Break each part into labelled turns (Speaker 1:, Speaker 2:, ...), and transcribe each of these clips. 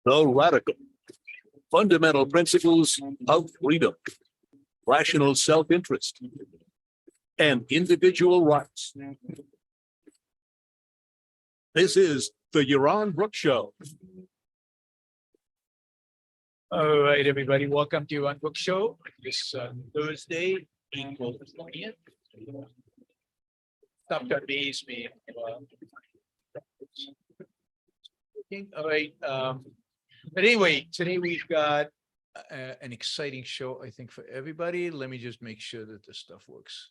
Speaker 1: The radical, fundamental principles of freedom, rational self-interest, and individual rights. This is the Yaron Brooks Show.
Speaker 2: All right, everybody, welcome to Yaron Brooks Show. This Thursday, April 20th. Stuff that amaze me. All right. But anyway, today we've got an exciting show, I think, for everybody. Let me just make sure that this stuff works.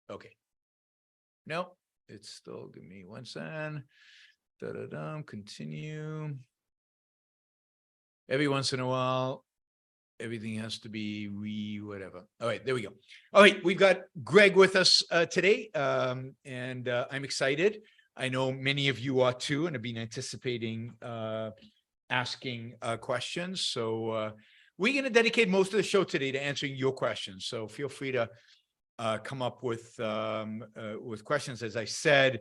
Speaker 2: Okay. No, it's still, give me one second. Continue. Every once in a while, everything has to be whatever. All right, there we go. All right, we've got Greg with us today, and I'm excited. I know many of you are too, and have been anticipating asking questions. So we're going to dedicate most of the show today to answering your questions. So feel free to come up with questions. As I said,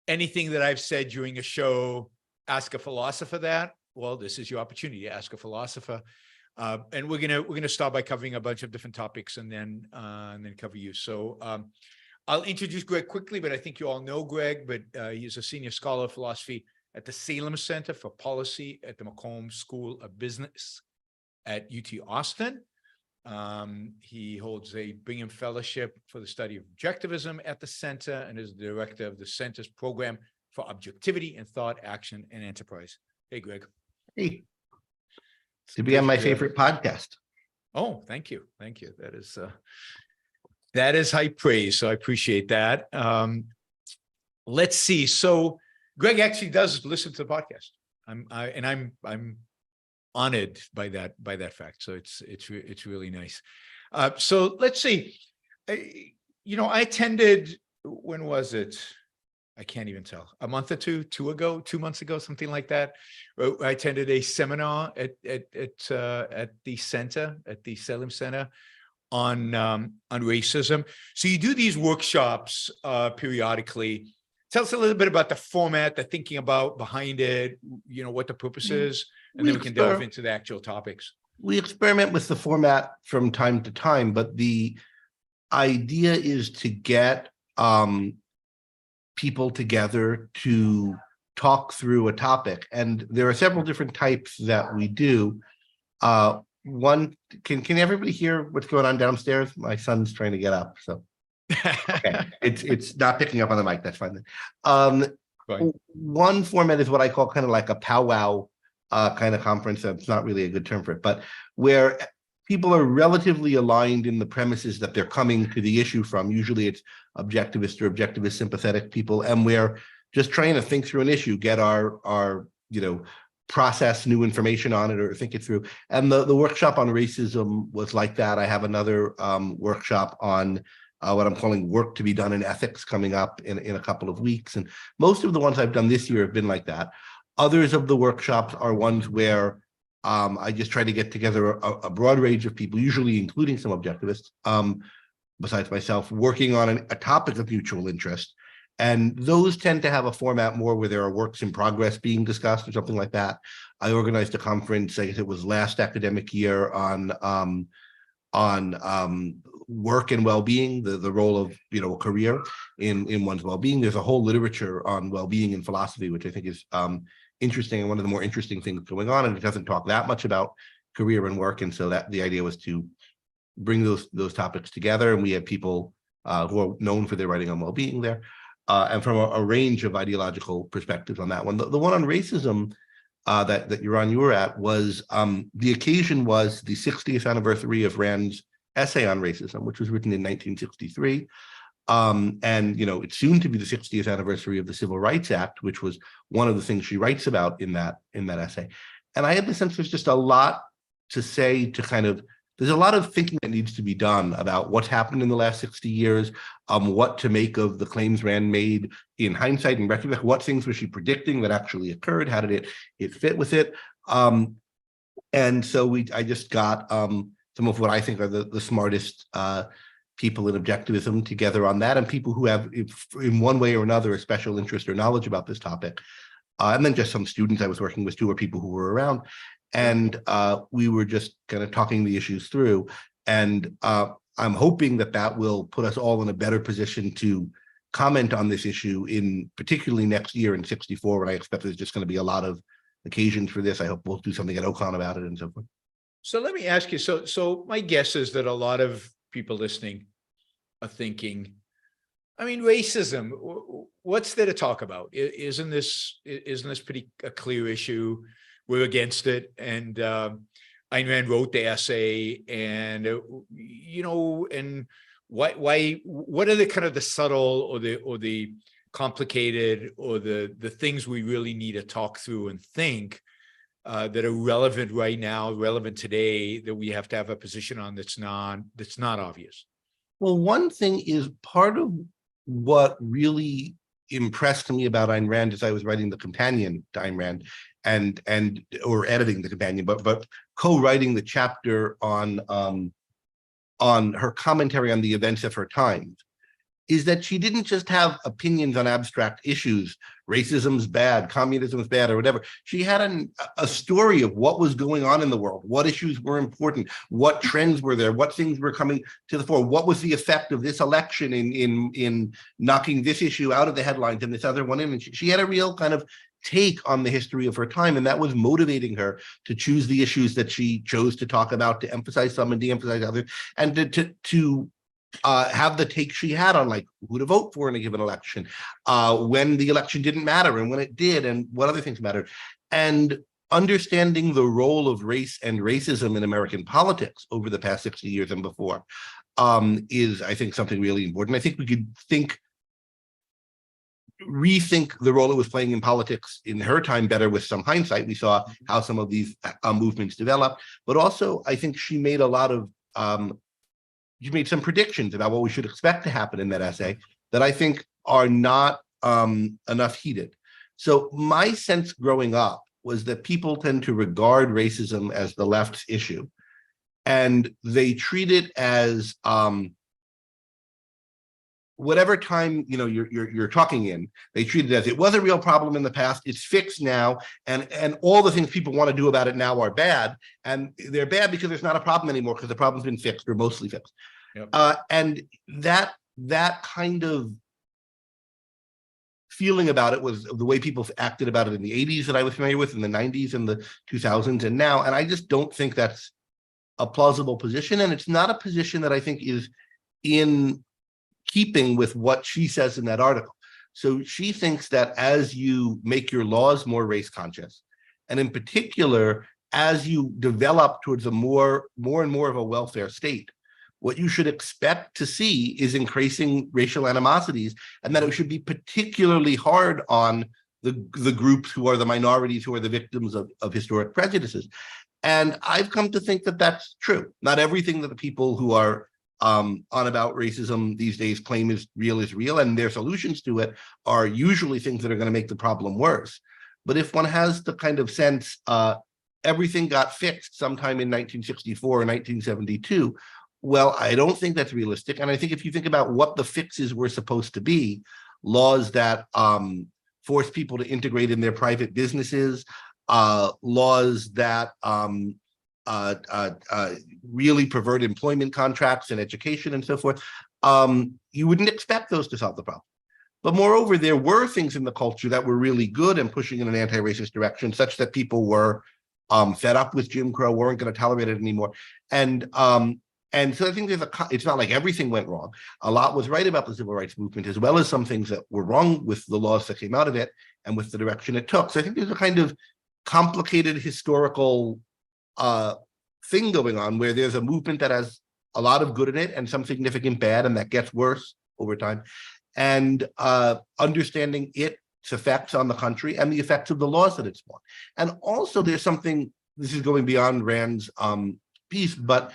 Speaker 2: anything that I've said during a show, ask a philosopher that. Well, this is your opportunity to ask a philosopher. And we're gonna start by covering a bunch of different topics and then cover you. So I'll introduce Greg quickly, but I think you all know Greg, but he's a senior scholar of philosophy at the Salem Center for Policy at the McCombs School of Business at UT Austin. He holds a Brigham Fellowship for the Study of Objectivism at the center and is the director of the center's program for objectivity and thought, action, and enterprise. Hey, Greg.
Speaker 3: Hey. To be on my favorite podcast.
Speaker 2: Oh, thank you. Thank you. That is high praise. So I appreciate that. Let's see. So Greg actually does listen to the podcast. I'm honored by that fact. So it's really nice. So let's see. I attended, when was it? I can't even tell. A month or two months ago, something like that. I attended a seminar at the center, at the Salem Center, on racism. So you do these workshops periodically. Tell us a little bit about the format, the thinking about behind it, what the purpose is, and then we can delve into the actual topics.
Speaker 3: We experiment with the format from time to time, but the idea is to get people together to talk through a topic. And there are several different types that we do. One, can everybody hear what's going on downstairs? My son's trying to get up, so. Okay, it's not picking up on the mic, that's fine. One format is what I call kind of like a powwow kind of conference. That's not really a good term for it, but where people are relatively aligned in the premises that they're coming to the issue from. Usually it's objectivist or objectivist sympathetic people, and we're just trying to think through an issue, get our process new information on it or think it through. And the workshop on racism was like that. I have another workshop on what I'm calling work to be done in ethics coming up in a couple of weeks. And most of the ones I've done this year have been like that. Others of the workshops are ones where I just try to get together a broad range of people, usually including some objectivists, besides myself, working on a topic of mutual interest. And those tend to have a format more where there are works in progress being discussed or something like that. I organized a conference, I guess it was last academic year, on work and well-being, the role of a career in one's well-being. There's a whole literature on well-being in philosophy, which I think is interesting and one of the more interesting things going on, and it doesn't talk that much about career and work. And so that the idea was to bring those topics together, and we have people who are known for their writing on well-being there, and from a range of ideological perspectives on that one. The one on racism that Yaron, you were at, was the occasion was the 60th anniversary of Rand's essay on racism, which was written in 1963. And it's soon to be the 60th anniversary of the Civil Rights Act, which was one of the things she writes about in that essay. And I had the sense there's just a lot to say there's a lot of thinking that needs to be done about what's happened in the last 60 years, what to make of the claims Rand made in hindsight and retrospect, what things was she predicting that actually occurred, how did it fit with it. And so I just got some of what I think are the smartest people in objectivism together on that, and people who have, in one way or another, a special interest or knowledge about this topic. and then just some students I was working with too, or people who were around. And we were just kind of talking the issues through. And I'm hoping that that will put us all in a better position to comment on this issue in particularly next year in 64, when I expect there's just going to be a lot of occasions for this. I hope we'll do something at OCON about it and so forth.
Speaker 2: So let me ask you, so my guess is that a lot of people listening are thinking, I mean, racism, what's there to talk about? Isn't this pretty a clear issue? We're against it. And Ayn Rand wrote the essay, and, you know, and what are the kind of the subtle or the complicated or the things we really need to talk through and think that are relevant right now, relevant today, that we have to have a position on that's not obvious?
Speaker 3: Well, one thing is, part of what really impressed me about Ayn Rand as I was writing the companion to Ayn Rand or editing the companion, but co-writing the chapter on her commentary on the events of her time, is that she didn't just have opinions on abstract issues, racism's bad, communism's bad, or whatever. She had a story of what was going on in the world, what issues were important, what trends were there, what things were coming to the fore, what was the effect of this election in knocking this issue out of the headlines and this other one in. And she had a real kind of take on the history of her time, and that was motivating her to choose the issues that she chose to talk about, to emphasize some and de-emphasize others, and to have the take she had on like who to vote for in a given election, when the election didn't matter and when it did, and what other things mattered. And understanding the role of race and racism in American politics over the past 60 years and before is, I think, something really important. I think we could rethink the role it was playing in politics in her time better with some hindsight. We saw how some of these movements developed, but also I think she made you made some predictions about what we should expect to happen in that essay that I think are not enough heeded. So my sense growing up was that people tend to regard racism as the left's issue, and they treat it as whatever time you're talking in, they treat it as it was a real problem in the past, it's fixed now, and all the things people want to do about it now are bad, and they're bad because there's not a problem anymore because the problem's been fixed or mostly fixed. Yep. And that kind of feeling about it was the way people acted about it in the 80s that I was familiar with, in the 90s and the 2000s and now, and I just don't think that's a plausible position, and it's not a position that I think is in keeping with what she says in that article. So she thinks that as you make your laws more race conscious, and in particular, as you develop towards a more and more of a welfare state, what you should expect to see is increasing racial animosities, and that it should be particularly hard on the groups who are the minorities, who are the victims of historic prejudices. And I've come to think that that's true. Not everything that the people who are on about racism these days claim is real, and their solutions to it are usually things that are going to make the problem worse. But if one has the kind of sense everything got fixed sometime in 1964 or 1972, well, I don't think that's realistic. And I think if you think about what the fixes were supposed to be, laws that force people to integrate in their private businesses, laws that really pervert employment contracts and education and so forth, you wouldn't expect those to solve the problem. But moreover, there were things in the culture that were really good and pushing in an anti-racist direction, such that people were fed up with Jim Crow, weren't going to tolerate it anymore. And so I think it's not like everything went wrong. A lot was right about the civil rights movement, as well as some things that were wrong with the laws that came out of it and with the direction it took. So I think there's a kind of complicated historical thing going on where there's a movement that has a lot of good in it and some significant bad, and that gets worse over time. And understanding its effects on the country and the effects of the laws that it's won. And also there's something, this is going beyond Rand's piece, but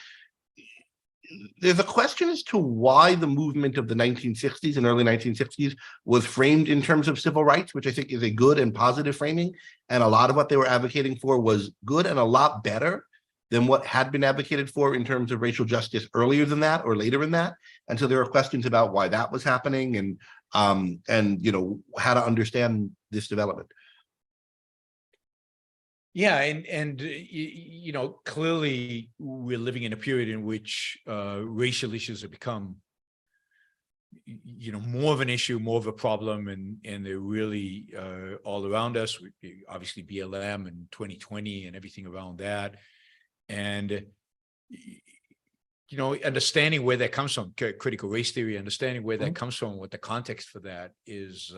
Speaker 3: there's a question as to why the movement of the 1960s and early 1960s was framed in terms of civil rights, which I think is a good and positive framing. And a lot of what they were advocating for was good and a lot better than what had been advocated for in terms of racial justice earlier than that or later in that. And so there are questions about why that was happening and how to understand this development.
Speaker 2: Yeah, and you know, clearly we're living in a period in which racial issues have become, you know, more of an issue, more of a problem, and they're really all around us. Obviously, BLM and 2020 and everything around that, and you know, understanding where that comes from, critical race theory, understanding where that comes from, what the context for that is.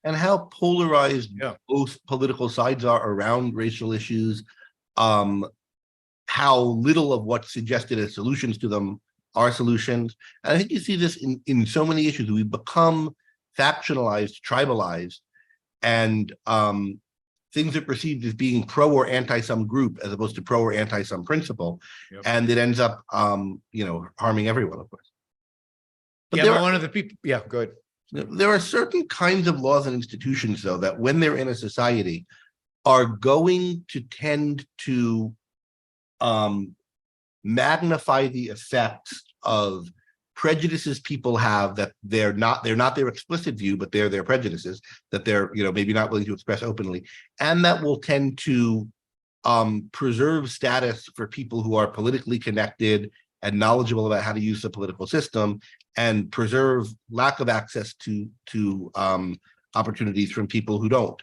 Speaker 3: And how polarized
Speaker 2: Yeah.
Speaker 3: both political sides are around racial issues, how little of what's suggested as solutions to them are solutions. And I think you see this in so many issues. We've become factionalized, tribalized, and things are perceived as being pro or anti some group as opposed to pro or anti some principle.
Speaker 2: Yep.
Speaker 3: And it ends up, you know, harming everyone, of course. But
Speaker 2: Yeah,
Speaker 3: there
Speaker 2: but
Speaker 3: are,
Speaker 2: one of the people, yeah, good.
Speaker 3: there are certain kinds of laws and institutions, though, that when they're in a society are going to tend to magnify the effects of prejudices people have that they're not their explicit view, but they're their prejudices that they're, you know, maybe not willing to express openly, and that will tend to preserve status for people who are politically connected and knowledgeable about how to use the political system, and preserve lack of access to opportunities from people who don't.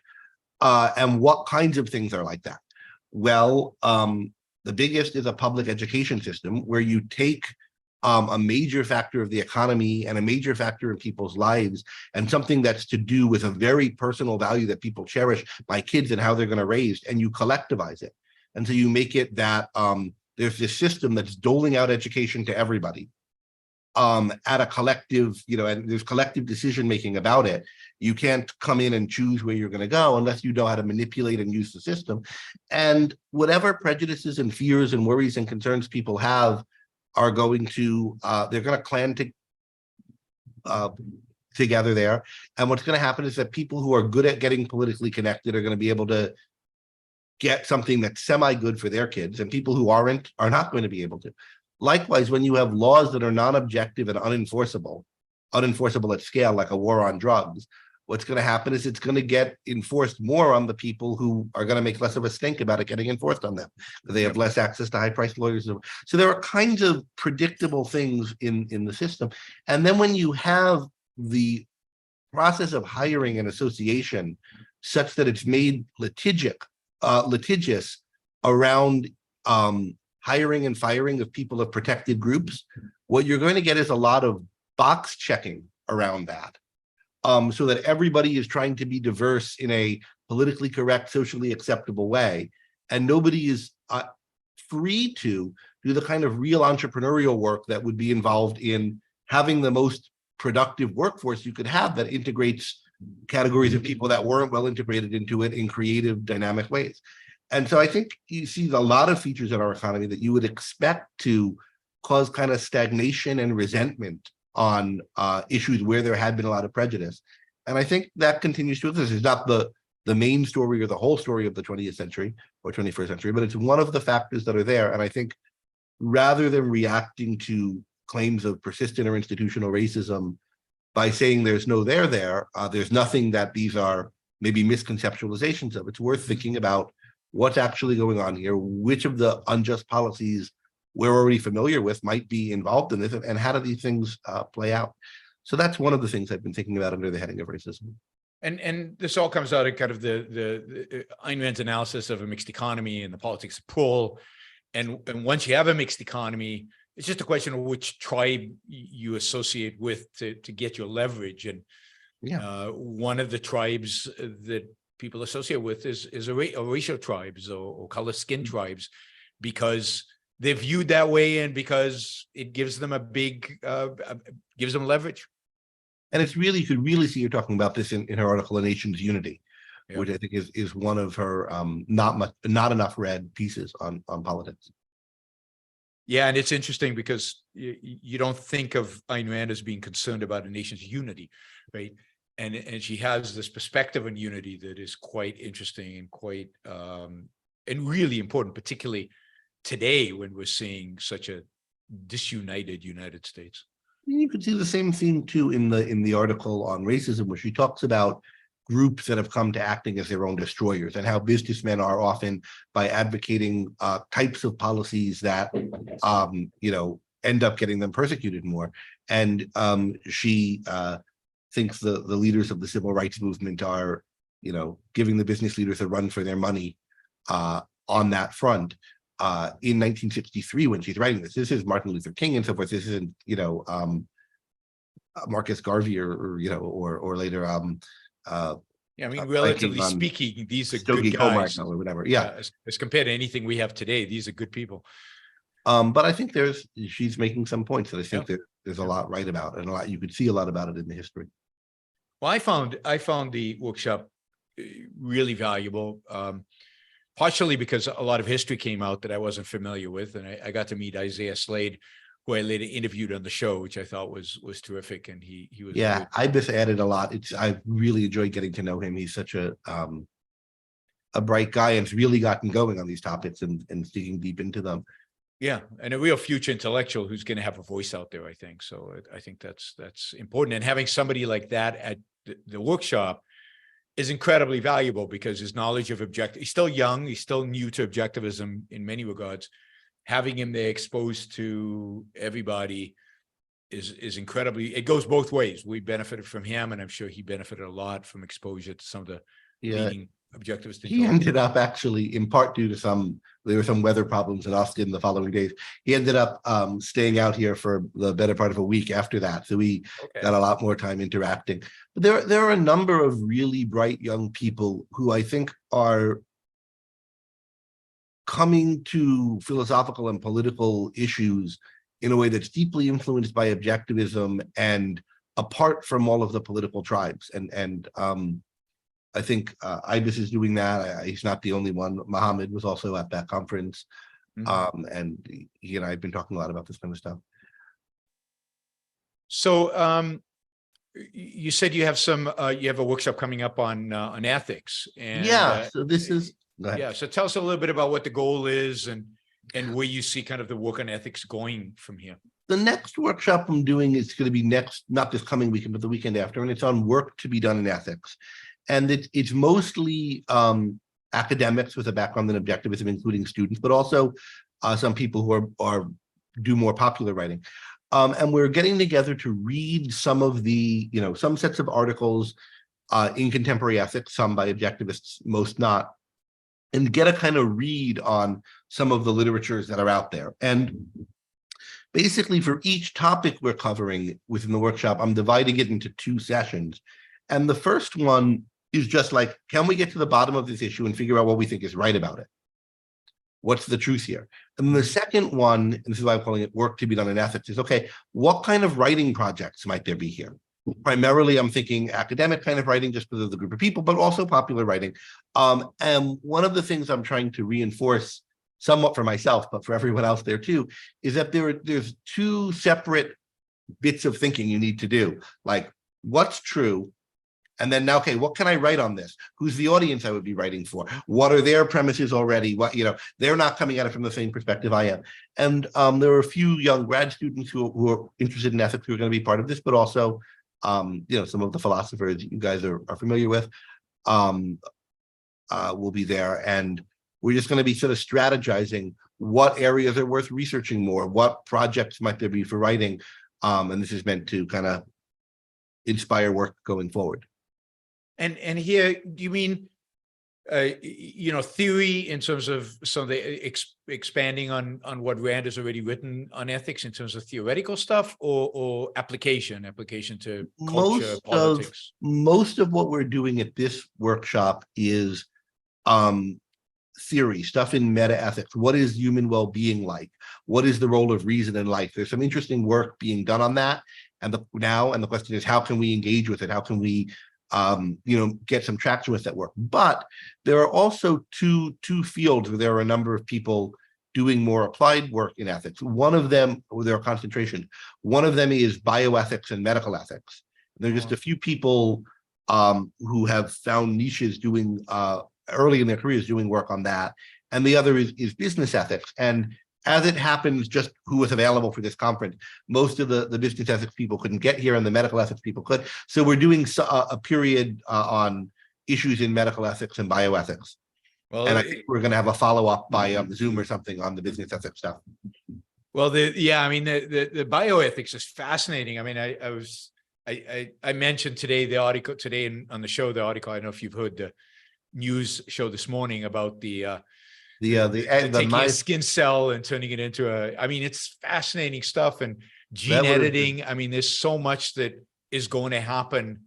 Speaker 3: And what kinds of things are like that? Well, the biggest is a public education system where you take a major factor of the economy and a major factor in people's lives, and something that's to do with a very personal value that people cherish, my kids and how they're going to raise, and you collectivize it. And so you make it that there's this system that's doling out education to everybody at a collective, you know, and there's collective decision making about it. You can't come in and choose where you're going to go unless you know how to manipulate and use the system. And whatever prejudices and fears and worries and concerns people have are going to, they're going to clan together there. And what's going to happen is that people who are good at getting politically connected are going to be able to get something that's semi-good for their kids, and people who aren't are not going to be able to. Likewise, when you have laws that are non-objective and unenforceable at scale, like a war on drugs, what's going to happen is it's going to get enforced more on the people who are going to make less of a stink about it getting enforced on them. They have less access to high-priced lawyers. So there are kinds of predictable things in the system. And then when you have the process of hiring an association such that it's made litigious around hiring and firing of people of protected groups, what you're going to get is a lot of box checking around that. So that everybody is trying to be diverse in a politically correct, socially acceptable way. And nobody is free to do the kind of real entrepreneurial work that would be involved in having the most productive workforce you could have that integrates categories of people that weren't well integrated into it in creative, dynamic ways. And so I think you see a lot of features in our economy that you would expect to cause kind of stagnation and resentment on issues where there had been a lot of prejudice. And I think that continues to exist. It's not the main story or the whole story of the 20th century or 21st century, but it's one of the factors that are there. And I think rather than reacting to claims of persistent or institutional racism by saying there's no there, there's nothing, that these are maybe misconceptualizations of, it's worth thinking about what's actually going on here, which of the unjust policies we're already familiar with might be involved in this, and how do these things play out? So that's one of the things I've been thinking about under the heading of racism.
Speaker 2: And this all comes out of kind of the Ayn Rand's analysis of a mixed economy and the politics of pull. And once you have a mixed economy, it's just a question of which tribe you associate with to get your leverage. And one of the tribes that people associate with is racial tribes or color skin tribes, because they're viewed that way and because it gives them a big, gives them leverage.
Speaker 3: And it's really, you could really see you're talking about this in her article, A Nation's Unity, which I think is one of her not enough read pieces on politics.
Speaker 2: Yeah, and it's interesting because you don't think of Ayn Rand as being concerned about a nation's unity, right? And she has this perspective on unity that is quite interesting and quite and really important, particularly today when we're seeing such a disunited United States.
Speaker 3: You could see the same theme too in the article on racism, where she talks about groups that have come to acting as their own destroyers, and how businessmen are often, by advocating types of policies that end up getting them persecuted more. And she thinks the leaders of the civil rights movement are giving the business leaders a run for their money on that front. In 1963, when she's writing this is Martin Luther King and so forth. This isn't Marcus Garvey or later
Speaker 2: yeah, I mean, relatively speaking, these are
Speaker 3: Stogie
Speaker 2: good guys
Speaker 3: or whatever. Yeah,
Speaker 2: as compared to anything we have today, these are good people.
Speaker 3: But I think she's making some points that I think there's a lot right about, and you could see a lot about it in the history.
Speaker 2: Well, I found the workshop really valuable, partially because a lot of history came out that I wasn't familiar with, and I got to meet Isaiah Slade, who I later interviewed on the show, which I thought was terrific, and he was good.
Speaker 3: I just added a lot. I really enjoyed getting to know him. He's such a bright guy, and has really gotten going on these topics and digging deep into them.
Speaker 2: Yeah, and a real future intellectual who's going to have a voice out there, I think. So I think that's important. And having somebody like that at the workshop is incredibly valuable, because his knowledge of he's still young, he's still new to objectivism in many regards. Having him there exposed to everybody is incredibly, it goes both ways. We benefited from him, and I'm sure he benefited a lot from exposure to some of the leading objectivist.
Speaker 3: He ended up actually, in part due to there were some weather problems in Austin the following days. He ended up staying out here for the better part of a week after that. So we got a lot more time interacting. But there are a number of really bright young people who I think are coming to philosophical and political issues in a way that's deeply influenced by objectivism and apart from all of the political tribes. And I think Ibis is doing that. He's not the only one. Muhammad was also at that conference. And he and I have been talking a lot about this kind of stuff.
Speaker 2: So you said you have you have a workshop coming up on ethics. And,
Speaker 3: so this is,
Speaker 2: so tell us a little bit about what the goal is and where you see kind of the work on ethics going from here.
Speaker 3: The next workshop I'm doing is going to be not this coming weekend, but the weekend after, and it's on work to be done in ethics. And it's mostly academics with a background in objectivism, including students, but also some people who do more popular writing. And we're getting together to read some of the, some sets of articles in contemporary ethics, some by objectivists, most not, and get a kind of read on some of the literatures that are out there. And basically for each topic we're covering within the workshop, I'm dividing it into 2 sessions. And the first one is just like, can we get to the bottom of this issue and figure out what we think is right about it? What's the truth here? And the second one, and this is why I'm calling it work to be done in ethics, is, okay, what kind of writing projects might there be here? Primarily, I'm thinking academic kind of writing, just because of the group of people, but also popular writing. And one of the things I'm trying to reinforce somewhat for myself, but for everyone else there too, is that there's 2 separate bits of thinking you need to do. Like, what's true? And then now, okay, what can I write on this? Who's the audience I would be writing for? What are their premises already? What, they're not coming at it from the same perspective I am. And there are a few young grad students who are interested in ethics who are going to be part of this, but also, some of the philosophers you guys are familiar with will be there. And we're just going to be sort of strategizing what areas are worth researching more, what projects might there be for writing. And this is meant to kind of inspire work going forward.
Speaker 2: And here, do you mean, theory in terms of some of the expanding on what Rand has already written on ethics in terms of theoretical stuff, or application to culture, politics?
Speaker 3: Most of what we're doing at this workshop is theory, stuff in meta ethics. What is human well-being like? What is the role of reason in life? There's some interesting work being done on that. And the question is, how can we engage with it? How can we get some traction with that work? But there are also two fields where there are a number of people doing more applied work in ethics. One of them, there are concentrations. One of them is bioethics and medical ethics. There are just a few people who have found niches doing early in their careers doing work on that. And the other is business ethics. And as it happens, just who was available for this conference, most of the business ethics people couldn't get here, and the medical ethics people could. So we're doing a period on issues in medical ethics and bioethics.
Speaker 2: Well,
Speaker 3: And I think we're going to have a follow-up by Zoom or something on the business ethics stuff.
Speaker 2: well, I mean, the bioethics is fascinating. I mean, I mentioned today the article today on the show, the article. I don't know if you've heard the news show this morning about taking a skin cell and turning it into I mean, it's fascinating stuff, and gene editing. I mean, there's so much that is going to happen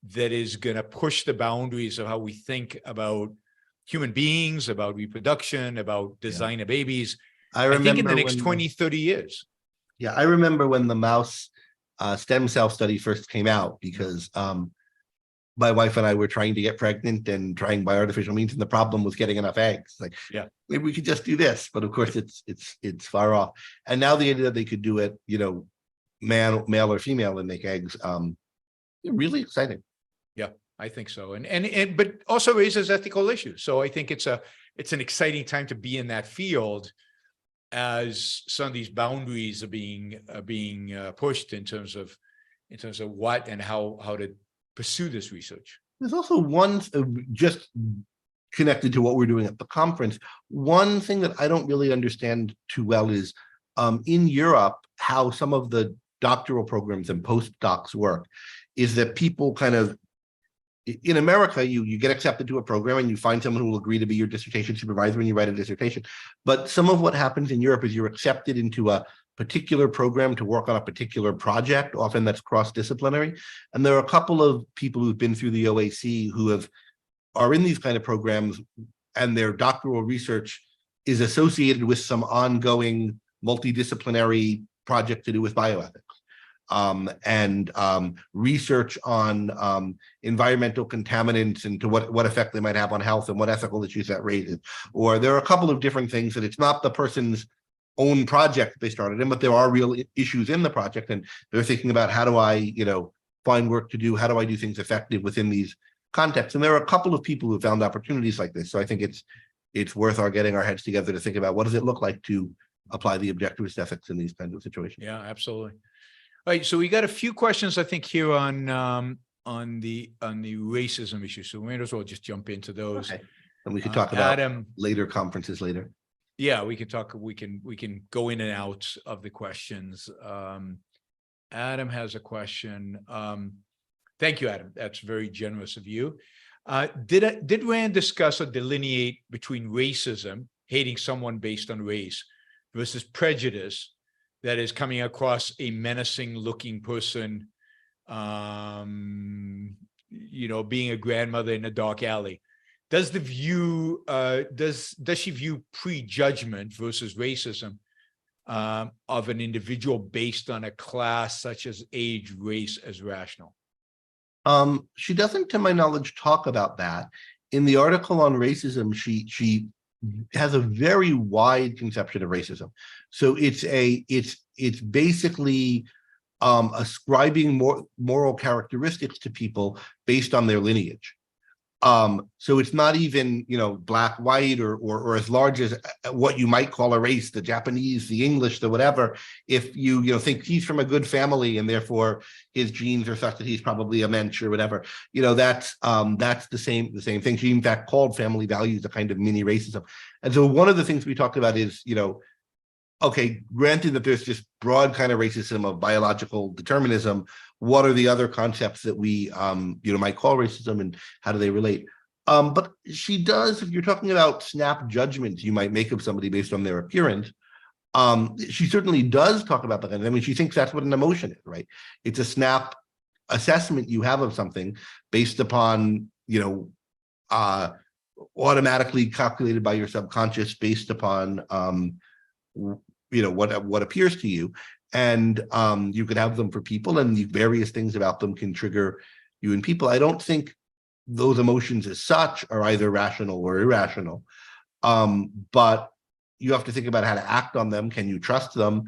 Speaker 2: that is going to push the boundaries of how we think about human beings, about reproduction, about design of babies. I think in the next 20, 30 years.
Speaker 3: Yeah, I remember when the mouse stem cell study first came out, because my wife and I were trying to get pregnant and trying by artificial means, and the problem was getting enough eggs. Like,
Speaker 2: yeah,
Speaker 3: maybe we could just do this, but of course it's far off. And now the idea that they could do it, you know, male or female, and make eggs, really exciting.
Speaker 2: Yeah, I think so. And but also raises ethical issues. So I think it's an exciting time to be in that field, as some of these boundaries are being pushed in terms of what and how to pursue this research.
Speaker 3: There's also one, just connected to what we're doing at the conference, one thing that I don't really understand too well is in Europe, how some of the doctoral programs and postdocs work is that people kind of, in America, you get accepted to a program and you find someone who will agree to be your dissertation supervisor when you write a dissertation. But some of what happens in Europe is you're accepted into a particular program to work on a particular project. Often that's cross-disciplinary. And there are a couple of people who've been through the OAC who are in these kind of programs, and their doctoral research is associated with some ongoing multidisciplinary project to do with bioethics. And research on environmental contaminants and to what effect they might have on health and what ethical issues that raises. Or there are a couple of different things that it's not the person's own project they started in, but there are real issues in the project, and they're thinking about, how do I, you know, find work to do? How do I do things effective within these contexts? And there are a couple of people who found opportunities like this. So I think it's worth our getting our heads together to think about, what does it look like to apply the objectivist ethics in these kinds of situations?
Speaker 2: Yeah, absolutely. All right, so we got a few questions, I think, here on the racism issue. So we may as well just jump into those.
Speaker 3: Okay. And we could talk about
Speaker 2: Adam,
Speaker 3: later conferences later.
Speaker 2: Yeah, we can talk. We can go in and out of the questions. Adam has a question. Thank you, Adam. That's very generous of you. Did Rand discuss or delineate between racism, hating someone based on race, versus prejudice, that is coming across a menacing looking person, you know, being a grandmother in a dark alley? Does the view, does she view prejudgment versus racism of an individual based on a class such as age, race as rational?
Speaker 3: She doesn't, to my knowledge, talk about that. In the article on racism, she has a very wide conception of racism. So it's basically ascribing moral characteristics to people based on their lineage. So it's not even, you know, black, white, or as large as what you might call a race, the Japanese, the English, the whatever. If you think he's from a good family and therefore his genes are such that he's probably a mensch or whatever, you know, that's the same thing. She in fact called family values a kind of mini racism. And so one of the things we talked about is, you know, okay, granted that there's this broad kind of racism of biological determinism, what are the other concepts that we, you know, might call racism, and how do they relate? But she does, if you're talking about snap judgments you might make of somebody based on their appearance, she certainly does talk about that. I mean, she thinks that's what an emotion is, right? It's a snap assessment you have of something based upon, you know, automatically calculated by your subconscious based upon, you know, what appears to you. And you could have them for people, and the various things about them can trigger you in people. I don't think those emotions as such are either rational or irrational, but you have to think about how to act on them. Can you trust them?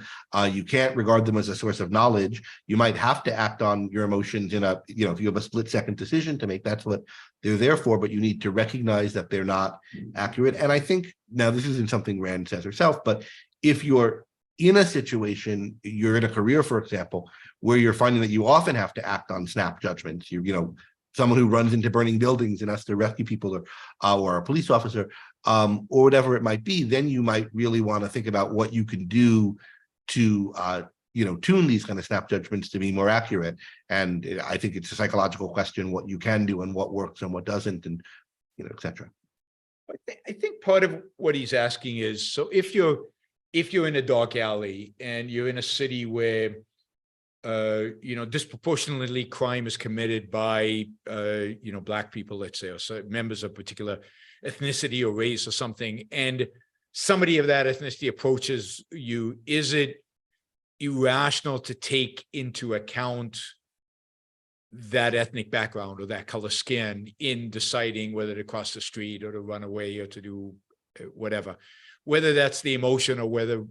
Speaker 3: You can't regard them as a source of knowledge. You might have to act on your emotions in a, you know, if you have a split-second decision to make, that's what they're there for, but you need to recognize that they're not accurate. And I think, now this isn't something Rand says herself, but if you're in a situation, you're in a career, for example, where you're finding that you often have to act on snap judgments, you know, someone who runs into burning buildings and has to rescue people, or a police officer, or whatever it might be, then you might really want to think about what you can do to tune these kind of snap judgments to be more accurate. And I think it's a psychological question what you can do and what works and what doesn't, and et cetera.
Speaker 2: I think part of what he's asking is, so if you're in a dark alley and you're in a city where disproportionately crime is committed by Black people, let's say, or so members of particular ethnicity or race or something, and somebody of that ethnicity approaches you, is it irrational to take into account that ethnic background or that color skin in deciding whether to cross the street or to run away or to do whatever, whether that's the emotion or whether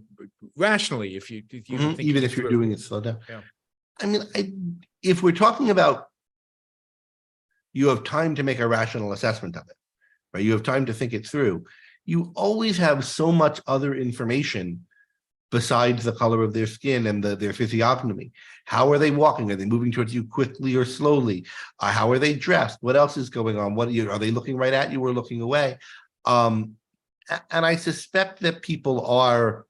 Speaker 2: rationally, if you
Speaker 3: even if you're doing it slow down.
Speaker 2: Yeah.
Speaker 3: I mean, if we're talking about, you have time to make a rational assessment of it, right? You have time to think it through. You always have so much other information besides the color of their skin and their physiognomy. How are they walking? Are they moving towards you quickly or slowly? How are they dressed? What else is going on? Are they looking right at you or looking away? And I suspect that people are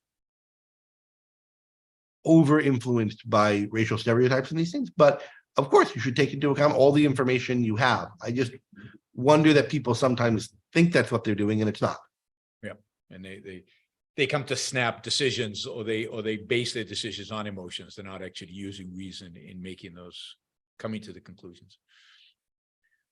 Speaker 3: over-influenced by racial stereotypes and these things, but of course you should take into account all the information you have. I just wonder that people sometimes think that's what they're doing and it's not.
Speaker 2: Yeah, and they come to snap decisions, or they base their decisions on emotions. They're not actually using reason in making those, coming to the conclusions.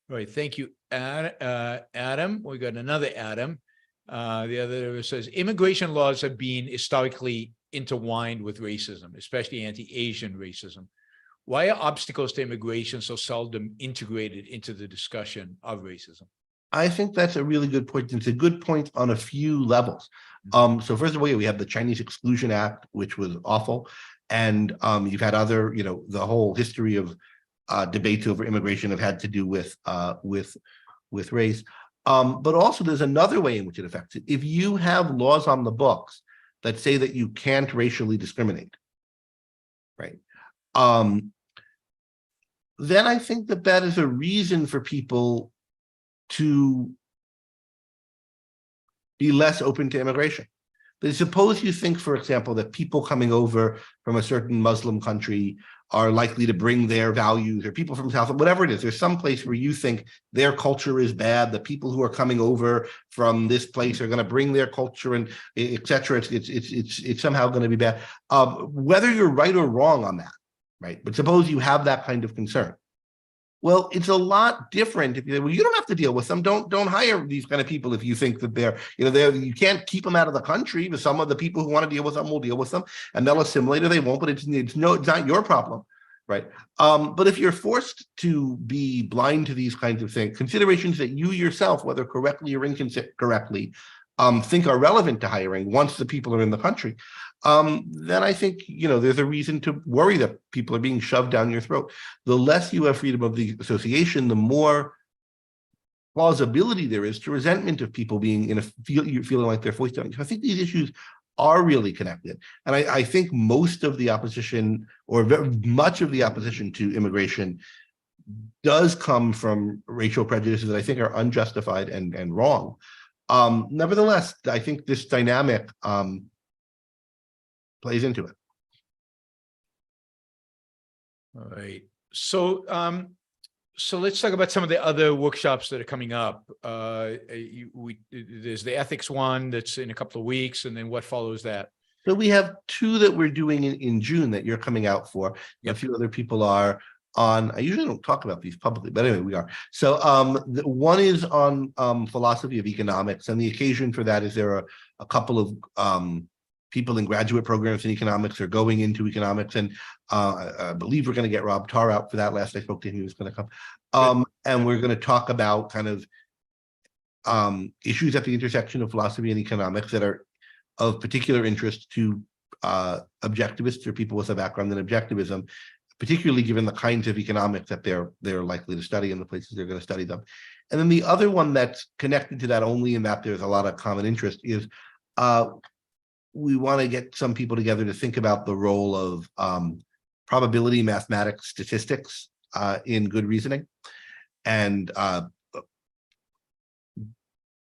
Speaker 2: All right, thank you, Adam. We got another Adam. The other says, immigration laws have been historically intertwined with racism, especially anti-Asian racism. Why are obstacles to immigration so seldom integrated into the discussion of racism?
Speaker 3: I think that's a really good point. It's a good point on a few levels. So first of all, we have the Chinese Exclusion Act, which was awful. And you've had other, the whole history of debates over immigration have had to do with race. But also there's another way in which it affects it. If you have laws on the books that say that you can't racially discriminate, right? Then I think that is a reason for people to be less open to immigration. But suppose you think, for example, that people coming over from a certain Muslim country are likely to bring their values, or people from South, whatever it is, there's some place where you think their culture is bad, the people who are coming over from this place are going to bring their culture and et cetera. It's somehow going to be bad. Whether you're right or wrong on that, right? But suppose you have that kind of concern. Well, it's a lot different if you don't have to deal with them. Don't hire these kind of people if you think that they're you can't keep them out of the country. But some of the people who want to deal with them will deal with them, and they'll assimilate or they won't. But it's not your problem, right? But if you're forced to be blind to these kinds of things, considerations that you yourself, whether correctly or incorrectly, think are relevant to hiring once the people are in the country, then I think, there's a reason to worry that people are being shoved down your throat. The less you have freedom of the association, the more plausibility there is to resentment of people being feeling like they're forced down. So I think these issues are really connected. And I think most of the opposition, or very much of the opposition to immigration, does come from racial prejudices that I think are unjustified and wrong. Nevertheless, I think this dynamic plays into it.
Speaker 2: All right. So let's talk about some of the other workshops that are coming up. There's the ethics one that's in a couple of weeks, and then what follows that?
Speaker 3: So we have two that we're doing in June that you're coming out for. Yep. A few other people are on. I usually don't talk about these publicly, but anyway, we are. So one is on philosophy of economics, and the occasion for that is there are a couple of people in graduate programs in economics are going into economics, and I believe we're going to get Rob Tarr out for that. Last I spoke to him, he was going to come. And we're going to talk about kind of issues at the intersection of philosophy and economics that are of particular interest to objectivists or people with a background in objectivism, particularly given the kinds of economics that they're likely to study and the places they're going to study them. And then the other one that's connected to that only in that there's a lot of common interest is we want to get some people together to think about the role of probability, mathematics, statistics in good reasoning. and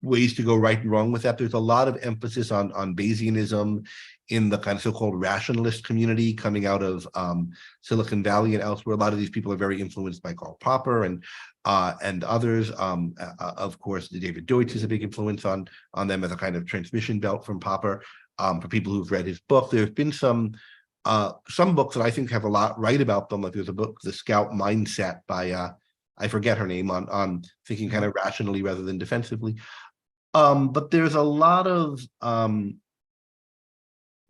Speaker 3: ways to go right and wrong with that. There's a lot of emphasis on Bayesianism in the kind of so-called rationalist community coming out of Silicon Valley and elsewhere. A lot of these people are very influenced by Karl Popper and others. Of course, David Deutsch is a big influence on them as a kind of transmission belt from Popper. For people who've read his book, there's been some books that I think have a lot right about them. Like there's a book, The Scout Mindset, by I forget her name, on thinking kind of rationally rather than defensively. But there's a lot of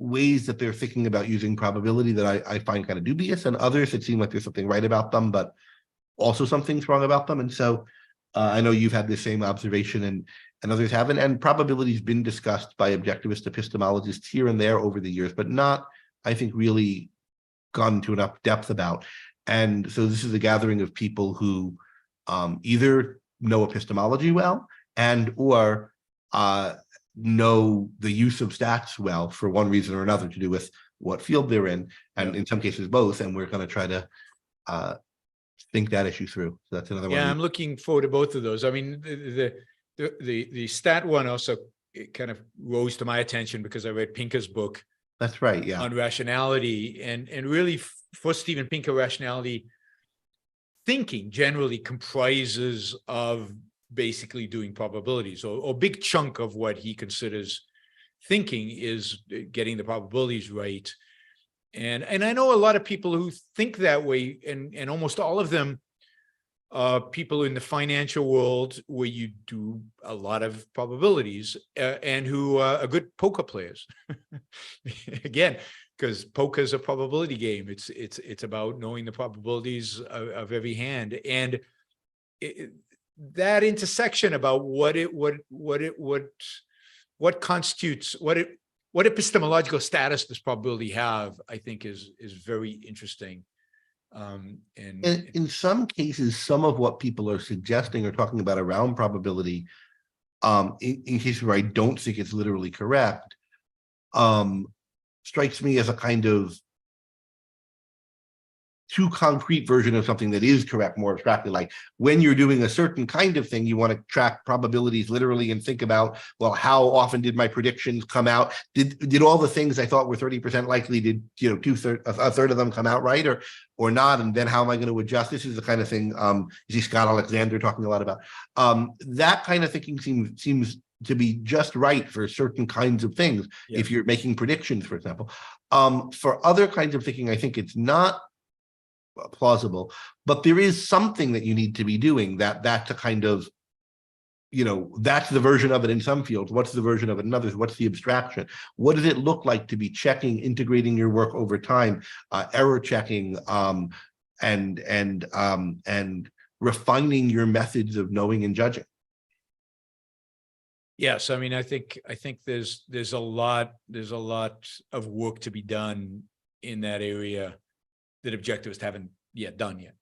Speaker 3: ways that they're thinking about using probability that I find kind of dubious, and others that seem like there's something right about them, but also something's wrong about them. And so I know you've had the same observation, and others haven't. And probability's been discussed by objectivist epistemologists here and there over the years, but not, I think, really gone to enough depth about. And so this is a gathering of people who either know epistemology well and or know the use of stats well for one reason or another to do with what field they're in, and in some cases both. And we're going to try to think that issue through. So that's another one.
Speaker 2: Yeah, I'm looking forward to both of those. I mean, the stat one also, it kind of rose to my attention because I read Pinker's book.
Speaker 3: That's right. Yeah.
Speaker 2: On rationality, and really for Steven Pinker, rationality thinking generally comprises of basically doing probabilities, or a big chunk of what he considers thinking is getting the probabilities right. And I know a lot of people who think that way, and almost all of them people in the financial world where you do a lot of probabilities, and who are good poker players. Again, because poker is a probability game. It's about knowing the probabilities of every hand, and that intersection about what constitutes what epistemological status does probability have, I think is very interesting. And
Speaker 3: in some cases, some of what people are suggesting or talking about around probability, in cases where I don't think it's literally correct, strikes me as a kind of too concrete version of something that is correct more abstractly. Like when you're doing a certain kind of thing, you want to track probabilities literally and think about, well, how often did my predictions come out? Did all the things I thought were 30% likely, did a third of them come out right or not? And then how am I going to adjust? This is the kind of thing you see Scott Alexander talking a lot about. That kind of thinking seems to be just right for certain kinds of things. Yeah. If you're making predictions, for example. For other kinds of thinking, I think it's not plausible, but there is something that you need to be doing that's a kind of, that's the version of it in some fields. What's the version of it in others? What's the abstraction? What does it look like to be checking, integrating your work over time, error checking, and refining your methods of knowing and judging?
Speaker 2: Yes, I mean, I think there's a lot of work to be done in that area that objectivists haven't yet done yet.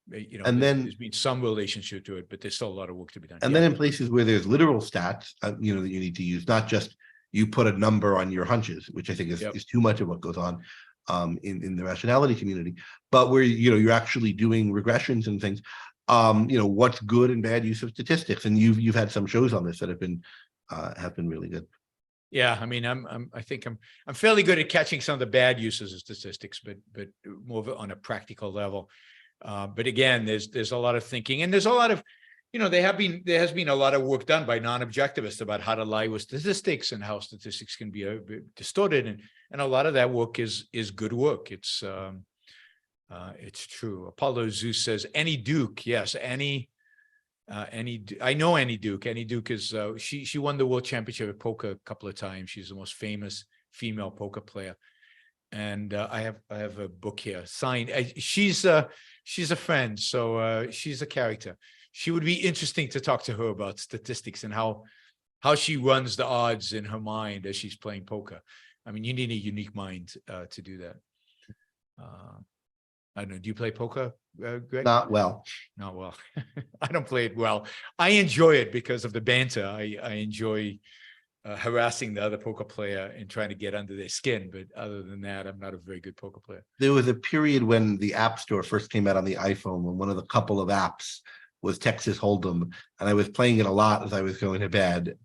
Speaker 2: And then there's been some relationship to it, but there's still a lot of work to be done.
Speaker 3: And then in places where there's literal stats, that you need to use, not just you put a number on your hunches, which I think is too much of what goes on in the rationality community, but where you're actually doing regressions and things. What's good and bad use of statistics, and you've had some shows on this that have been really good.
Speaker 2: Yeah, I mean, I think I'm fairly good at catching some of the bad uses of statistics, but more of it on a practical level. But again, there's a lot of thinking, and there's a lot of, there has been a lot of work done by non-objectivists about how to lie with statistics and how statistics can be distorted, and a lot of that work is good work. It's true. Apollo Zeus says Annie Duke. Yes, Annie. I know Annie Duke. Annie Duke is she won the world championship at poker a couple of times. She's the most famous female poker player, and I have a book here signed. She's a friend, so she's a character. She would be interesting to talk to her about statistics and how she runs the odds in her mind as she's playing poker. I mean, you need a unique mind to do that. I don't know. Do you play poker, Greg?
Speaker 3: Not well.
Speaker 2: Not well. I don't play it well. I enjoy it because of the banter. I enjoy harassing the other poker player and trying to get under their skin. But other than that, I'm not a very good poker player.
Speaker 3: There was a period when the App Store first came out on the iPhone, when one of the couple of apps was Texas Hold'em, and I was playing it a lot as I was going to bed,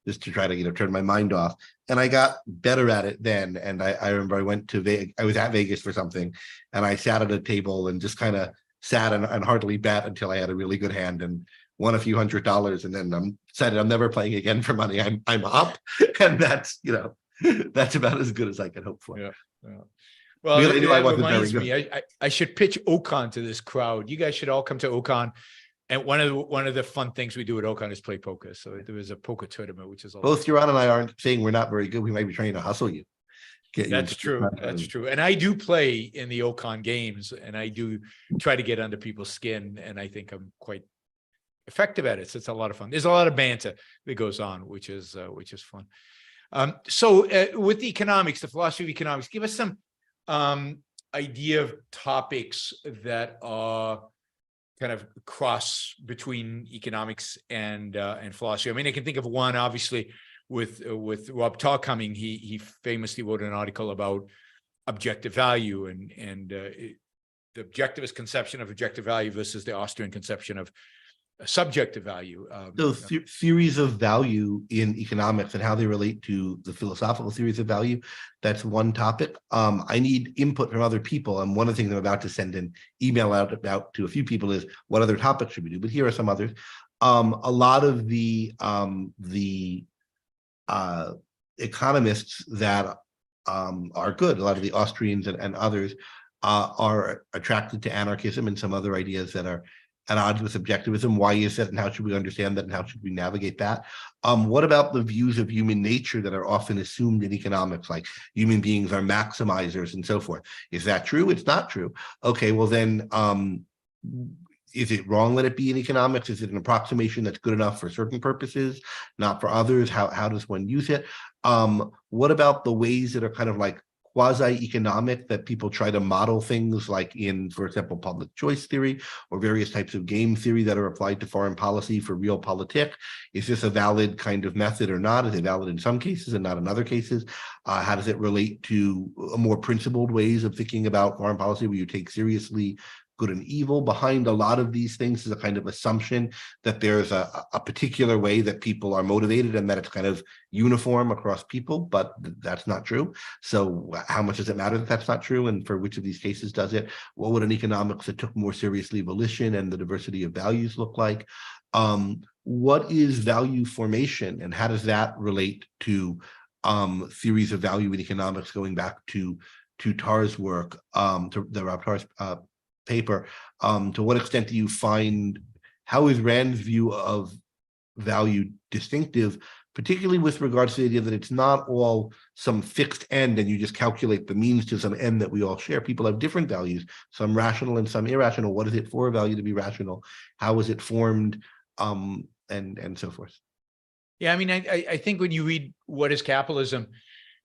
Speaker 3: just to try to turn my mind off. And I got better at it then. And I remember I went to Vegas. I was at Vegas for something, and I sat at a table and just kind of sat and hardly bet until I had a really good hand and won a few $100, and then decided I'm never playing again for money. I'm up, and that's that's about as good as I could hope for.
Speaker 2: Yeah. Well,
Speaker 3: Really,
Speaker 2: that
Speaker 3: I wasn't
Speaker 2: reminds
Speaker 3: very
Speaker 2: me, I should pitch OCON to this crowd. You guys should all come to OCON. And one of the fun things we do at OCON is play poker. So there is a poker tournament, which is
Speaker 3: Both Yaron and I aren't saying we're not very good. We might be trying to hustle you.
Speaker 2: That's true. That's true. And I do play in the OCON games, and I do try to get under people's skin. And I think I'm quite effective at it. So it's a lot of fun. There's a lot of banter that goes on, which is fun. So with the economics, the philosophy of economics, give us some idea of topics that are kind of cross between economics and philosophy. I mean, I can think of one, obviously, with Rob Tarr coming. He famously wrote an article about objective value and the objectivist conception of objective value versus the Austrian conception of subjective value.
Speaker 3: So theories of value in economics and how they relate to the philosophical theories of value, that's one topic. I need input from other people, and one of the things I'm about to send an email out about to a few people is what other topics should we do, but here are some others. A lot of the economists that are good, a lot of the Austrians and others are attracted to anarchism and some other ideas that are at odds with objectivism. Why is that, and how should we understand that, and how should we navigate that? What about the views of human nature that are often assumed in economics, like human beings are maximizers and so forth? Is that true? It's not true. Okay, well then, is it wrong that it be in economics? Is it an approximation that's good enough for certain purposes, not for others? How does one use it? What about the ways that are kind of like quasi-economic, that people try to model things like in, for example, public choice theory or various types of game theory that are applied to foreign policy for realpolitik? Is this a valid kind of method or not? Is it valid in some cases and not in other cases? How does it relate to more principled ways of thinking about foreign policy where you take seriously good and evil? Behind a lot of these things is a kind of assumption that there's a particular way that people are motivated and that it's kind of uniform across people, but that's not true. So how much does it matter that that's not true? And for which of these cases does it? What would an economics that took more seriously volition and the diversity of values look like? What is value formation, and how does that relate to theories of value in economics, going back to Tarr's work, to the Rob Tarr's paper? To what extent do you find, how is Rand's view of value distinctive, particularly with regards to the idea that it's not all some fixed end and you just calculate the means to some end that we all share? People have different values, some rational and some irrational. What is it for a value to be rational? How is it formed? And so forth.
Speaker 2: Yeah, I mean, I think when you read What is Capitalism,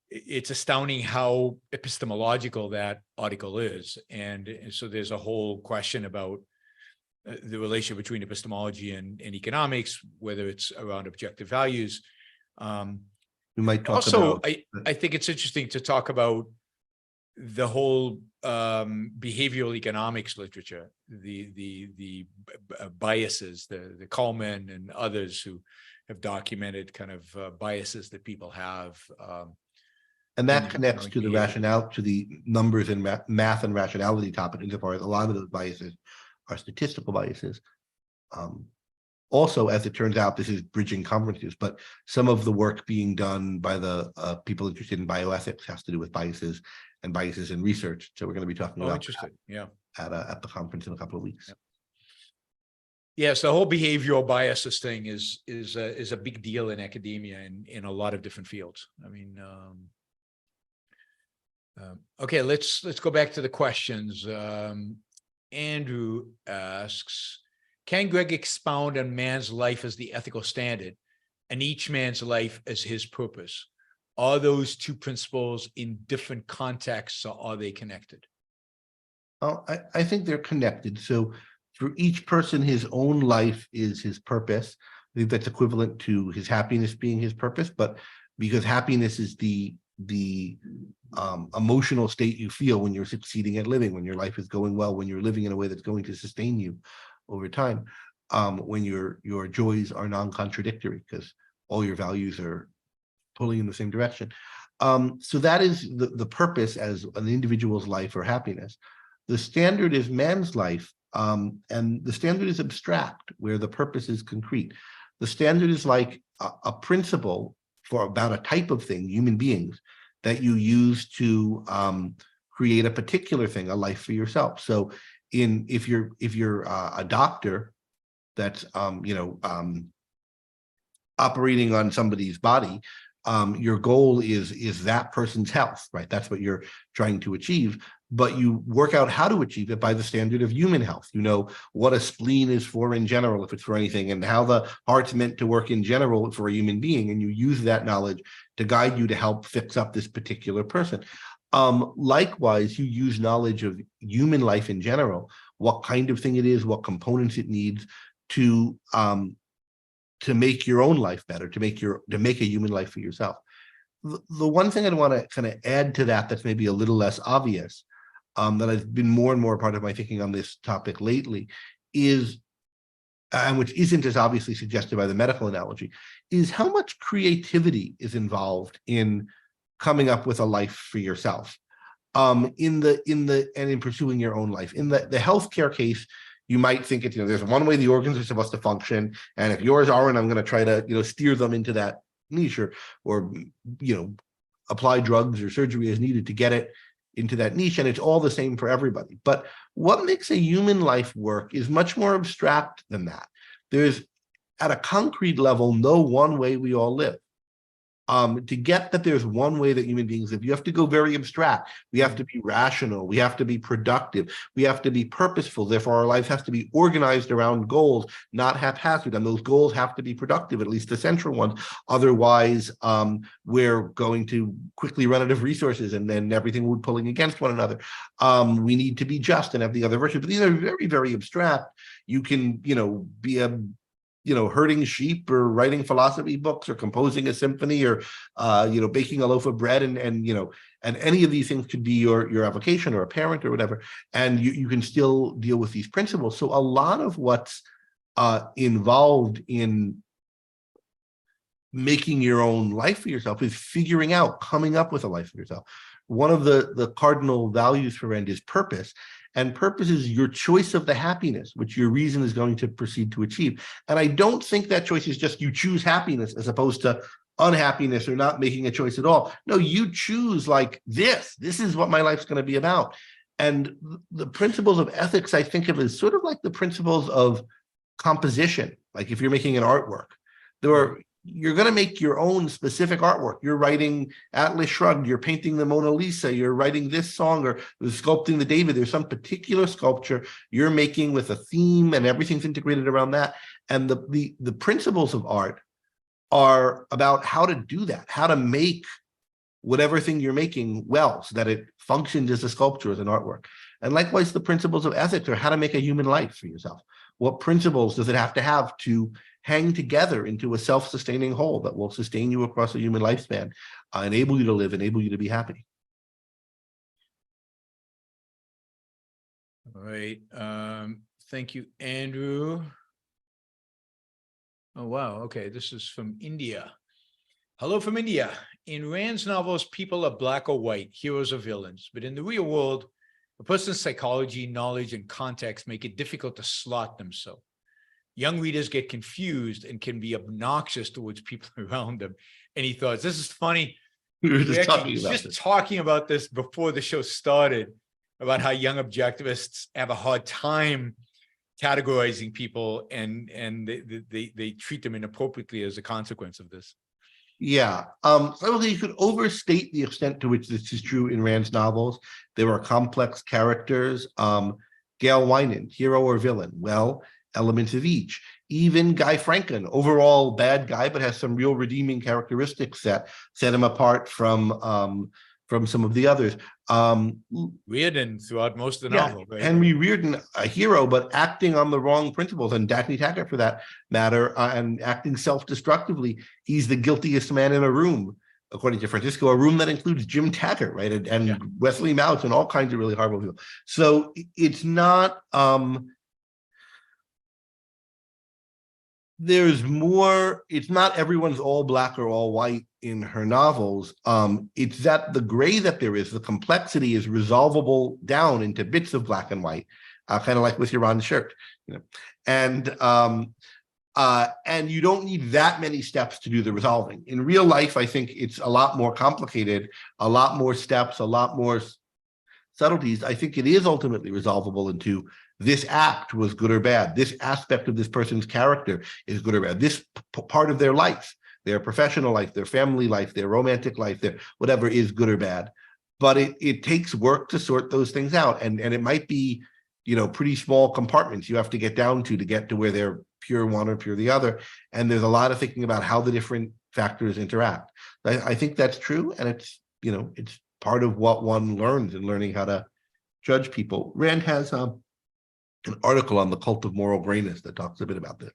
Speaker 2: it's astounding how epistemological that article is. And so there's a whole question about the relationship between epistemology and economics, whether it's around objective values.
Speaker 3: We might talk
Speaker 2: also,
Speaker 3: about.
Speaker 2: I think it's interesting to talk about the whole behavioral economics literature, the biases, the Kalman and others who have documented kind of biases that people have.
Speaker 3: And that connects to the rationale, to the numbers and math and rationality topic, insofar as a lot of those biases are statistical biases. Also, as it turns out, this is bridging conferences, but some of the work being done by the people interested in bioethics has to do with biases and biases in research. So we're going to be talking about
Speaker 2: interesting. Yeah,
Speaker 3: at the conference in a couple of weeks.
Speaker 2: Yep. Yes, the whole behavioral biases thing is a big deal in academia and in a lot of different fields. I mean, okay, let's go back to the questions. Andrew asks, can Greg expound on man's life as the ethical standard and each man's life as his purpose? Are those two principles in different contexts, or are they connected?
Speaker 3: Oh, I think they're connected. So for each person, his own life is his purpose. I think that's equivalent to his happiness being his purpose, but because happiness is the emotional state you feel when you're succeeding at living, when your life is going well, when you're living in a way that's going to sustain you over time. when your joys are non-contradictory because all your values are pulling in the same direction. So that is the purpose as an individual's life or happiness. The standard is man's life, and the standard is abstract, where the purpose is concrete. The standard is like a principle for about a type of thing, human beings, that you use to create a particular thing, a life for yourself. So if you're a doctor that's operating on somebody's body, your goal is that person's health, right? That's what you're trying to achieve, but you work out how to achieve it by the standard of human health. You know what a spleen is for in general, if it's for anything, and how the heart's meant to work in general for a human being, and you use that knowledge to guide you to help fix up this particular person. Likewise, you use knowledge of human life in general, what kind of thing it is, what components it needs to make your own life better, to make a human life for yourself. The one thing I'd want to kind of add to that that's maybe a little less obvious, that has been more and more part of my thinking on this topic lately, is, and which isn't as obviously suggested by the medical analogy, is how much creativity is involved in coming up with a life for yourself, in pursuing your own life. In the healthcare case, you might think there's one way the organs are supposed to function, and if yours aren't, I'm going to try to steer them into that niche, or apply drugs or surgery as needed to get it into that niche, and it's all the same for everybody. But what makes a human life work is much more abstract than that. There's, at a concrete level, no one way we all live. To get that there's one way that human beings live, you have to go very abstract. We have to be rational. We have to be productive. We have to be purposeful. Therefore, our life has to be organized around goals, not haphazard. And those goals have to be productive, at least the central ones. Otherwise, we're going to quickly run out of resources, and then everything will be pulling against one another. We need to be just and have the other virtues. But these are very, very abstract. You can, be a herding sheep, or writing philosophy books, or composing a symphony, or baking a loaf of bread, and any of these things could be your avocation, or a parent, or whatever, and you can still deal with these principles. So a lot of what's involved in making your own life for yourself is coming up with a life for yourself. One of the cardinal values for Rand is purpose. And purpose is your choice of the happiness, which your reason is going to proceed to achieve. And I don't think that choice is just you choose happiness as opposed to unhappiness or not making a choice at all. No, you choose like this is what my life's going to be about. And the principles of ethics, I think of as sort of like the principles of composition. Like if you're making an artwork, you're going to make your own specific artwork. You're writing Atlas Shrugged, you're painting the Mona Lisa, you're writing this song, or sculpting the David. There's some particular sculpture you're making with a theme, and everything's integrated around that. And the principles of art are about how to do that, how to make whatever thing you're making well, so that it functions as a sculpture, as an artwork. And likewise, the principles of ethics are how to make a human life for yourself. What principles does it have to hang together into a self-sustaining whole that will sustain you across a human lifespan, enable you to live, enable you to be happy?
Speaker 2: All right. Thank you, Andrew. Oh, wow. Okay. This is from India. Hello from India. In Rand's novels, people are black or white, heroes or villains. But in the real world, a person's psychology, knowledge, and context make it difficult to slot them so. Young readers get confused and can be obnoxious towards people around them. Any thoughts? This is funny.
Speaker 3: We were just
Speaker 2: talking about this before the show started, about how young objectivists have a hard time categorizing people, and they treat them inappropriately as a consequence of this.
Speaker 3: Yeah, I don't think you could overstate the extent to which this is true in Rand's novels. There are complex characters. Gail Winan, hero or villain? Well, elements of each. Even Guy Franklin, overall bad guy, but has some real redeeming characteristics that set him apart from some of the others.
Speaker 2: Reardon throughout most of the novel. Right?
Speaker 3: Henry Reardon, a hero, but acting on the wrong principles, and Daphne Taggart for that matter, and acting self-destructively. He's the guiltiest man in a room, according to Francisco, a room that includes Jim Taggart, right, and Wesley Mouse, and all kinds of really horrible people. So it's not there's more. It's not everyone's all black or all white in her novels. It's that the gray that there is, the complexity is resolvable down into bits of black and white, kind of like with Yaron's shirt, you know. And you don't need that many steps to do the resolving. In real life, I think it's a lot more complicated, a lot more steps, a lot more subtleties. I think it is ultimately resolvable into this act was good or bad. This aspect of this person's character is good or bad. This part of their life, their professional life, their family life, their romantic life, their whatever is good or bad. But it takes work to sort those things out. And it might be, you know, pretty small compartments you have to get down to get to where they're pure one or pure the other. And there's a lot of thinking about how the different factors interact. I think that's true. And it's, you know, it's part of what one learns in learning how to judge people. Rand has an article on the cult of moral grayness that talks a bit about this.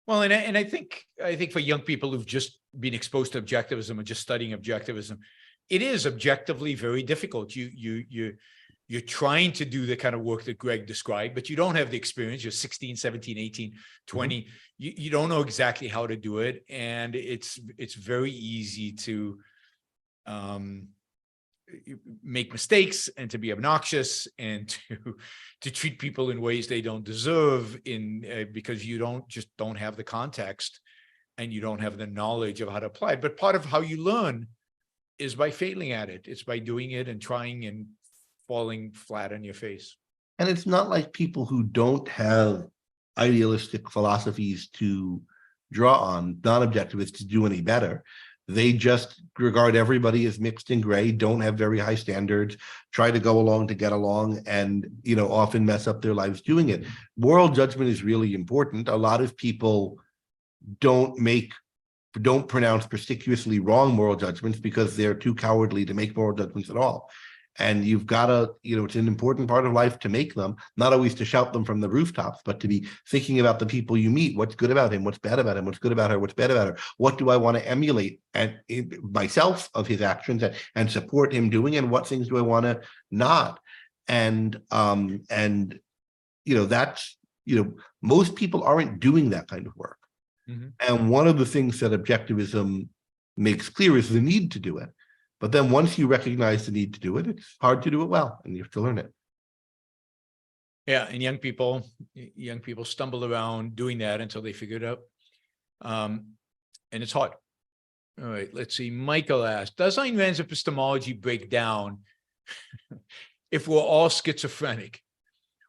Speaker 2: Well, and I think for young people who've just been exposed to objectivism or just studying objectivism, it is objectively very difficult. You're trying to do the kind of work that Greg described, but you don't have the experience. You're 16, 17, 18, 20. Mm-hmm. You don't know exactly how to do it. And it's very easy to make mistakes and to be obnoxious and to treat people in ways they don't deserve because you don't have the context and you don't have the knowledge of how to apply it. But part of how you learn is by failing at it. It's by doing it and trying and falling flat on your face.
Speaker 3: And it's not like people who don't have idealistic philosophies to draw on, non-objectivists, do any better. They just regard everybody as mixed and gray, don't have very high standards, try to go along to get along, and, you know, often mess up their lives doing it. Moral judgment is really important. A lot of people don't pronounce conspicuously wrong moral judgments because they're too cowardly to make moral judgments at all. And you've got to, you know, it's an important part of life to make them, not always to shout them from the rooftops, but to be thinking about the people you meet. What's good about him? What's bad about him? What's good about her? What's bad about her? What do I want to emulate myself of his actions and support him doing? And what things do I want to not? And you know, that's, you know, most people aren't doing that kind of work. Mm-hmm. And one of the things that objectivism makes clear is the need to do it. But then once you recognize the need to do it, it's hard to do it well, and you have to learn it.
Speaker 2: Yeah, and young people stumble around doing that until they figure it out. And it's hard. All right, let's see. Michael asked, does Ayn Rand's epistemology break down if we're all schizophrenic?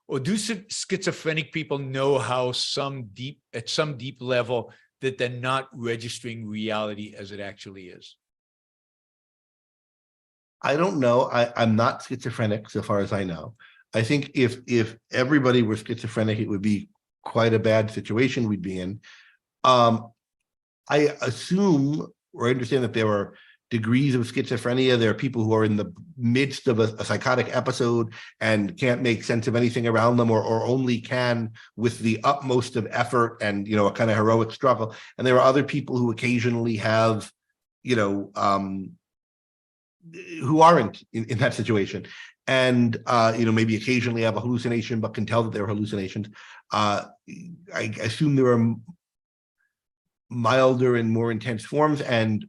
Speaker 2: Or do schizophrenic people know how at some deep level that they're not registering reality as it actually is?
Speaker 3: I don't know. I'm not schizophrenic so far as I know. I think if everybody were schizophrenic, it would be quite a bad situation we'd be in. I assume or understand that there are degrees of schizophrenia. There are people who are in the midst of a psychotic episode and can't make sense of anything around them, or only can with the utmost of effort and, you know, a kind of heroic struggle. And there are other people who occasionally have, you know, who aren't in that situation, and you know, maybe occasionally have a hallucination but can tell that they're hallucinations. I assume there are milder and more intense forms and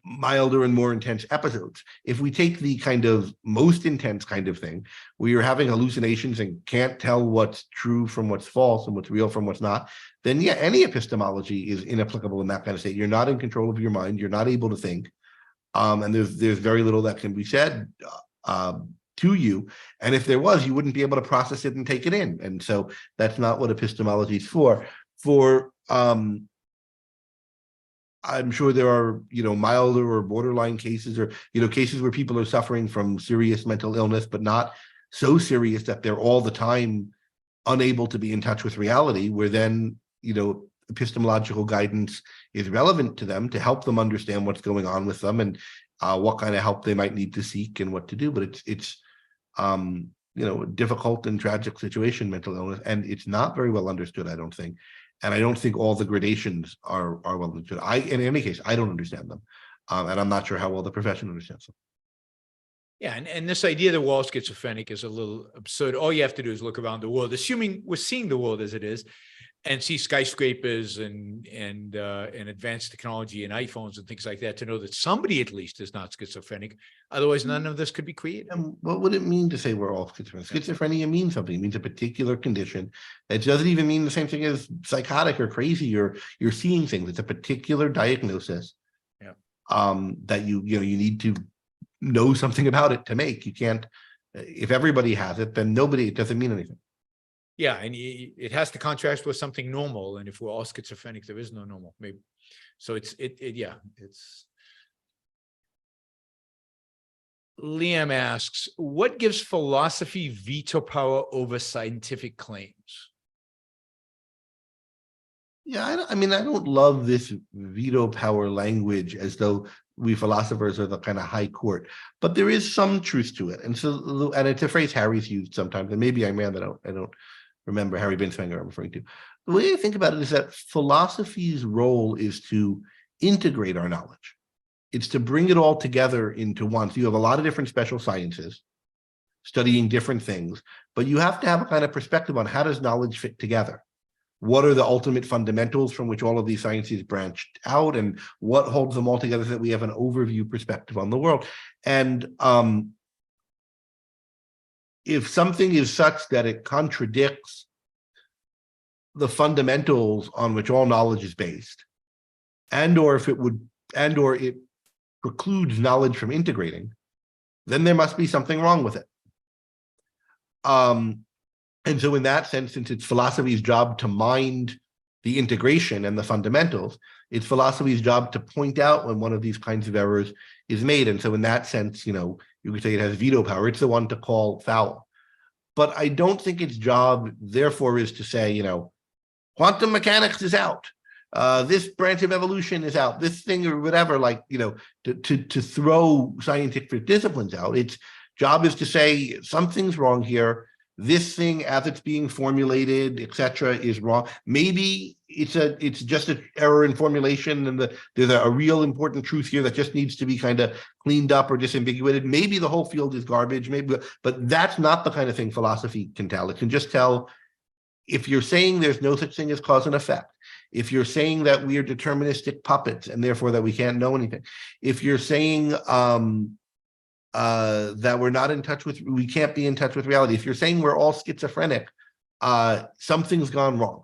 Speaker 3: milder and more intense episodes. If we take the kind of most intense kind of thing, where you're having hallucinations and can't tell what's true from what's false and what's real from what's not, then yeah, any epistemology is inapplicable in that kind of state. You're not in control of your mind. You're not able to think. And there's very little that can be said to you. And if there was, you wouldn't be able to process it and take it in. And so that's not what epistemology is for. I'm sure there are, you know, milder or borderline cases, or, you know, cases where people are suffering from serious mental illness, but not so serious that they're all the time unable to be in touch with reality, where then, you know, epistemological guidance is relevant to them to help them understand what's going on with them and what kind of help they might need to seek and what to do. But it's you know, a difficult and tragic situation, mental illness, and it's not very well understood, I don't think. And I don't think all the gradations are well understood. In any case, I don't understand them, and I'm not sure how well the profession understands them.
Speaker 2: Yeah, and this idea that we're all schizophrenic is a little absurd. All you have to do is look around the world, assuming we're seeing the world as it is, and see skyscrapers and advanced technology and iPhones and things like that to know that somebody at least is not schizophrenic. Otherwise, none of this could be created.
Speaker 3: And what would it mean to say we're all schizophrenic? Schizophrenia means something. It means a particular condition. It doesn't even mean the same thing as psychotic or crazy, or you're seeing things. It's a particular diagnosis.
Speaker 2: Yeah.
Speaker 3: That you need to know something about it to make. You can't. If everybody has it, then nobody. It doesn't mean anything.
Speaker 2: Yeah, and it has to contrast with something normal. And if we're all schizophrenic, there is no normal. Maybe. So it's. Liam asks, what gives philosophy veto power over scientific claims?
Speaker 3: Yeah, I mean, I don't love this veto power language as though we philosophers are the kind of high court, but there is some truth to it. And so, and it's a phrase Harry's used sometimes, and maybe Ayn Rand, I don't remember Harry Binswanger I'm referring to. The way I think about it is that philosophy's role is to integrate our knowledge. It's to bring it all together into one. So you have a lot of different special sciences studying different things, but you have to have a kind of perspective on how does knowledge fit together? What are the ultimate fundamentals from which all of these sciences branched out, and what holds them all together so that we have an overview perspective on the world? And if something is such that it contradicts the fundamentals on which all knowledge is based, or it precludes knowledge from integrating, then there must be something wrong with it. And so in that sense, since it's philosophy's job to mind the integration and the fundamentals, it's philosophy's job to point out when one of these kinds of errors is made. And so in that sense, you could say it has veto power. It's the one to call foul. But I don't think its job, therefore, is to say, quantum mechanics is out. This branch of evolution is out. This thing or whatever, to throw scientific disciplines out. Its job is to say something's wrong here. This thing, as it's being formulated, etc., is wrong. Maybe it's just an error in formulation, and there's a real important truth here that just needs to be kind of cleaned up or disambiguated. Maybe the whole field is garbage. Maybe, but that's not the kind of thing philosophy can tell. It can just tell if you're saying there's no such thing as cause and effect. If you're saying that we are deterministic puppets and therefore that we can't know anything. If you're saying that we're not in touch with, we can't be in touch with reality. If you're saying we're all schizophrenic, something's gone wrong.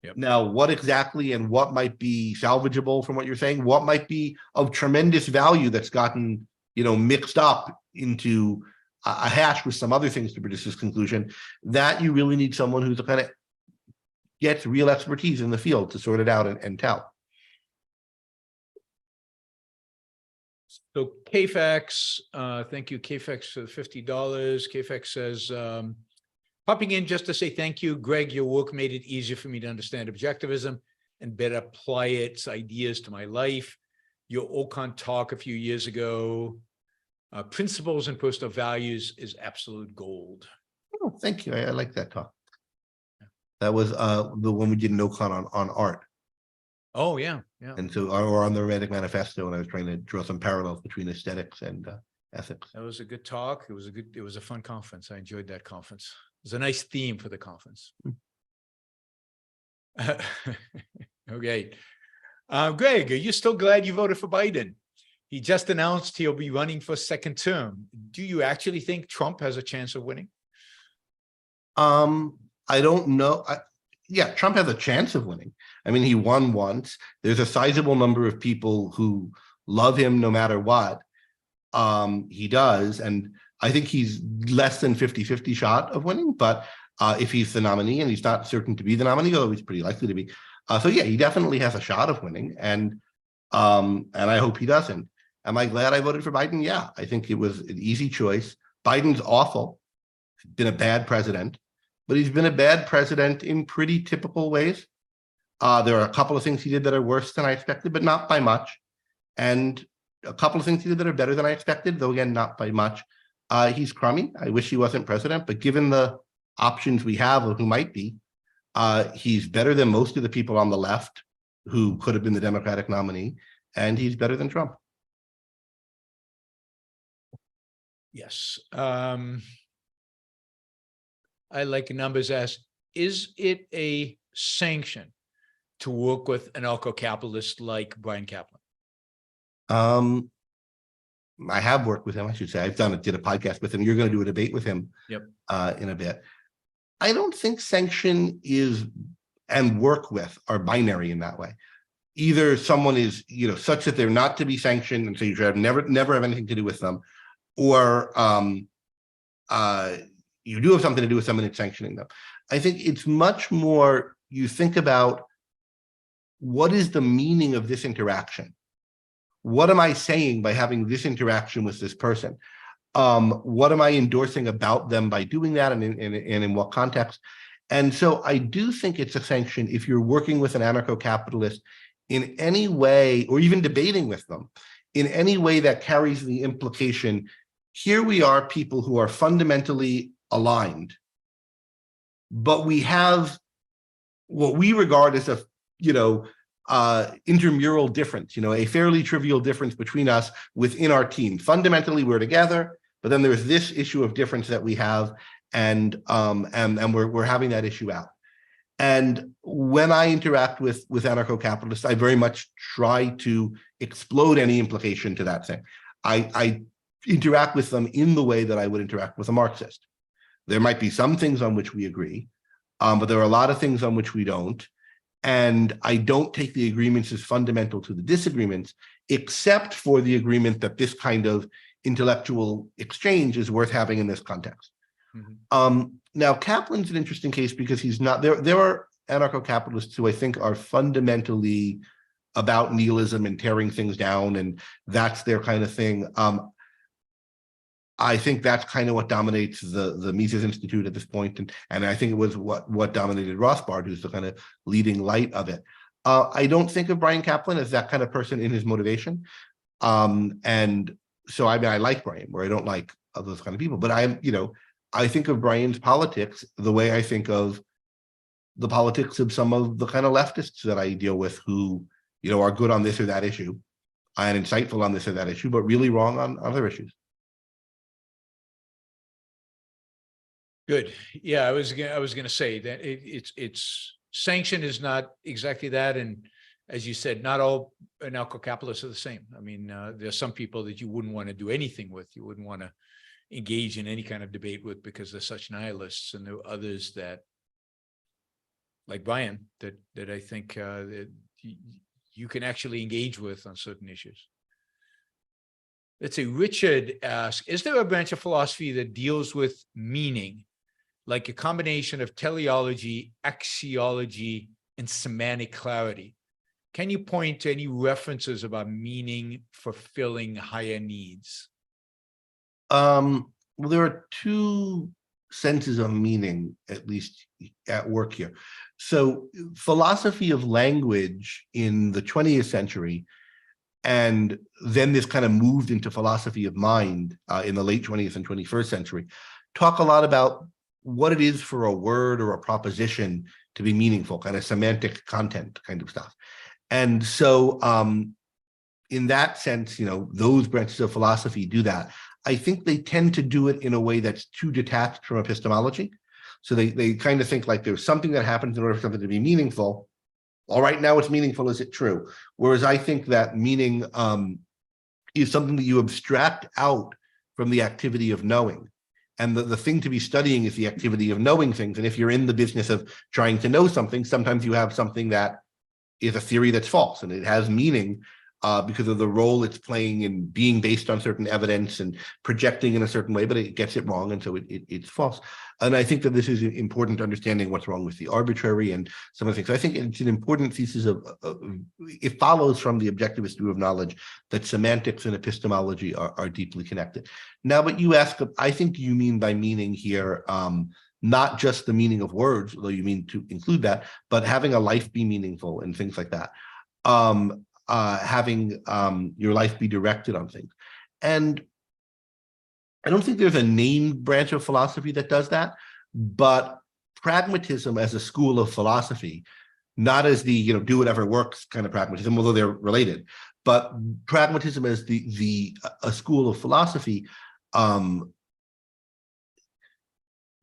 Speaker 2: Yep.
Speaker 3: Now, what exactly and what might be salvageable from what you're saying? What might be of tremendous value that's gotten, mixed up into a hash with some other things to produce this conclusion? That you really need someone who's kind of gets real expertise in the field to sort it out and tell.
Speaker 2: So KFAX, thank you, KFAX, for the $50. KFAX says, popping in just to say thank you, Greg. Your work made it easier for me to understand objectivism and better apply its ideas to my life. Your OCON talk a few years ago, principles and personal values, is absolute gold.
Speaker 3: Oh, thank you. I like that talk. That was the one we did in OCON on art.
Speaker 2: Oh, yeah. Yeah.
Speaker 3: And so, or on the Romantic Manifesto, and I was trying to draw some parallels between aesthetics and ethics.
Speaker 2: That was a good talk. It was a fun conference. I enjoyed that conference. It was a nice theme for the conference. Okay. Greg, are you still glad you voted for Biden? He just announced he'll be running for a second term. Do you actually think Trump has a chance of winning?
Speaker 3: I don't know. Yeah, Trump has a chance of winning. I mean, he won once. There's a sizable number of people who love him no matter what. He does. And I think he's less than 50-50 shot of winning. But if he's the nominee, and he's not certain to be the nominee, although he's pretty likely to be. So yeah, he definitely has a shot of winning. And I hope he doesn't. Am I glad I voted for Biden? Yeah, I think it was an easy choice. Biden's awful. He's been a bad president. But he's been a bad president in pretty typical ways. There are a couple of things he did that are worse than I expected, but not by much. And a couple of things he did that are better than I expected, though again, not by much. He's crummy. I wish he wasn't president, but given the options we have of who might be, he's better than most of the people on the left who could have been the Democratic nominee, and he's better than Trump.
Speaker 2: Yes. I like numbers as, is it a sanction to work with an anarcho-capitalist like Brian Caplan?
Speaker 3: I have worked with him, I should say. Did a podcast with him. You're going to do a debate with him
Speaker 2: Yep.
Speaker 3: In a bit. I don't think sanction is and work with are binary in that way. Either someone is, such that they're not to be sanctioned, and so you should never have anything to do with them, or you do have something to do with someone and it's sanctioning them. I think it's much more, you think about what is the meaning of this interaction? What am I saying by having this interaction with this person? What am I endorsing about them by doing that, and in what context? And so I do think it's a sanction if you're working with an anarcho-capitalist in any way, or even debating with them in any way that carries the implication, here we are people who are fundamentally aligned, but we have what we regard as a, intramural difference, a fairly trivial difference between us within our team. Fundamentally, we're together, but then there's this issue of difference that we have, and we're having that issue out. And when I interact with anarcho-capitalists, I very much try to explode any implication to that thing. I interact with them in the way that I would interact with a Marxist. There might be some things on which we agree, but there are a lot of things on which we don't. And I don't take the agreements as fundamental to the disagreements, except for the agreement that this kind of intellectual exchange is worth having in this context. Mm-hmm. Now, Caplan's an interesting case because he's not there. There are anarcho-capitalists who I think are fundamentally about nihilism and tearing things down, and that's their kind of thing. I think that's kind of what dominates the Mises Institute at this point, and I think it was what dominated Rothbard, who's the kind of leading light of it. I don't think of Brian Caplan as that kind of person in his motivation, and so I like Brian, where I don't like those kind of people, but I think of Brian's politics the way I think of the politics of some of the kind of leftists that I deal with, who are good on this or that issue and insightful on this or that issue, but really wrong on other issues.
Speaker 2: Good. Yeah, I was going to say that it's sanction is not exactly that, and as you said, not all anarcho-capitalists are the same. I mean, there's some people that you wouldn't want to do anything with, you wouldn't want to engage in any kind of debate with because they're such nihilists, and there are others that, like Brian, that I think that you can actually engage with on certain issues. Let's say Richard asks, is there a branch of philosophy that deals with meaning, like a combination of teleology, axiology, and semantic clarity? Can you point to any references about meaning fulfilling higher needs?
Speaker 3: Well, there are two senses of meaning, at least at work here. So philosophy of language in the 20th century, and then this kind of moved into philosophy of mind in the late 20th and 21st century, talk a lot about what it is for a word or a proposition to be meaningful, kind of semantic content kind of stuff. And so in that sense, those branches of philosophy do that. I think they tend to do it in a way that's too detached from epistemology. So they kind of think like there's something that happens in order for something to be meaningful. All right, now it's meaningful, is it true? Whereas I think that meaning is something that you abstract out from the activity of knowing. And the thing to be studying is the activity of knowing things. And if you're in the business of trying to know something, sometimes you have something that is a theory that's false, and it has meaning because of the role it's playing in being based on certain evidence and projecting in a certain way, but it gets it wrong, and so it's false. And I think that this is important to understanding what's wrong with the arbitrary and some of the things. So I think it's an important thesis of it follows from the objectivist view of knowledge that semantics and epistemology are deeply connected. Now, but you ask, I think you mean by meaning here, not just the meaning of words, although you mean to include that, but having a life be meaningful and things like that. Having your life be directed on things. And I don't think there's a named branch of philosophy that does that, but pragmatism as a school of philosophy, not as the do whatever works kind of pragmatism, although they're related, but pragmatism as a school of philosophy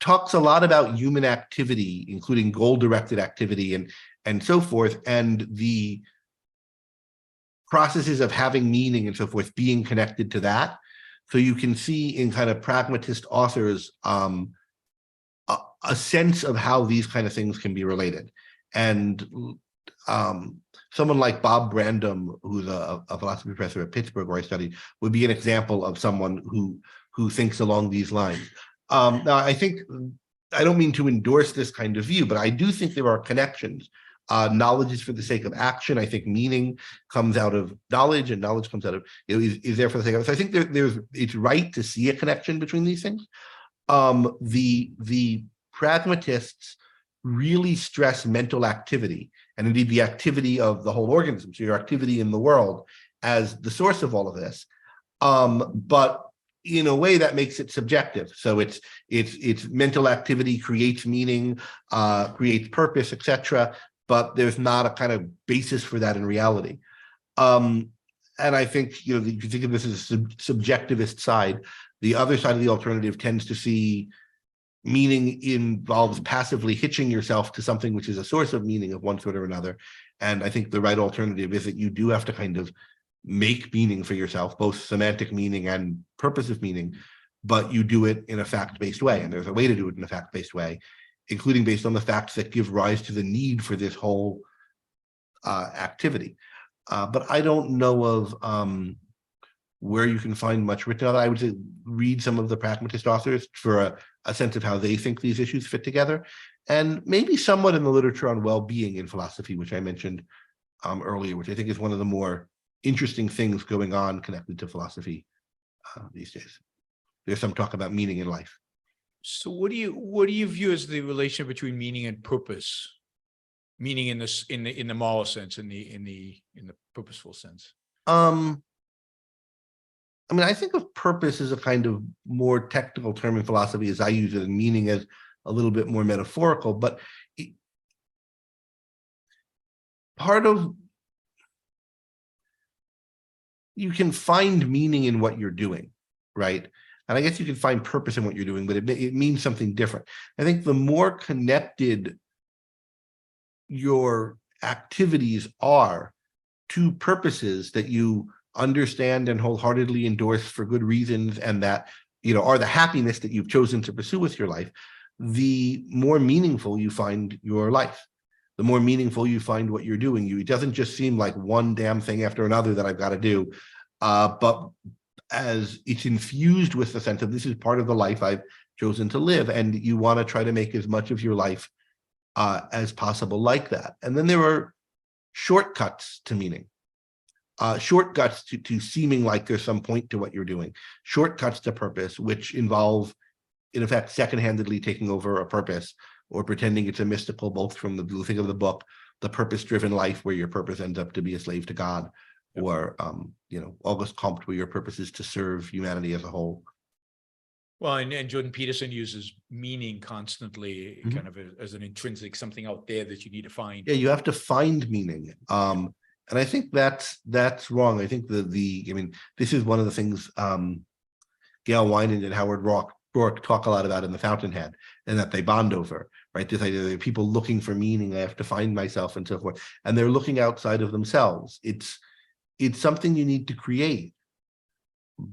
Speaker 3: talks a lot about human activity, including goal-directed activity and so forth, and the processes of having meaning and so forth being connected to that. So you can see in kind of pragmatist authors a sense of how these kind of things can be related. And someone like Bob Brandom, who's a philosophy professor at Pittsburgh, where I studied, would be an example of someone who thinks along these lines. Now, I think, I don't mean to endorse this kind of view, but I do think there are connections. Knowledge is for the sake of action. I think meaning comes out of knowledge, and knowledge comes out of, is there for the sake of it. So I think it's right to see a connection between these things. The pragmatists really stress mental activity, and indeed the activity of the whole organism, so your activity in the world, as the source of all of this. But in a way that makes it subjective. So it's mental activity creates meaning, creates purpose, etc. But there's not a kind of basis for that in reality. And I think, you can think of this as a subjectivist side. The other side of the alternative tends to see meaning involves passively hitching yourself to something which is a source of meaning of one sort or another. And I think the right alternative is that you do have to kind of make meaning for yourself, both semantic meaning and purposive meaning, but you do it in a fact-based way. And there's a way to do it in a fact-based way, including based on the facts that give rise to the need for this whole activity. But I don't know of where you can find much written on it. I would say read some of the pragmatist authors for a sense of how they think these issues fit together, and maybe somewhat in the literature on well-being in philosophy, which I mentioned earlier, which I think is one of the more interesting things going on connected to philosophy these days. There's some talk about meaning in life.
Speaker 2: So what do you view as the relation between meaning and purpose? Meaning in this in the moral sense, in the purposeful sense.
Speaker 3: I mean, I think of purpose as a kind of more technical term in philosophy as I use it, and meaning as a little bit more metaphorical, but you can find meaning in what you're doing, right? And I guess you can find purpose in what you're doing, but it means something different. I think the more connected your activities are to purposes that you understand and wholeheartedly endorse for good reasons, and that, are the happiness that you've chosen to pursue with your life, the more meaningful you find your life. The more meaningful you find what you're doing. It doesn't just seem like one damn thing after another that I've got to do, but as it's infused with the sense of this is part of the life I've chosen to live, and you want to try to make as much of your life as possible like that. And then there are shortcuts to meaning, shortcuts to seeming like there's some point to what you're doing, shortcuts to purpose, which involve, in effect, second-handedly taking over a purpose, or pretending it's a mystical, both from the thing of the book, the purpose-driven life, where your purpose ends up to be a slave to God, or Auguste Comte, where your purpose is to serve humanity as a whole.
Speaker 2: Well, and Jordan Peterson uses meaning constantly, kind of as an intrinsic, something out there that you need to find.
Speaker 3: Yeah, you have to find meaning. And I think that's wrong. I think this is one of the things Gail Winan and Howard Rourke talk a lot about in The Fountainhead, and that they bond over, right? This idea that people looking for meaning, I have to find myself and so forth. And they're looking outside of themselves. It's something you need to create,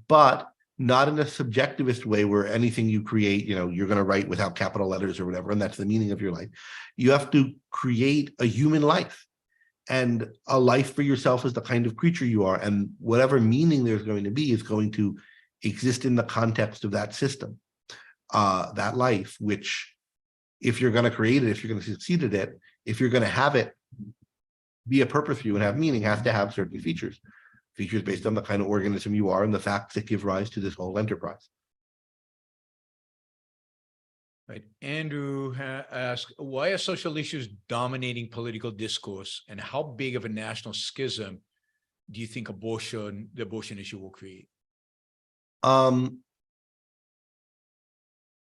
Speaker 3: but not in a subjectivist way where anything you create, you're going to write without capital letters or whatever, and that's the meaning of your life. You have to create a human life, and a life for yourself is the kind of creature you are, and whatever meaning there's going to be is going to exist in the context of that system, that life, which, if you're going to create it, if you're going to succeed at it, if you're going to have it be a purpose for you and have meaning, has to have certain features based on the kind of organism you are and the facts that give rise to this whole enterprise.
Speaker 2: Right. Andrew asked, why are social issues dominating political discourse, and how big of a national schism do you think the abortion issue will create?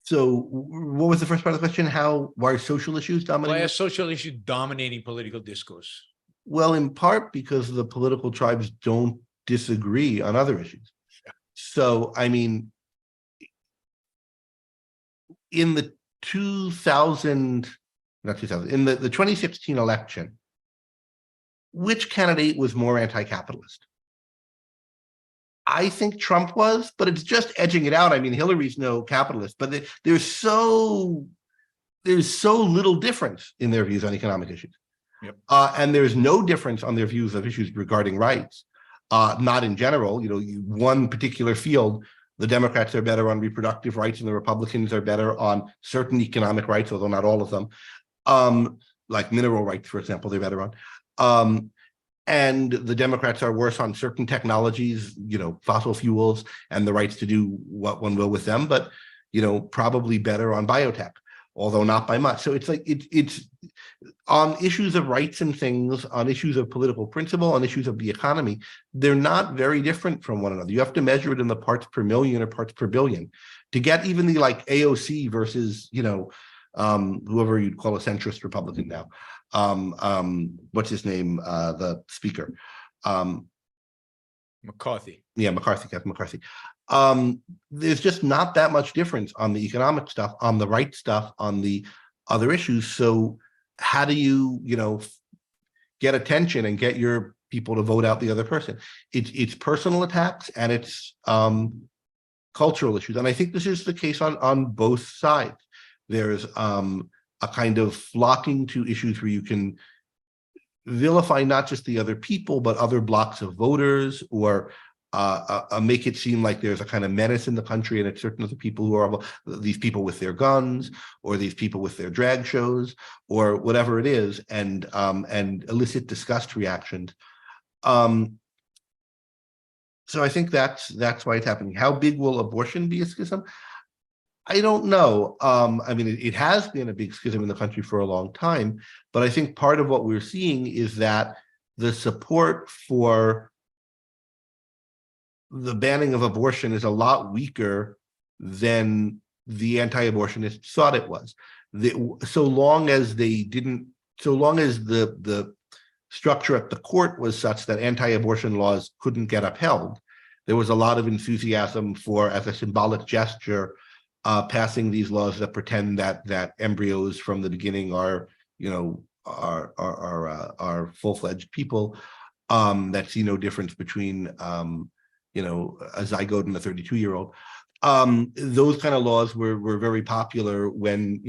Speaker 3: So what was the first part of the question? Why are social issues dominating?
Speaker 2: Why are social issues dominating political discourse?
Speaker 3: Well, in part because the political tribes don't disagree on other issues. So, I mean, in the 2000, not 2000, in the 2016 election, which candidate was more anti-capitalist? I think Trump was, but it's just edging it out. I mean, Hillary's no capitalist, but there's so little difference in their views on economic issues.
Speaker 2: Yep.
Speaker 3: And there's no difference on their views of issues regarding rights. Not in general, one particular field, the Democrats are better on reproductive rights and the Republicans are better on certain economic rights, although not all of them. Like mineral rights, for example, they're better on. And the Democrats are worse on certain technologies, fossil fuels and the rights to do what one will with them, but, probably better on biotech, although not by much. So it's like, it's on issues of rights and things, on issues of political principle, on issues of the economy, they're not very different from one another. You have to measure it in the parts per million or parts per billion to get even the like AOC versus, whoever you'd call a centrist Republican now. What's his name? The speaker.
Speaker 2: McCarthy.
Speaker 3: Yeah, Kevin McCarthy. There's just not that much difference on the economic stuff, on the right stuff, on the other issues. So how do you, get attention and get your people to vote out the other person? It's personal attacks and it's cultural issues. And I think this is the case on both sides. There's a kind of flocking to issues where you can vilify not just the other people, but other blocks of voters, or make it seem like there's a kind of menace in the country and it's certain other people who are these people with their guns, or these people with their drag shows, or whatever it is, and elicit disgust reactions. So I think that's why it's happening. How big will abortion be a schism? I don't know. I mean, it has been a big schism in the country for a long time, but I think part of what we're seeing is that the support for the banning of abortion is a lot weaker than the anti-abortionists thought it was. So long as the structure at the court was such that anti-abortion laws couldn't get upheld, there was a lot of enthusiasm for, as a symbolic gesture, passing these laws that pretend that embryos from the beginning are full-fledged people, that see no difference between a zygote and a 32-year-old. Those kind of laws were very popular when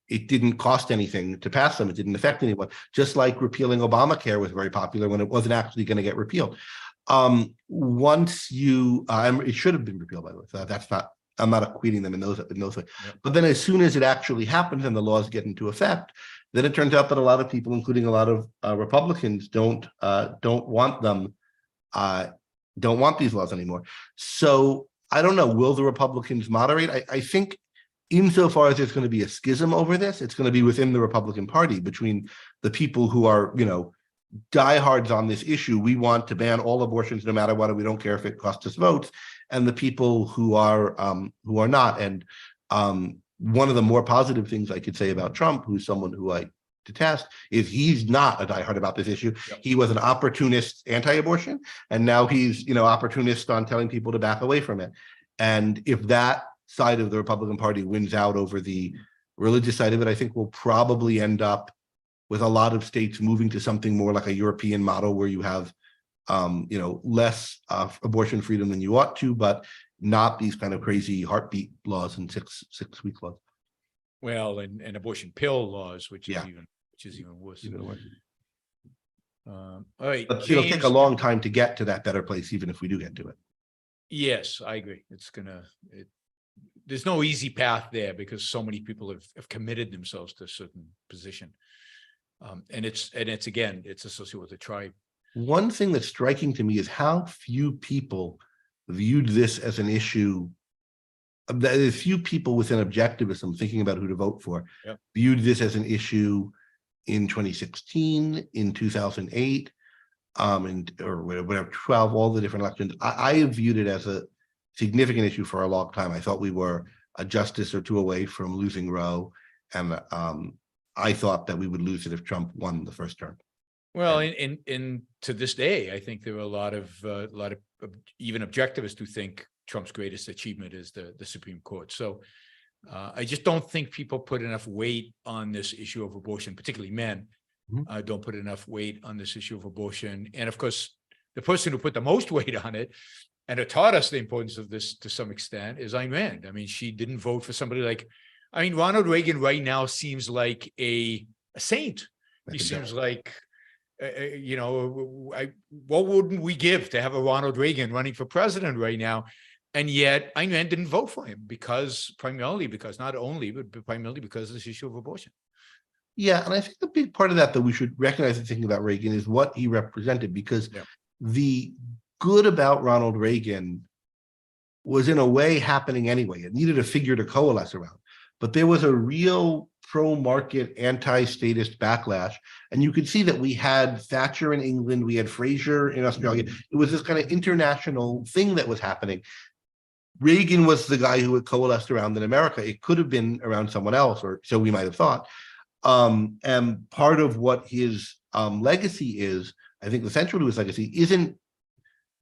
Speaker 3: it didn't cost anything to pass them. It didn't affect anyone. Just like repealing Obamacare was very popular when it wasn't actually going to get repealed. Once you, it should have been repealed, by the way. So that's not. I'm not equating them in those ways. Yep. But then as soon as it actually happens and the laws get into effect, then it turns out that a lot of people, including a lot of Republicans, don't want them, don't want these laws anymore. So I don't know, will the Republicans moderate? I think insofar as there's going to be a schism over this, it's going to be within the Republican Party, between the people who are, diehards on this issue. We want to ban all abortions no matter what, and we don't care if it costs us votes, and the people who are not. And one of the more positive things I could say about Trump, who's someone who I detest, is he's not a diehard about this issue. Yep. He was an opportunist anti-abortion, and now he's opportunist on telling people to back away from it. And if that side of the Republican Party wins out over the religious side of it, I think we'll probably end up with a lot of states moving to something more like a European model, where you have less abortion freedom than you ought to, but not these kind of crazy heartbeat laws and six-week laws.
Speaker 2: Well, and abortion pill laws, which is even worse. All right,
Speaker 3: but it'll take a long time to get to that better place, even if we do get to it.
Speaker 2: Yes, I agree. There's no easy path there, because so many people have committed themselves to a certain position. And it's associated with the tribe.
Speaker 3: One thing that's striking to me is how few people viewed this as an issue. There's few people within objectivism, thinking about who to vote for, yep, viewed this as an issue in 2016, in 2008, or whatever, 12, all the different elections. I have viewed it as a significant issue for a long time. I thought we were a justice or two away from losing Roe, and I thought that we would lose it if Trump won the first term.
Speaker 2: Well, and to this day, I think there are a lot of even objectivists who think Trump's greatest achievement is the Supreme Court. So I just don't think people put enough weight on this issue of abortion, particularly men. Don't put enough weight on this issue of abortion. And of course, the person who put the most weight on it and who taught us the importance of this to some extent is Ayn Rand. I mean, she didn't vote for somebody like, I mean, Ronald Reagan right now seems like a saint. He seems like, what wouldn't we give to have a Ronald Reagan running for president right now? And yet Ayn Rand didn't vote for him primarily because not only, but primarily because of this issue of abortion.
Speaker 3: Yeah, and I think the big part of that we should recognize in thinking about Reagan is what he represented, because the good about Ronald Reagan was in a way happening anyway. It needed a figure to coalesce around, but there was a real pro-market, anti-statist backlash. And you could see that we had Thatcher in England, we had Fraser in Australia. It was this kind of international thing that was happening. Reagan was the guy who had coalesced around in America. It could have been around someone else, or so we might have thought. And part of what his legacy is, I think the central to his legacy isn't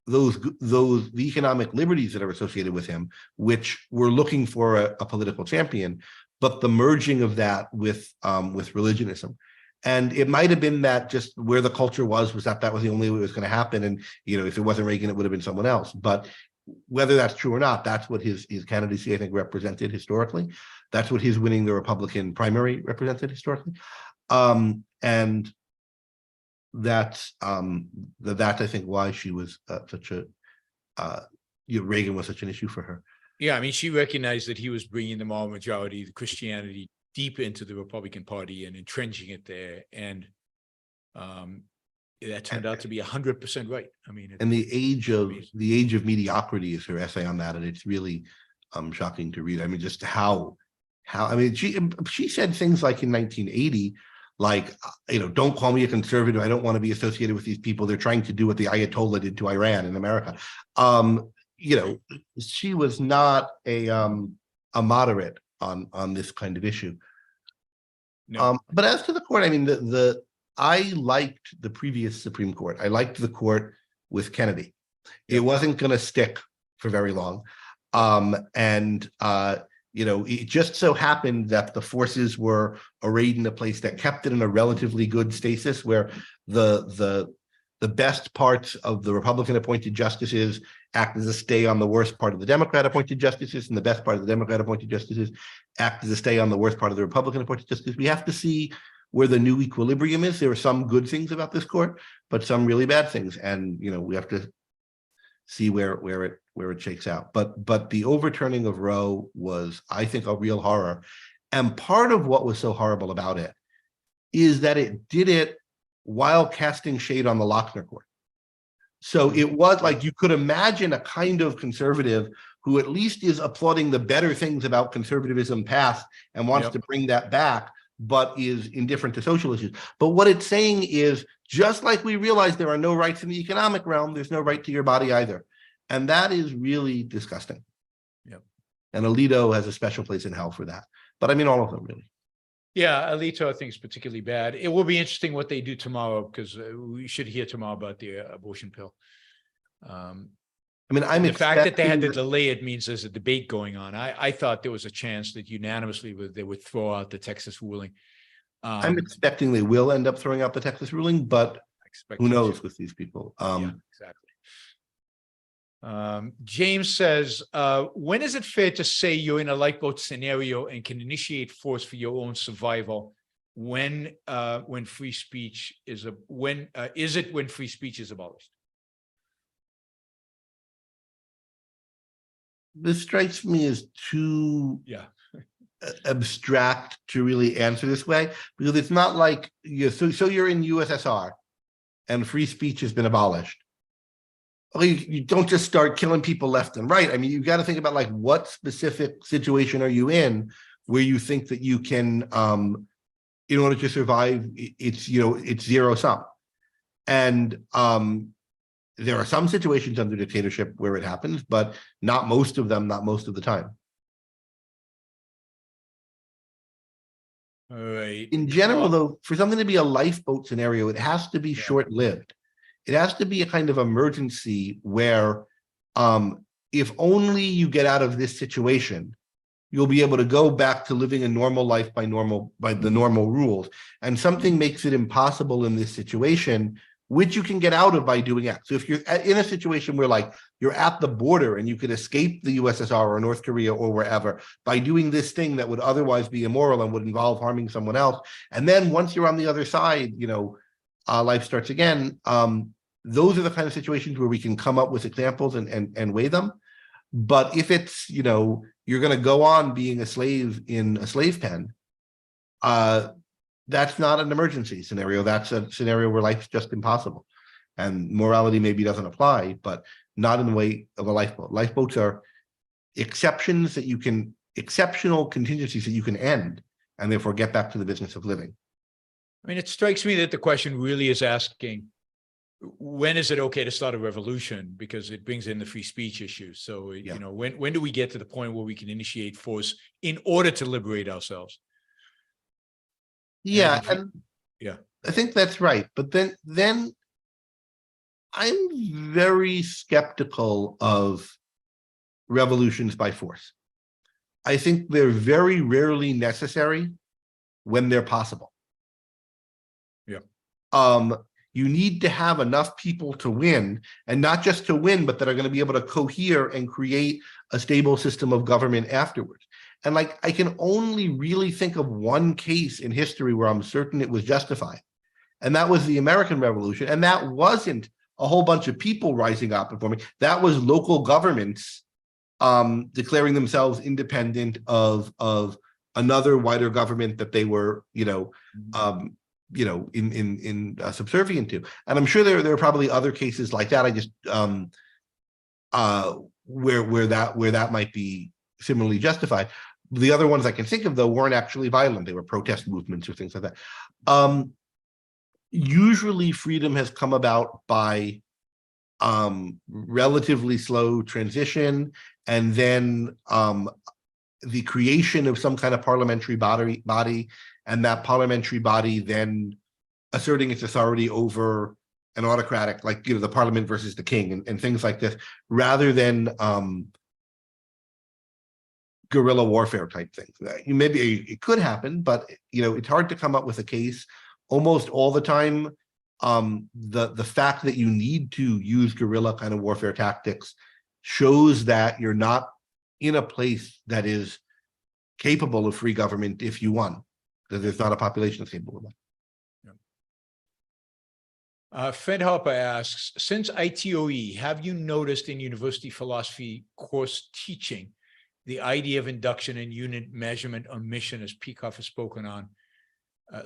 Speaker 3: the economic liberties that are associated with him, which we're looking for a political champion, but the merging of that with religionism. And it might have been that just where the culture was that was the only way it was going to happen. And, if it wasn't Reagan, it would have been someone else. But whether that's true or not, that's what his candidacy, I think, represented historically. That's what his winning the Republican primary represented historically. And that's I think why she was Reagan was such an issue for her.
Speaker 2: Yeah, I mean, she recognized that he was bringing the moral majority, the Christianity, deep into the Republican Party and entrenching it there. And that turned out to be 100% right. I mean,
Speaker 3: and the age of mediocrity is her essay on that, and it's really shocking to read. I mean, just how I mean, she said things like in 1980, like, don't call me a conservative. I don't want to be associated with these people. They're trying to do what the Ayatollah did to Iran in America. She was not a moderate on this kind of issue.
Speaker 2: No.
Speaker 3: But as to the court, I mean, I liked the previous Supreme Court. I liked the court with Kennedy. It wasn't going to stick for very long. It just so happened that the forces were arrayed in a place that kept it in a relatively good stasis, where the best parts of the Republican appointed justices act as a stay on the worst part of the Democrat appointed justices, and the best part of the Democrat appointed justices act as a stay on the worst part of the Republican appointed justices. We have to see where the new equilibrium is. There are some good things about this court, but some really bad things. And, we have to see where it shakes out. But the overturning of Roe was, I think, a real horror. And part of what was so horrible about it is that it did it while casting shade on the Lochner court. So it was like, you could imagine a kind of conservative who at least is applauding the better things about conservatism past and wants to bring that back, but is indifferent to social issues. But what it's saying is, just like we realize there are no rights in the economic realm, there's no right to your body either. And that is really disgusting.
Speaker 2: Yep.
Speaker 3: And Alito has a special place in hell for that. But I mean, all of them really.
Speaker 2: Yeah, Alito, I think, is particularly bad. It will be interesting what they do tomorrow, because we should hear tomorrow about the abortion pill.
Speaker 3: I mean,
Speaker 2: the fact that they had to delay it means there's a debate going on. I thought there was a chance that unanimously they would throw out the Texas ruling.
Speaker 3: I'm expecting they will end up throwing out the Texas ruling, but who knows with these people?
Speaker 2: Yeah, exactly. James says, when is it fair to say you're in a lifeboat scenario and can initiate force for your own survival? When free speech is when free speech is abolished?
Speaker 3: This strikes me as too abstract to really answer this way, because it's not like so you're in USSR and free speech has been abolished. Well, you don't just start killing people left and right. I mean, you've got to think about, like, what specific situation are you in where you think that you can, in order to survive, it's zero sum. And there are some situations under dictatorship where it happens, but not most of them, not most of the time.
Speaker 2: All right.
Speaker 3: In general, though, for something to be a lifeboat scenario, it has to be short-lived. It has to be a kind of emergency where if only you get out of this situation, you'll be able to go back to living a normal life by the normal rules. And something makes it impossible in this situation, which you can get out of by doing X. So if you're in a situation where like you're at the border and you could escape the USSR or North Korea or wherever by doing this thing that would otherwise be immoral and would involve harming someone else. And then once you're on the other side, life starts again. Those are the kind of situations where we can come up with examples and weigh them. But if it's, you're going to go on being a slave in a slave pen, that's not an emergency scenario. That's a scenario where life's just impossible. And morality maybe doesn't apply, but not in the way of a lifeboat. Lifeboats are exceptional contingencies that you can end and therefore get back to the business of living.
Speaker 2: I mean, it strikes me that the question really is asking, when is it okay to start a revolution? Because it brings in the free speech issue. So, when do we get to the point where we can initiate force in order to liberate ourselves?
Speaker 3: Yeah,
Speaker 2: yeah,
Speaker 3: I think that's right. But then I'm very skeptical of revolutions by force. I think they're very rarely necessary when they're possible.
Speaker 2: Yeah.
Speaker 3: You need to have enough people to win, and not just to win, but that are going to be able to cohere and create a stable system of government afterwards. And I can only really think of one case in history where I'm certain it was justified. And that was the American Revolution. And that wasn't a whole bunch of people rising up and forming. That was local governments declaring themselves independent of another wider government that they were, subservient to. And I'm sure there are probably other cases like that. I just where that might be similarly justified. The other ones I can think of, though, weren't actually violent. They were protest movements or things like that. Usually freedom has come about by relatively slow transition, and then the creation of some kind of parliamentary body, and that parliamentary body then asserting its authority over an autocratic, like, the parliament versus the king and things like this, rather than guerrilla warfare type things. Maybe it could happen, but it's hard to come up with a case. Almost all the time, the fact that you need to use guerrilla kind of warfare tactics shows that you're not in a place that is capable of free government if you won, that there's not a population that's capable of that.
Speaker 2: Fred Harper asks, since ITOE, have you noticed in university philosophy course teaching the idea of induction and unit measurement omission, as Peikoff has spoken on,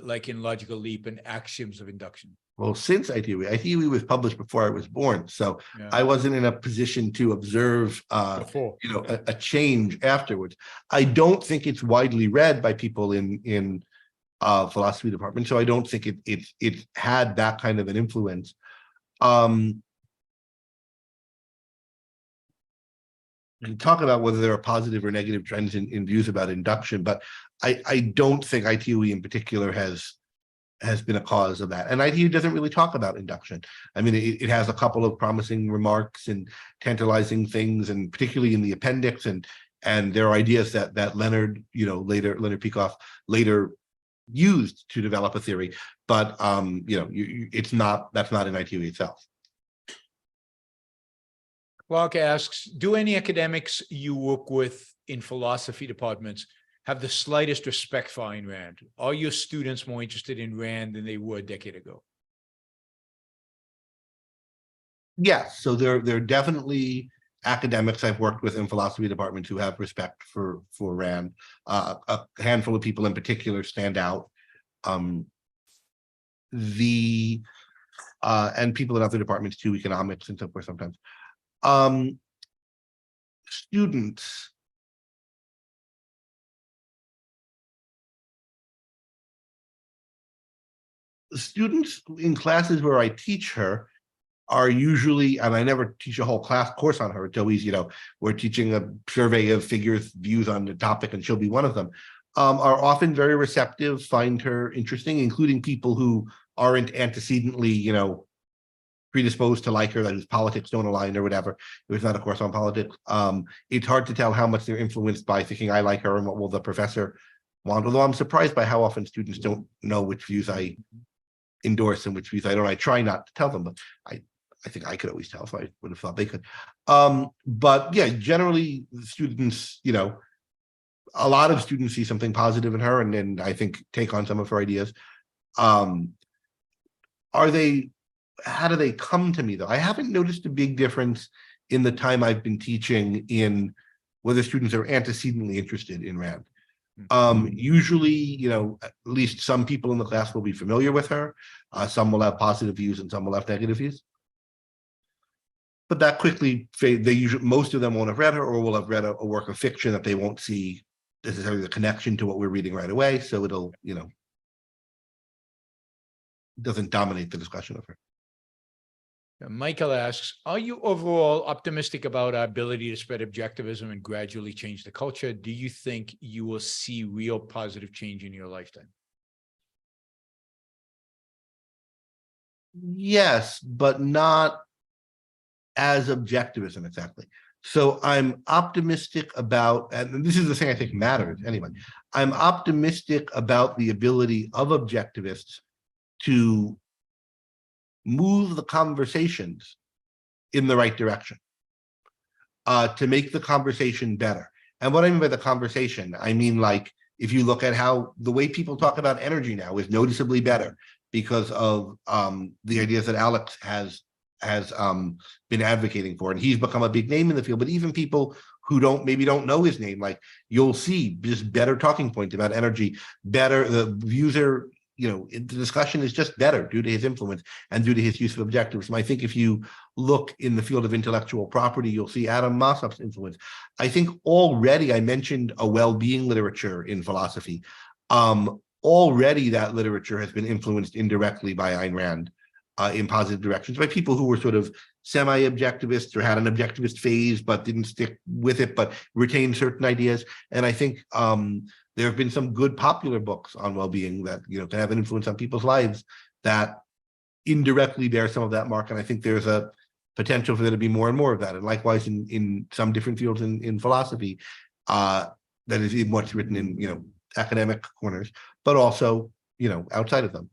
Speaker 2: like in Logical Leap and Axioms of Induction?
Speaker 3: Well, since ITOE was published before I was born, so
Speaker 2: Yeah.
Speaker 3: I wasn't in a position to observe,
Speaker 2: Before.
Speaker 3: a change afterwards. I don't think it's widely read by people in philosophy department, so I don't think it had that kind of an influence. And talk about whether there are positive or negative trends in views about induction, but I don't think ITOE in particular has been a cause of that. And ITOE doesn't really talk about induction. I mean, it has a couple of promising remarks and tantalizing things, and particularly in the appendix, and there are ideas that Leonard Peikoff later used to develop a theory, but that's not in ITOE itself.
Speaker 2: Clark asks, do any academics you work with in philosophy departments have the slightest respect for Ayn Rand? Are your students more interested in Rand than they were a decade ago?
Speaker 3: Yes, so there are definitely academics I've worked with in philosophy departments who have respect for Rand. A handful of people in particular stand out. And people in other departments too, economics and so forth sometimes. Students in classes where I teach her are usually, and I never teach a whole course on her. It's always, we're teaching a survey of figures' views on the topic, and she'll be one of them. Are often very receptive, find her interesting, including people who aren't antecedently, predisposed to like her, that whose politics don't align or whatever. It was not a course on politics. It's hard to tell how much they're influenced by thinking I like her and what will the professor want. Although I'm surprised by how often students don't know which views I endorse and which views I don't. I try not to tell them, but I think I could always tell, so I would have thought they could. But yeah, generally students, a lot of students see something positive in her and I think take on some of her ideas. How do they come to me though? I haven't noticed a big difference in the time I've been teaching in whether students are antecedently interested in Rand. Usually, at least some people in the class will be familiar with her. Some will have positive views and some will have negative views. But that quickly fades. Most of them won't have read her or will have read a work of fiction that they won't see necessarily the connection to what we're reading right away. So it'll, doesn't dominate the discussion of her.
Speaker 2: Michael asks, are you overall optimistic about our ability to spread objectivism and gradually change the culture? Do you think you will see real positive change in your lifetime?
Speaker 3: Yes, but not as objectivism exactly. So I'm optimistic about, and this is the thing I think matters anyway, I'm optimistic about the ability of objectivists to move the conversations in the right direction, to make the conversation better. And what I mean by the conversation, I mean, like, if you look at how the way people talk about energy now is noticeably better because of the ideas that Alex has been advocating for, and he's become a big name in the field. But even people who maybe don't know his name, like, you'll see just better talking points about energy, better, the views are, the discussion is just better due to his influence and due to his use of objectivism. I think if you look in the field of intellectual property, you'll see Adam Mossop's influence. I think already I mentioned a well-being literature in philosophy. Already that literature has been influenced indirectly by Ayn Rand in positive directions, by people who were sort of semi-objectivists or had an objectivist phase but didn't stick with it, but retained certain ideas. And I think there have been some good popular books on well-being that can have an influence on people's lives that indirectly bear some of that mark. And I think there's a potential for there to be more and more of that. And likewise in some different fields in philosophy, that is even what's written in academic corners, but also outside of them.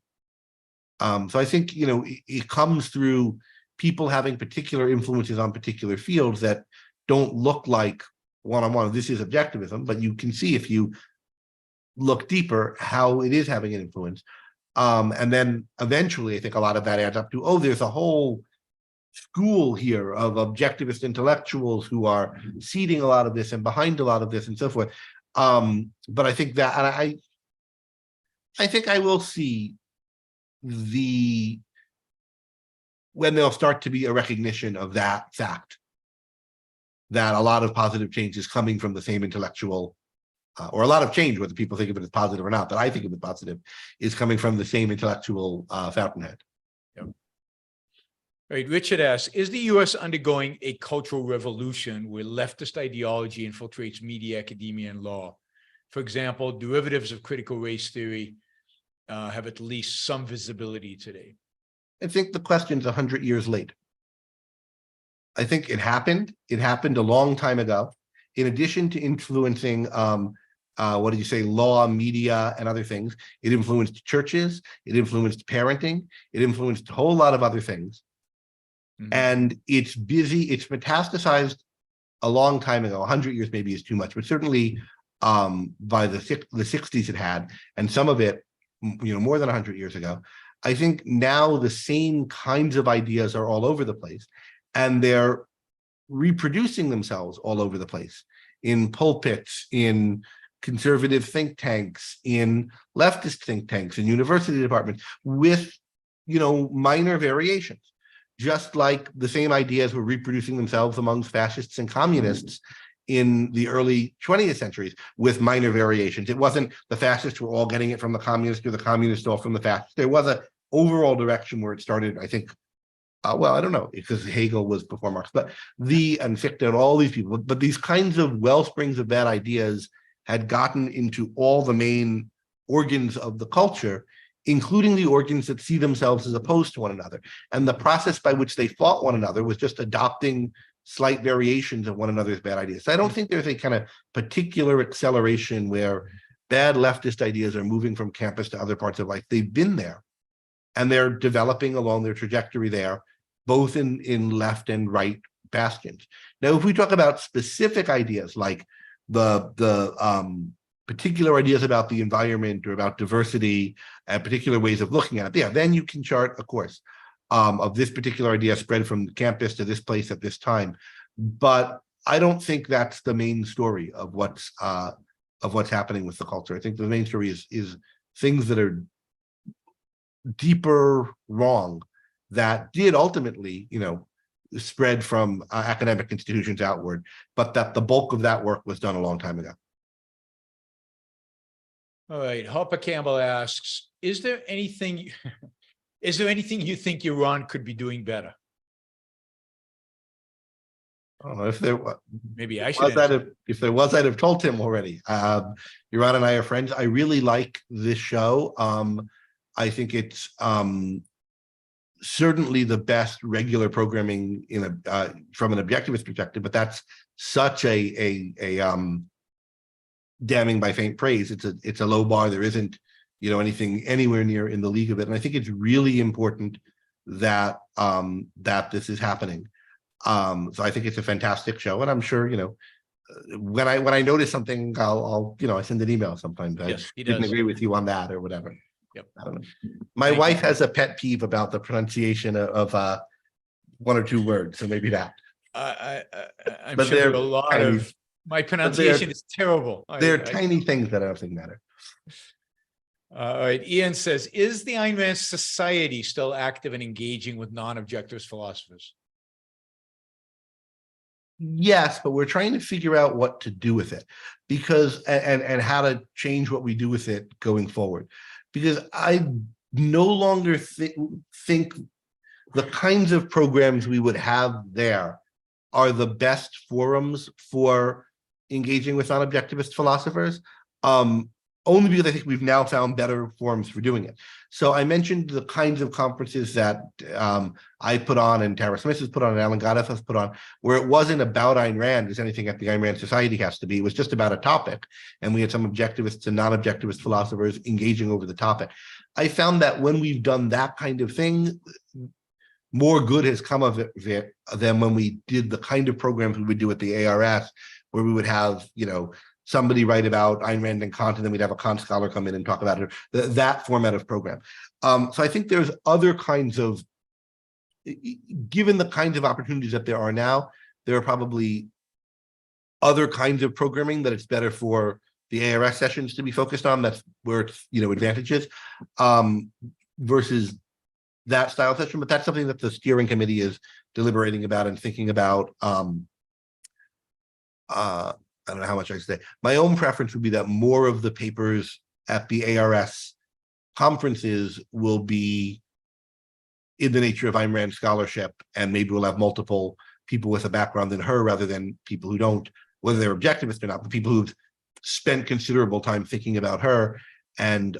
Speaker 3: So I think it comes through people having particular influences on particular fields that don't look like one-on-one. This is objectivism, but you can see if you look deeper how it is having an influence. And then eventually I think a lot of that adds up to, there's a whole school here of objectivist intellectuals who are seeding a lot of this and behind a lot of this and so forth. But I think that, and I think I will see when there'll start to be a recognition of that fact, that a lot of positive change is coming from the same intellectual, or a lot of change, whether people think of it as positive or not, but I think of it positive, is coming from the same intellectual fountainhead.
Speaker 2: Yep. All right, Richard asks, is the US undergoing a cultural revolution where leftist ideology infiltrates media, academia, and law? For example, derivatives of critical race theory have at least some visibility today.
Speaker 3: I think the question's 100 years late. I think it happened. It happened a long time ago. In addition to influencing, law, media, and other things, it influenced churches, it influenced parenting, it influenced a whole lot of other things. Mm-hmm. And it's metastasized a long time ago. 100 years maybe is too much, but certainly by the 60s it had, and some of it, more than 100 years ago. I think now the same kinds of ideas are all over the place, and they're reproducing themselves all over the place in pulpits, in conservative think tanks, in leftist think tanks, in university departments, with minor variations. Just like the same ideas were reproducing themselves amongst fascists and communists in the early 20th centuries with minor variations. It wasn't the fascists were all getting it from the communists or the communists all from the fascists. There was an overall direction where it started, I think, I don't know, because Hegel was before Marx, but and Fichte and all these people, but these kinds of wellsprings of bad ideas had gotten into all the main organs of the culture including the organs that see themselves as opposed to one another. And the process by which they fought one another was just adopting slight variations of one another's bad ideas. So I don't think there's a kind of particular acceleration where bad leftist ideas are moving from campus to other parts of life. They've been there, and they're developing along their trajectory there, both in left and right bastions. Now, if we talk about specific ideas like the particular ideas about the environment or about diversity and particular ways of looking at it, yeah, then you can chart a course of this particular idea spread from campus to this place at this time. But I don't think that's the main story of what's happening with the culture. I think the main story is things that are deeper wrong that did ultimately, spread from academic institutions outward, but that the bulk of that work was done a long time ago.
Speaker 2: All right. Hopper Campbell asks, is there anything you think Yaron could be doing better?
Speaker 3: I don't know if there was.
Speaker 2: Maybe I should.
Speaker 3: If there was, I'd have told him already. Yaron and I are friends. I really like this show. I think it's certainly the best regular programming from an objectivist perspective, but that's such a damning by faint praise. It's a low bar. There isn't anything anywhere near in the league of it, and I think it's really important that that this is happening. So I think it's a fantastic show, and I'm sure when I notice something, I'll I send an email sometimes.
Speaker 2: Yes,
Speaker 3: I didn't agree with you on that or whatever.
Speaker 2: Yep.
Speaker 3: I don't know. My wife has a pet peeve about the pronunciation of one or two words, so maybe that.
Speaker 2: I'm
Speaker 3: But
Speaker 2: sure there are a
Speaker 3: they're
Speaker 2: lot
Speaker 3: tiny-
Speaker 2: of my pronunciation is terrible.
Speaker 3: They're tiny things that I don't think matter.
Speaker 2: All right. Ian says, is the Ayn Rand Society still active and engaging with non-objectivist philosophers?
Speaker 3: Yes, but we're trying to figure out what to do with it, because and how to change what we do with it going forward. Because I no longer think the kinds of programs we would have there are the best forums for engaging with non-objectivist philosophers. Only because I think we've now found better forums for doing it. So I mentioned the kinds of conferences that I put on, and Tara Smith has put on, and Alan Goddard has put on, where it wasn't about Ayn Rand, as anything at the Ayn Rand Society has to be. It was just about a topic, and we had some objectivists and non-objectivist philosophers engaging over the topic. I found that when we've done that kind of thing, more good has come of it than when we did the kind of programs we would do at the ARS, where we would have, somebody write about Ayn Rand and Kant, and then we'd have a Kant scholar come in and talk about it, that format of program. So I think there's other kinds of, given the kinds of opportunities that there are now, there are probably other kinds of programming that it's better for the ARS sessions to be focused on. That's where it's, advantages versus that style session. But that's something that the steering committee is deliberating about and thinking about. I don't know how much I say. My own preference would be that more of the papers at the ARS conferences will be in the nature of Ayn Rand scholarship, and maybe we'll have multiple people with a background in her rather than people who don't, whether they're objectivist or not, but people who've spent considerable time thinking about her, and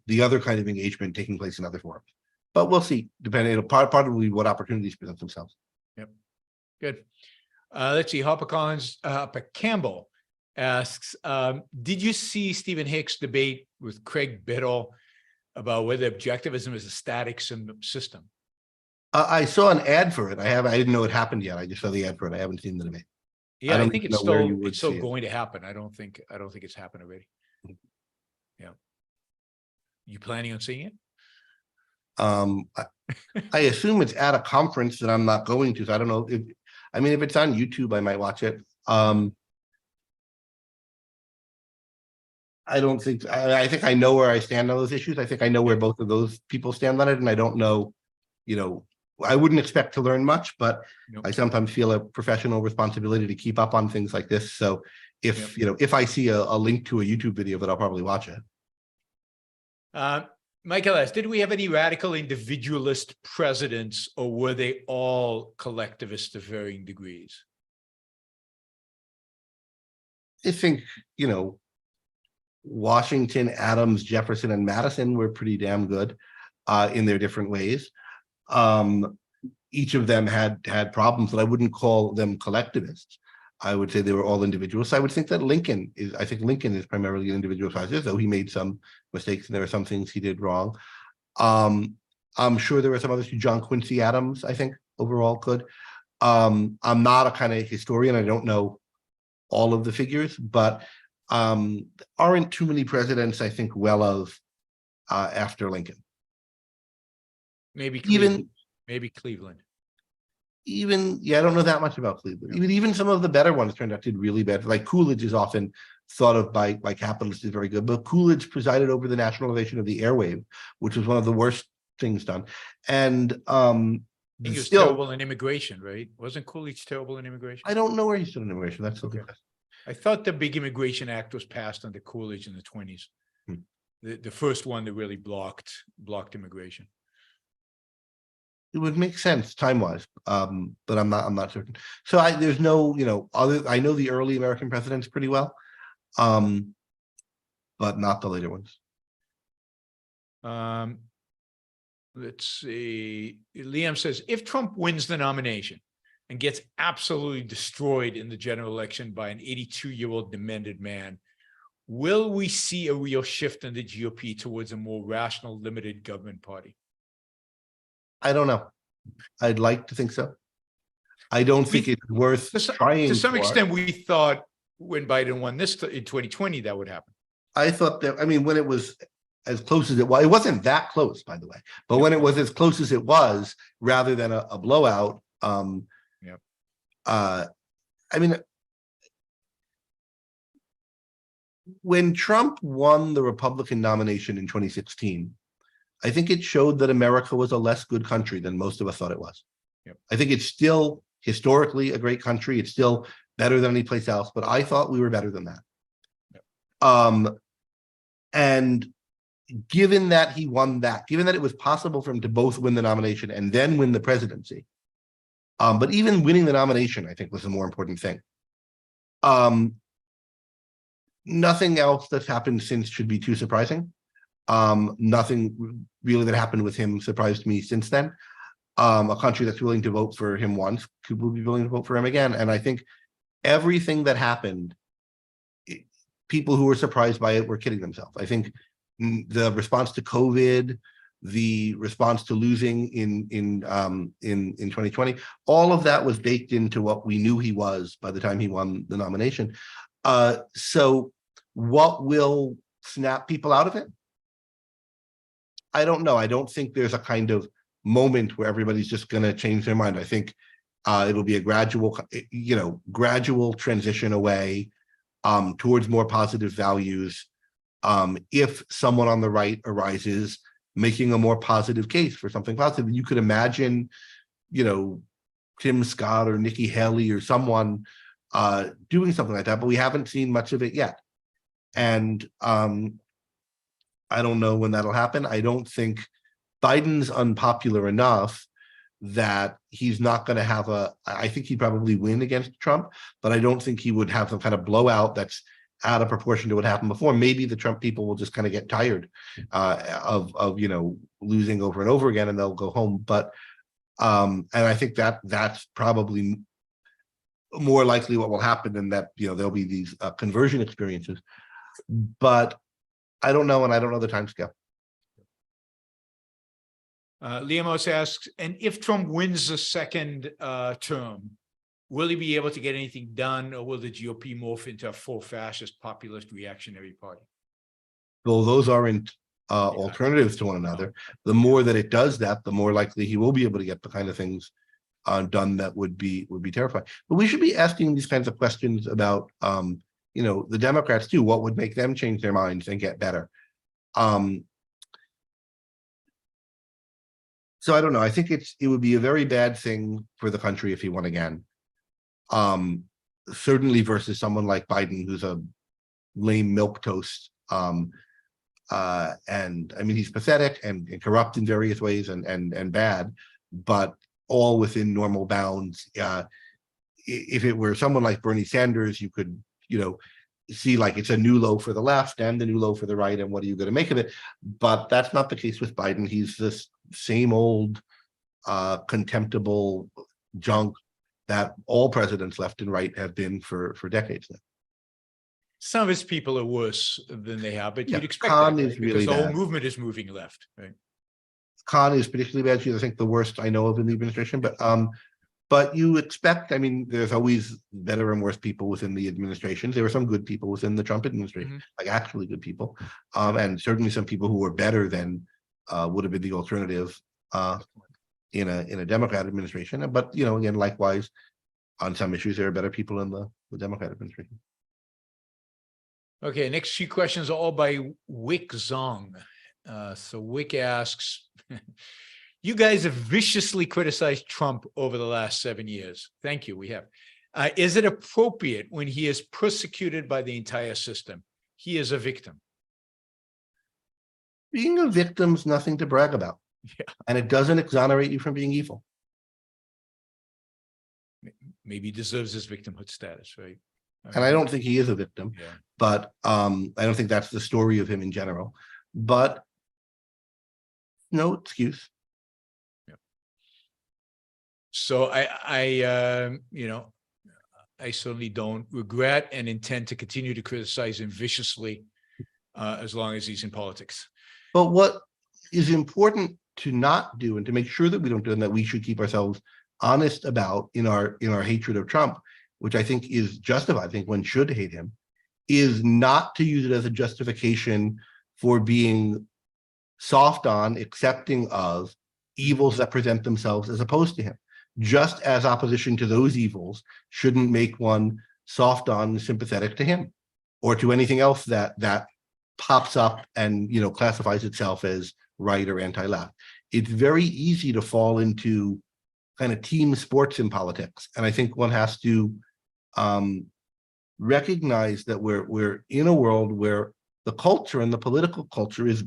Speaker 3: the other kind of engagement taking place in other forums. But we'll see, depending, probably what opportunities present themselves.
Speaker 2: Yep. Good. Let's see. Hopper Campbell asks, did you see Stephen Hicks' debate with Craig Biddle about whether objectivism is a static system?
Speaker 3: I saw an ad for it. I didn't know it happened yet. I just saw the ad for it. I haven't seen the debate.
Speaker 2: Yeah, I think it's still going to happen. I don't think it's happened already. Yeah. You planning on seeing it?
Speaker 3: I assume it's at a conference that I'm not going to, so I don't know if it's on YouTube, I might watch it. I don't think, I think I know where I stand on those issues. I think I know where both of those people stand on it, and I don't know, I wouldn't expect to learn much, but
Speaker 2: Nope.
Speaker 3: I sometimes feel a professional responsibility to keep up on things like this. So if, if I see a link to a YouTube video of it, I'll probably watch it.
Speaker 2: Michael asks, did we have any radical individualist presidents, or were they all collectivists to varying degrees?
Speaker 3: I think, Washington, Adams, Jefferson, and Madison were pretty damn good in their different ways. Each of them had problems, but I wouldn't call them collectivists. I would say they were all individuals. So I would think that Lincoln is primarily an individual fascist, though he made some mistakes and there are some things he did wrong. I'm sure there were some others too. John Quincy Adams, I think, overall could. I'm not a kind of historian. I don't know all of the figures, but aren't too many presidents, I think, well of after Lincoln.
Speaker 2: Maybe Cleveland.
Speaker 3: I don't know that much about Cleveland.
Speaker 2: Yeah.
Speaker 3: Even some of the better ones turned out to do really bad. Like Coolidge is often thought of by capitalists as very good, but Coolidge presided over the nationalization of the airwave, which was one of the worst things done. And
Speaker 2: I think he was terrible in immigration, right? Wasn't Coolidge terrible in immigration?
Speaker 3: I don't know where he stood in immigration. That's okay.
Speaker 2: I thought the big immigration act was passed under Coolidge in the 1920s. The first one that really blocked immigration.
Speaker 3: It would make sense time-wise, but I'm not certain. So there's no, I know the early American presidents pretty well, but not the later ones.
Speaker 2: Let's see. Liam says, if Trump wins the nomination and gets absolutely destroyed in the general election by an 82-year-old demented man, will we see a real shift in the GOP towards a more rational, limited government party?
Speaker 3: I don't know. I'd like to think so. I don't think it's worth trying.
Speaker 2: To some extent, we thought when Biden won this in 2020, that would happen.
Speaker 3: I thought that, when it was as close as it was, it wasn't that close, by the way, but when it was as close as it was, rather than a blowout, when Trump won the Republican nomination in 2016, I think it showed that America was a less good country than most of us thought it was.
Speaker 2: Yep.
Speaker 3: I think it's still historically a great country. It's still better than any place else, but I thought we were better than that. Yep. And given that he won that, given that it was possible for him to both win the nomination and then win the presidency, but even winning the nomination, I think, was the more important thing. Nothing else that's happened since should be too surprising. Nothing really that happened with him surprised me since then. A country that's willing to vote for him once will be willing to vote for him again. And I think everything that happened, people who were surprised by it were kidding themselves. I think the response to COVID, the response to losing in 2020, all of that was baked into what we knew he was by the time he won the nomination. So what will snap people out of it? I don't know. I don't think there's a kind of moment where everybody's just going to change their mind. I think it'll be a gradual transition away towards more positive values. If someone on the right arises making a more positive case for something positive, you could imagine, Tim Scott or Nikki Haley or someone doing something like that, but we haven't seen much of it yet. And I don't know when that'll happen. I don't think Biden's unpopular enough that he's not going to have I think he'd probably win against Trump, but I don't think he would have some kind of blowout that's out of proportion to what happened before. Maybe the Trump people will just kind of get tired of losing over and over again, and they'll go home. But and I think that's probably more likely what will happen than that. There'll be these conversion experiences, but I don't know, and I don't know the timescale.
Speaker 2: Liamos asks, and if Trump wins the second term, will he be able to get anything done, or will the GOP morph into a full fascist, populist, reactionary party?
Speaker 3: Though those aren't alternatives to one another, the more that it does that, the more likely he will be able to get the kind of things done that would be terrifying. But we should be asking these kinds of questions about the Democrats too. What would make them change their minds and get better? So I don't know. I think it would be a very bad thing for the country if he won again. Certainly versus someone like Biden, who's a lame milquetoast. And he's pathetic and corrupt in various ways and bad, but all within normal bounds. If it were someone like Bernie Sanders, you could, see like it's a new low for the left and the new low for the right, and what are you going to make of it? But that's not the case with Biden. He's this same old contemptible junk that all presidents left and right have been for decades now.
Speaker 2: Some of his people are worse than they have, but
Speaker 3: Yeah,
Speaker 2: you'd expect
Speaker 3: Khan
Speaker 2: that,
Speaker 3: is
Speaker 2: right?
Speaker 3: really
Speaker 2: Because the whole
Speaker 3: bad.
Speaker 2: movement is moving left, right?
Speaker 3: Khan is particularly bad. She's, I think, the worst I know of in the administration. But you expect, I mean, there's always better and worse people within the administrations. There were some good people within the Trump administration, like actually good people, and certainly some people who were better than would have been the alternative in a Democrat administration. But you know, again, likewise, on some issues, there are better people in the Democrat administration.
Speaker 2: Okay, next few questions are all by Wick Zong. So Wick asks, you guys have viciously criticized Trump over the last 7 years. Thank you, we have. Is it appropriate when he is persecuted by the entire system? He is a victim.
Speaker 3: Being a victim's nothing to brag about.
Speaker 2: Yeah.
Speaker 3: And it doesn't exonerate you from being evil.
Speaker 2: Maybe he deserves his victimhood status, right?
Speaker 3: And I don't think he is a victim,
Speaker 2: Yeah.
Speaker 3: but I don't think that's the story of him in general. But no excuse.
Speaker 2: So I certainly don't regret and intend to continue to criticize him viciously as long as he's in politics.
Speaker 3: But what is important to not do, and to make sure that we don't do, and that we should keep ourselves honest about in our hatred of Trump, which I think is justified, I think one should hate him, is not to use it as a justification for being soft on, accepting of evils that present themselves as opposed to him. Just as opposition to those evils shouldn't make one soft on and sympathetic to him or to anything else that pops up and, you know, classifies itself as right or anti-left. It's very easy to fall into kind of team sports in politics. And I think one has to recognize that we're in a world where the culture and the political culture is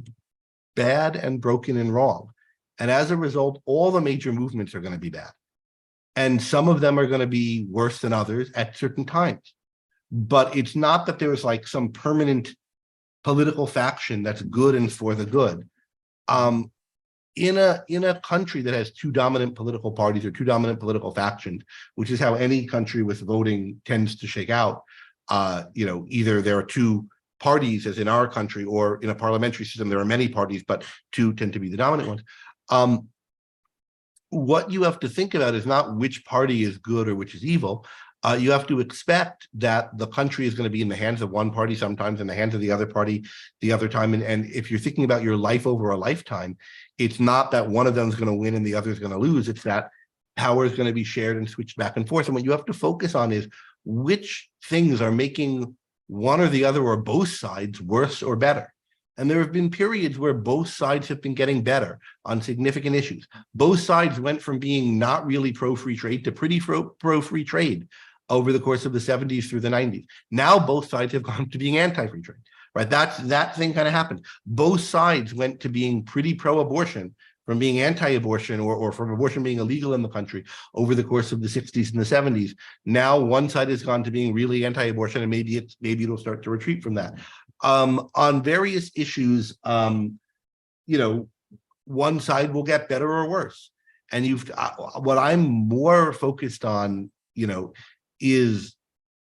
Speaker 3: bad and broken and wrong. And as a result, all the major movements are going to be bad. And some of them are going to be worse than others at certain times. But it's not that there's like some permanent political faction that's good and for the good. In a country that has two dominant political parties or two dominant political factions, which is how any country with voting tends to shake out, you know, either there are two parties, as in our country, or in a parliamentary system, there are many parties, but two tend to be the dominant ones. What you have to think about is not which party is good or which is evil. You have to expect that the country is going to be in the hands of one party sometimes, in the hands of the other party the other time. And if you're thinking about your life over a lifetime, it's not that one of them is going to win and the other is going to lose. It's that power is going to be shared and switched back and forth. And what you have to focus on is which things are making one or the other or both sides worse or better. And there have been periods where both sides have been getting better on significant issues. Both sides went from being not really pro-free trade to pretty pro-free trade over the course of the 70s through the 90s. Now both sides have gone to being anti-free trade, right? That thing kind of happened. Both sides went to being pretty pro-abortion from being anti-abortion or from abortion being illegal in the country over the course of the 60s and the 70s. Now one side has gone to being really anti-abortion, and maybe it'll start to retreat from that. On various issues, you know, one side will get better or worse. And what I'm more focused on, you know, is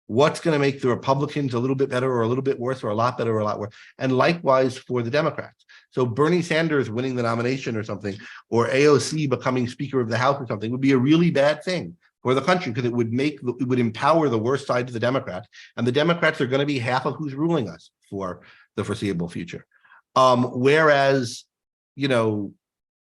Speaker 3: what's going to make the Republicans a little bit better or a little bit worse or a lot better or a lot worse. And likewise for the Democrats. So Bernie Sanders winning the nomination or something, or AOC becoming Speaker of the House or something, would be a really bad thing for the country, because it would empower the worst side of the Democrats, and the Democrats are going to be half of who's ruling us for the foreseeable future. Whereas, you know,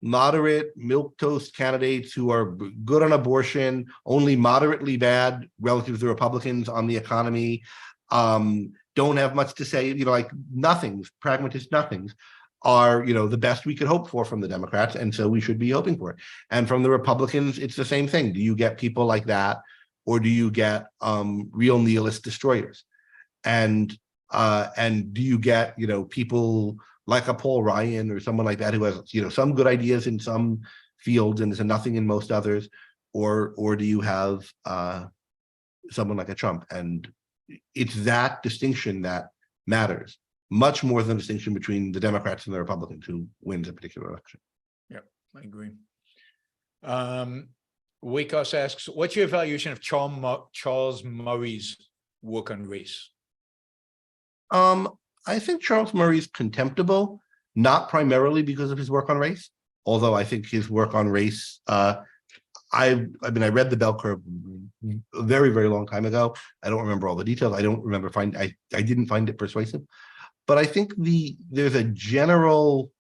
Speaker 3: moderate milquetoast candidates who are good on abortion, only moderately bad relative to the Republicans on the economy, don't have much to say, you know, like nothings, pragmatist nothings, are, you know, the best we could hope for from the Democrats, and so we should be hoping for it. And from the Republicans, it's the same thing. Do you get people like that, or do you get real nihilist destroyers? And do you get, you know, people like a Paul Ryan or someone like that who has, you know, some good ideas in some fields and is a nothing in most others, or do you have someone like a Trump? And it's that distinction that matters much more than the distinction between the Democrats and the Republicans who wins a particular election.
Speaker 2: Yeah, I agree. Wakos asks, what's your evaluation of Charles Murray's work on race?
Speaker 3: I think Charles Murray's contemptible, not primarily because of his work on race, although I think his work on race, I mean, I read the Bell Curve a very, very long time ago. I don't remember all the details. I don't remember I didn't find it persuasive, but I think there's a general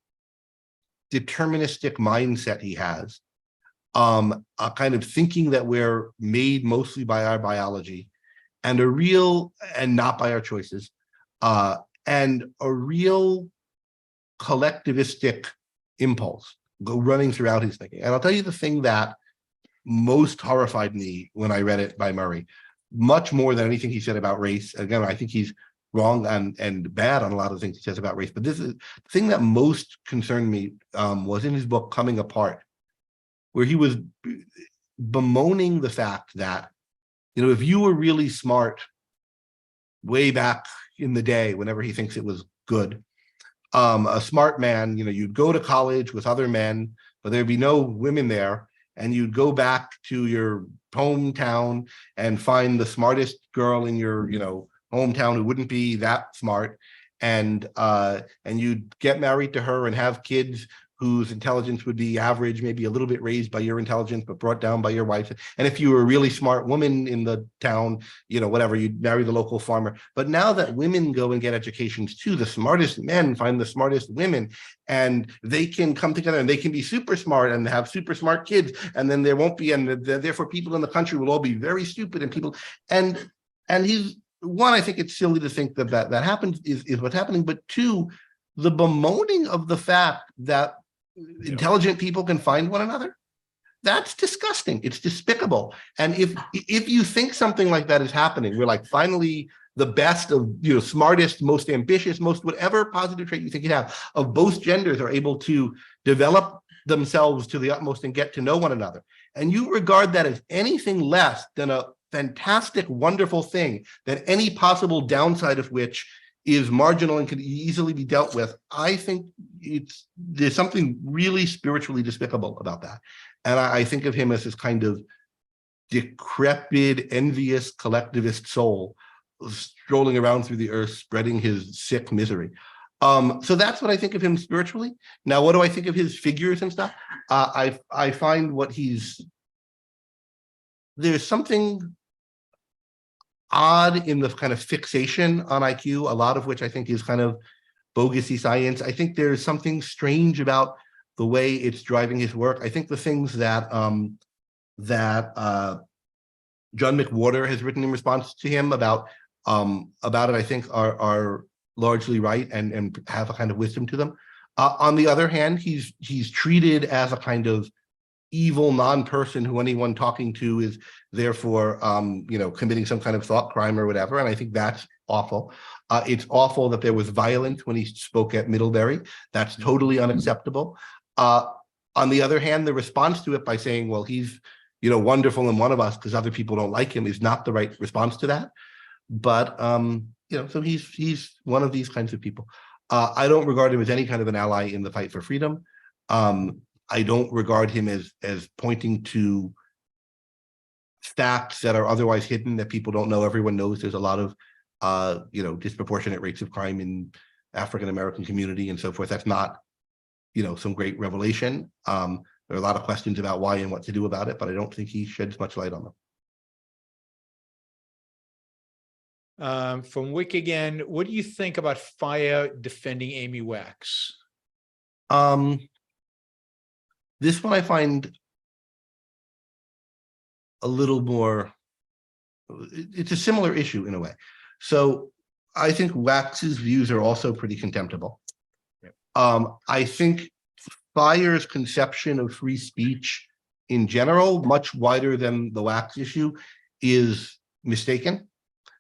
Speaker 3: deterministic mindset he has, a kind of thinking that we're made mostly by our biology, and not by our choices, and a real collectivistic impulse running throughout his thinking. And I'll tell you the thing that most horrified me when I read it by Murray, much more than anything he said about race. Again, I think he's wrong and bad on a lot of things he says about race, but this is the thing that most concerned me, was in his book Coming Apart, where he was bemoaning the fact that, if you were really smart way back in the day, whenever he thinks it was good, a smart man, you'd go to college with other men, but there'd be no women there, and you'd go back to your hometown and find the smartest girl in your, hometown who wouldn't be that smart, and you'd get married to her and have kids whose intelligence would be average, maybe a little bit raised by your intelligence, but brought down by your wife. And if you were a really smart woman in the town, whatever, you'd marry the local farmer. But now that women go and get educations too, the smartest men find the smartest women, and they can come together and they can be super smart and have super smart kids. And then there won't be, and therefore people in the country will all be very stupid, and people, and he's, one, I think it's silly to think that happens is what's happening, but two, the bemoaning of the fact that intelligent people can find one another, that's disgusting. It's despicable. And if you think something like that is happening, we're like finally the best of, smartest, most ambitious, most whatever positive trait you think you have of both genders are able to develop themselves to the utmost and get to know one another, and you regard that as anything less than a fantastic, wonderful thing, that any possible downside of which is marginal and can easily be dealt with, I think there's something really spiritually despicable about that. And I think of him as this kind of decrepit, envious, collectivist soul strolling around through the earth, spreading his sick misery. So that's what I think of him spiritually. Now, what do I think of his figures and stuff? I find there's something odd in the kind of fixation on IQ, a lot of which I think is kind of bogusy science. I think there's something strange about the way it's driving his work. I think the things that John McWhorter has written in response to him about it, I think are largely right and have a kind of wisdom to them. On the other hand, he's treated as a kind of evil non-person who anyone talking to is therefore, committing some kind of thought crime or whatever. And I think that's awful. It's awful that there was violence when he spoke at Middlebury. That's totally unacceptable. On the other hand, the response to it by saying, well, he's, wonderful and one of us because other people don't like him is not the right response to that. But, so he's one of these kinds of people. I don't regard him as any kind of an ally in the fight for freedom. I don't regard him as pointing to facts that are otherwise hidden that people don't know. Everyone knows there's a lot of, disproportionate rates of crime in African-American community and so forth. That's not, some great revelation. There are a lot of questions about why and what to do about it, but I don't think he sheds much light on them.
Speaker 2: From Wick again, what do you think about Fire defending Amy Wax?
Speaker 3: This one I find a little more, it's a similar issue in a way. So I think Wax's views are also pretty contemptible.
Speaker 2: Yep.
Speaker 3: I think Fire's conception of free speech in general, much wider than the Wax issue, is mistaken.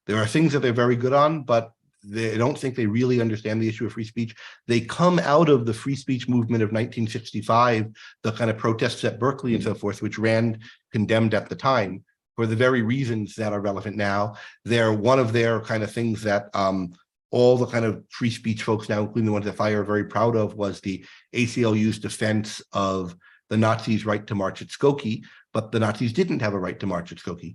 Speaker 3: There are things that they're very good on, but I don't think they really understand the issue of free speech. They come out of the free speech movement of 1965, the kind of protests at Berkeley and so forth, which Rand condemned at the time for the very reasons that are relevant now. They're one of their kind of things that all the kind of free speech folks now, including the ones that FIRE, are very proud of, was the ACLU's defense of the Nazis' right to march at Skokie, but the Nazis didn't have a right to march at Skokie.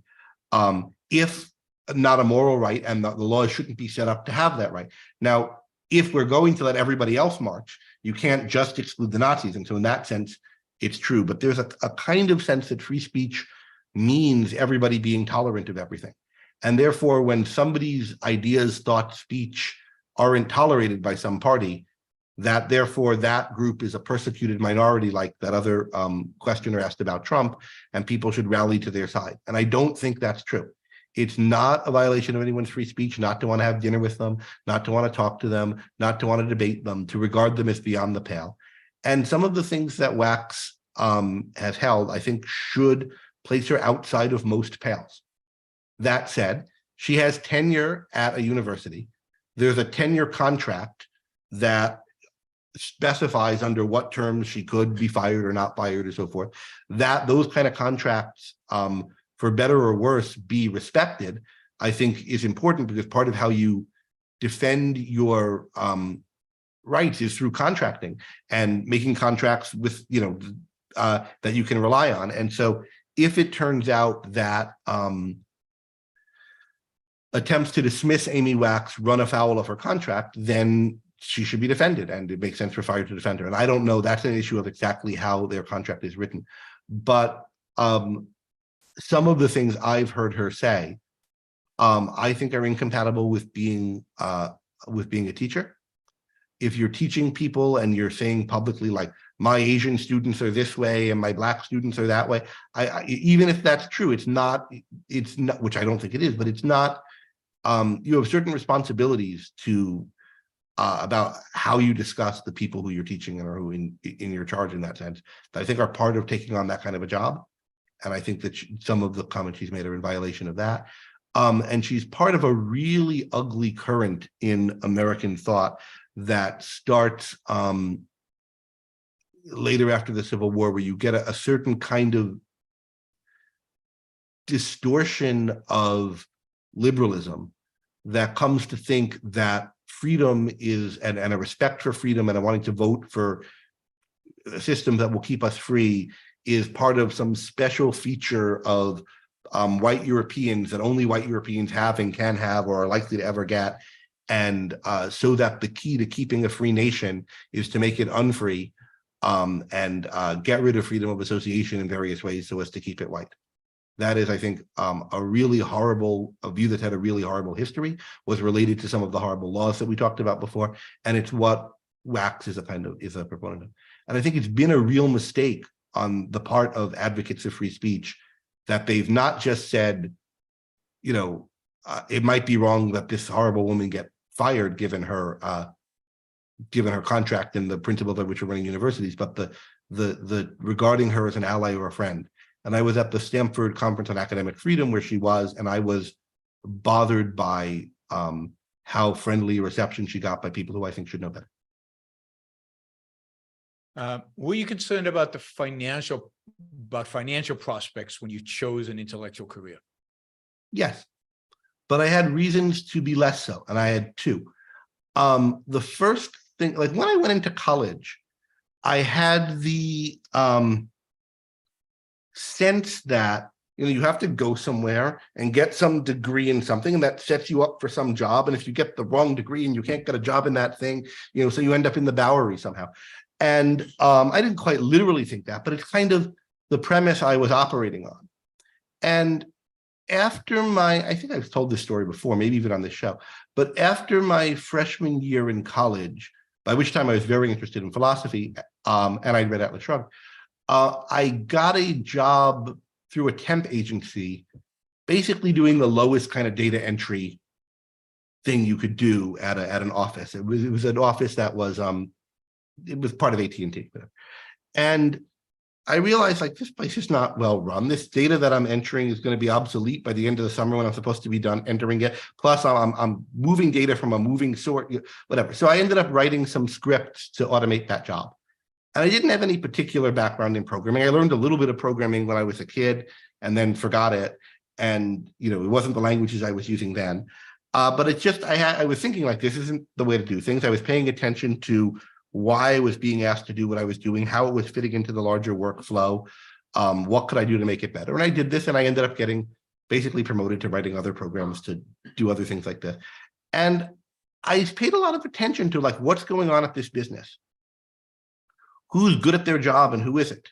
Speaker 3: If not a moral right, and the laws shouldn't be set up to have that right. Now, if we're going to let everybody else march, you can't just exclude the Nazis. And so in that sense, it's true. But there's a kind of sense that free speech means everybody being tolerant of everything. And therefore, when somebody's ideas, thoughts, speech aren't tolerated by some party, that therefore that group is a persecuted minority, like that other questioner asked about Trump, and people should rally to their side. And I don't think that's true. It's not a violation of anyone's free speech not to want to have dinner with them, not to want to talk to them, not to want to debate them, to regard them as beyond the pale. And some of the things that Wax has held, I think, should place her outside of most pales. That said, she has tenure at a university. There's a tenure contract that specifies under what terms she could be fired or not fired and so forth. That those kind of contracts, for better or worse, be respected, I think is important, because part of how you defend your rights is through contracting and making contracts with, that you can rely on. And so if it turns out that attempts to dismiss Amy Wax run afoul of her contract, then she should be defended, and it makes sense for FIRE to defend her. And I don't know, that's an issue of exactly how their contract is written. But some of the things I've heard her say, I think are incompatible with being a teacher. If you're teaching people and you're saying publicly, like, my Asian students are this way and my Black students are that way, even if that's true, it's not, which I don't think it is, but it's not, you have certain responsibilities to, about how you discuss the people who you're teaching and or who in your charge in that sense, that I think are part of taking on that kind of a job. And I think that some of the comments she's made are in violation of that. And she's part of a really ugly current in American thought that starts later after the Civil War, where you get a certain kind of distortion of liberalism that comes to think that freedom is, and a respect for freedom and a wanting to vote for a system that will keep us free, is part of some special feature of white Europeans that only white Europeans have and can have or are likely to ever get. And so that the key to keeping a free nation is to make it unfree and get rid of freedom of association in various ways so as to keep it white. That is, I think, a really horrible, a view that had a really horrible history, was related to some of the horrible laws that we talked about before. And it's what Wax is a proponent of. And I think it's been a real mistake on the part of advocates of free speech that they've not just said, it might be wrong that this horrible woman get fired given her contract and the principles of which are running universities, but the regarding her as an ally or a friend. And I was at the Stanford Conference on Academic Freedom where she was, and I was bothered by how friendly a reception she got by people who I think should know better.
Speaker 2: Were you concerned about financial prospects when you chose an intellectual career?
Speaker 3: Yes, but I had reasons to be less so, and I had two. The first thing, like when I went into college, I had the sense that you have to go somewhere and get some degree in something, and that sets you up for some job. And if you get the wrong degree and you can't get a job in that thing, so you end up in the Bowery somehow. And I didn't quite literally think that, but it's kind of the premise I was operating on. And after I think I've told this story before, maybe even on this show, but after my freshman year in college, by which time I was very interested in philosophy, and I'd read Atlas Shrugged, I got a job through a temp agency, basically doing the lowest kind of data entry thing you could do at an office. It was an office that was it was part of AT&T, and I realized, like, this place is not well run. This data that I'm entering is going to be obsolete by the end of the summer when I'm supposed to be done entering it. Plus, I'm moving data from a moving sort, whatever. So I ended up writing some scripts to automate that job. And I didn't have any particular background in programming. I learned a little bit of programming when I was a kid and then forgot it. And, you know, it wasn't the languages I was using then. But it's just, I was thinking like, this isn't the way to do things. I was paying attention to why I was being asked to do what I was doing, how it was fitting into the larger workflow. What could I do to make it better? And I did this, and I ended up getting basically promoted to writing other programs to do other things like this. And I paid a lot of attention to like, what's going on at this business? Who's good at their job and who isn't?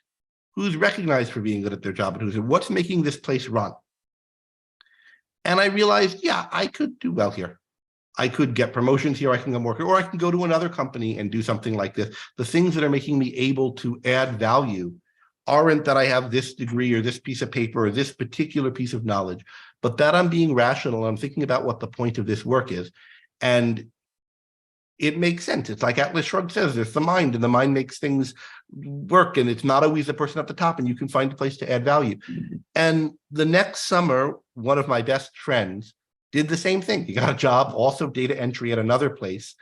Speaker 3: Who's recognized for being good at their job and who isn't? What's making this place run? And I realized, yeah, I could do well here. I could get promotions here, I can come work here, or I can go to another company and do something like this. The things that are making me able to add value aren't that I have this degree or this piece of paper or this particular piece of knowledge, but that I'm being rational. I'm thinking about what the point of this work is. And it makes sense. It's like Atlas Shrugged says, there's the mind, and the mind makes things work, and it's not always the person at the top, and you can find a place to add value. And the next summer, one of my best friends did the same thing. He got a job, also data entry at another place,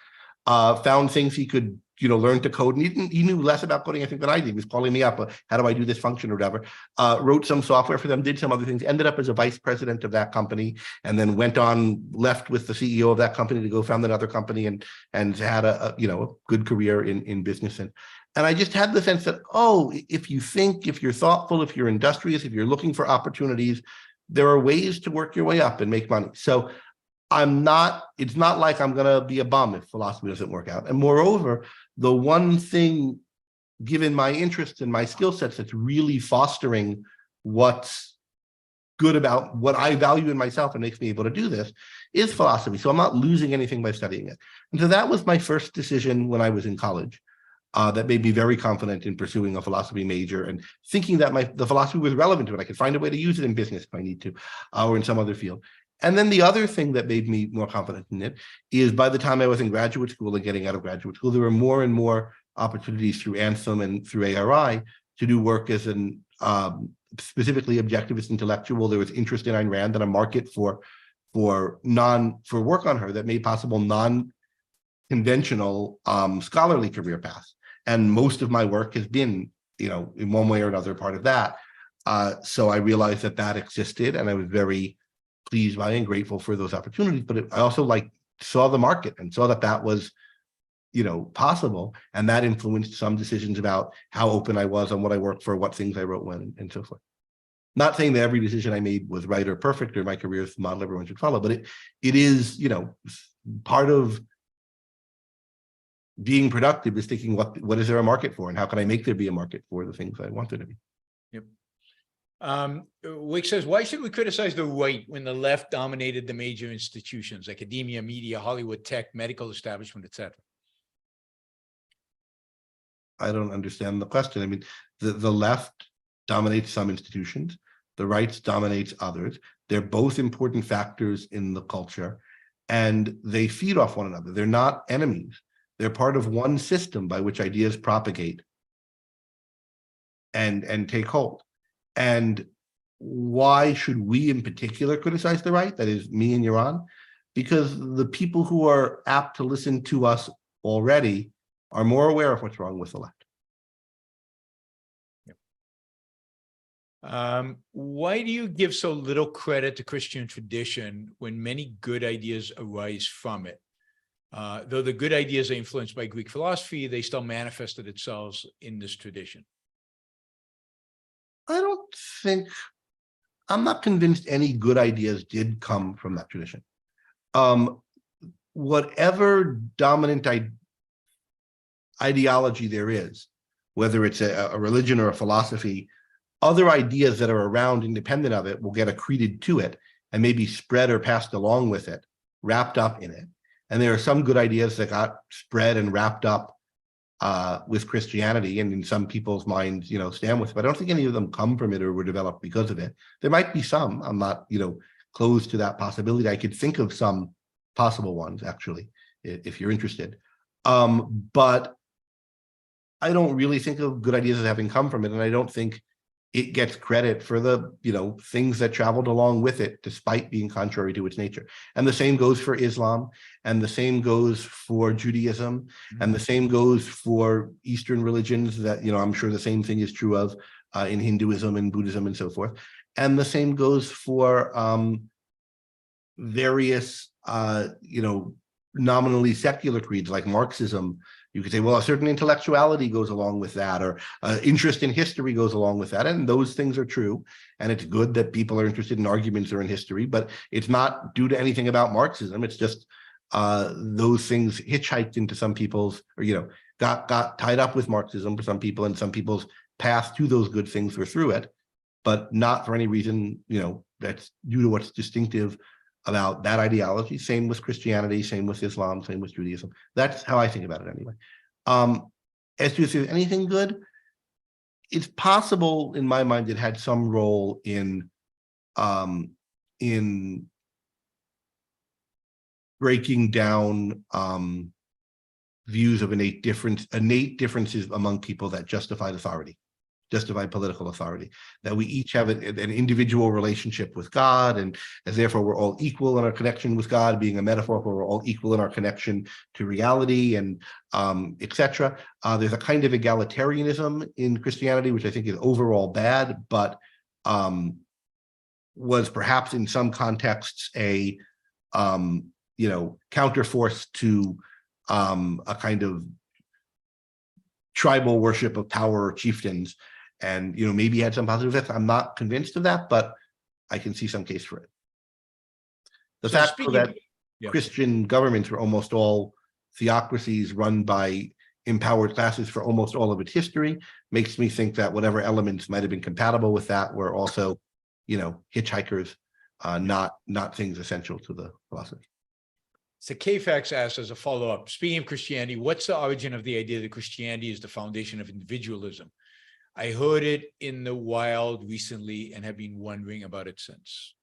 Speaker 3: found things he could, you know, learn to code. And he knew less about coding, I think, than I did. He was calling me up, how do I do this function or whatever? Wrote some software for them, did some other things, ended up as a vice president of that company, and then went on, left with the CEO of that company to go found another company, and had a you know, a good career in business. And I just had the sense that, oh, if you think, if you're thoughtful, if you're industrious, if you're looking for opportunities, there are ways to work your way up and make money. So it's not like I'm going to be a bum if philosophy doesn't work out. And moreover, the one thing, given my interests and my skill sets, that's really fostering what's good about what I value in myself and makes me able to do this is philosophy. So I'm not losing anything by studying it. And so that was my first decision when I was in college. That made me very confident in pursuing a philosophy major and thinking that the philosophy was relevant to it. I could find a way to use it in business if I need to, or in some other field. And then the other thing that made me more confident in it is by the time I was in graduate school and getting out of graduate school, there were more and more opportunities through Anthem and through ARI to do work as an specifically objectivist intellectual. There was interest in Ayn Rand and a market for work on her that made possible non-conventional scholarly career paths. And most of my work has been, you know, in one way or another part of that. So I realized that existed, and I was very pleased by and grateful for those opportunities. But I also saw the market and saw that was, you know, possible. And that influenced some decisions about how open I was on what I worked for, what things I wrote when, and so forth. Not saying that every decision I made was right or perfect or my career is the model everyone should follow, but it is, you know, part of being productive is thinking what is there a market for, and how can I make there be a market for the things I want there to be.
Speaker 2: Yep. Wick says, why should we criticize the right when the left dominated the major institutions, academia, media, Hollywood, tech, medical establishment, etc.?
Speaker 3: I don't understand the question. I mean, the left dominates some institutions, the right dominates others. They're both important factors in the culture, and they feed off one another. They're not enemies. They're part of one system by which ideas propagate and take hold. And why should we in particular criticize the right? That is me and Yaron, because the people who are apt to listen to us already are more aware of what's wrong with the left.
Speaker 2: Why do you give so little credit to Christian tradition when many good ideas arise from it? Though the good ideas are influenced by Greek philosophy, they still manifested themselves in this tradition.
Speaker 3: I'm not convinced any good ideas did come from that tradition. Whatever dominant ideology there is, whether it's a religion or a philosophy, other ideas that are around independent of it will get accreted to it and maybe spread or passed along with it, wrapped up in it. And there are some good ideas that got spread and wrapped up with Christianity, and in some people's minds, you know, stand with it. But I don't think any of them come from it or were developed because of it. There might be some. I'm not, you know, closed to that possibility. I could think of some possible ones, actually, if you're interested. But I don't really think of good ideas as having come from it, and I don't think it gets credit for the, you know, things that traveled along with it, despite being contrary to its nature. And the same goes for Islam, and the same goes for Judaism, and the same goes for Eastern religions that, you know, I'm sure the same thing is true of in Hinduism and Buddhism and so forth. And the same goes for various, nominally secular creeds like Marxism. You could say, well, a certain intellectuality goes along with that, or interest in history goes along with that. And those things are true. And it's good that people are interested in arguments or in history, but it's not due to anything about Marxism. It's just those things hitchhiked into some people's, or, got tied up with Marxism for some people, and some people's path to those good things were through it, but not for any reason, that's due to what's distinctive about that ideology. Same with Christianity, same with Islam, same with Judaism. That's how I think about it anyway. As to if there's anything good, it's possible in my mind it had some role in breaking down views of innate differences among people that justified authority, justified political authority, that we each have an individual relationship with God, and as therefore we're all equal in our connection with God, being a metaphor for we're all equal in our connection to reality, and etc. There's a kind of egalitarianism in Christianity, which I think is overall bad, but was perhaps in some contexts a counterforce to a kind of tribal worship of power or chieftains, and maybe had some positive effects. I'm not convinced of that, but I can see some case for it. The fact that Christian governments were almost all theocracies run by empowered classes for almost all of its history makes me think that whatever elements might have been compatible with that were also, hitchhikers, not things essential to the philosophy.
Speaker 2: So K-Fax asks as a follow-up, speaking of Christianity, what's the origin of the idea that Christianity is the foundation of individualism? I heard it in the wild recently and have been wondering about it since.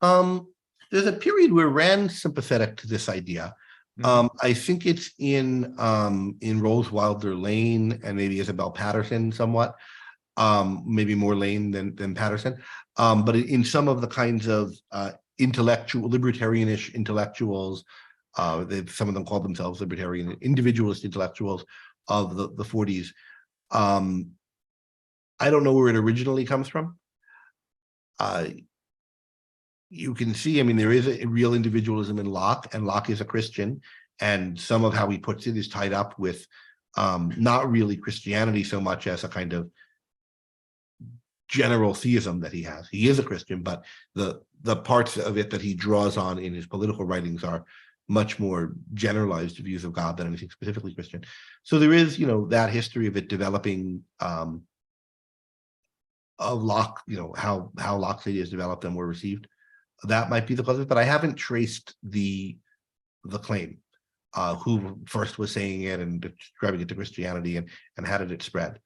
Speaker 3: There's a period where Rand's sympathetic to this idea. I think it's in Rose Wilder Lane and maybe Isabel Patterson somewhat, maybe more Lane than Patterson, but in some of the kinds of libertarianish intellectuals, some of them call themselves libertarian individualist intellectuals of the 40s. I don't know where it originally comes from. You can see, there is a real individualism in Locke, and Locke is a Christian, and some of how he puts it is tied up with not really Christianity so much as a kind of general theism that he has. He is a Christian, but the parts of it that he draws on in his political writings are much more generalized views of God than anything specifically Christian. So there is, that history of it developing, of Locke, how Locke's ideas developed and were received. That might be the cause of it, but I haven't traced the claim, who first was saying it and describing it to Christianity, and how did it spread.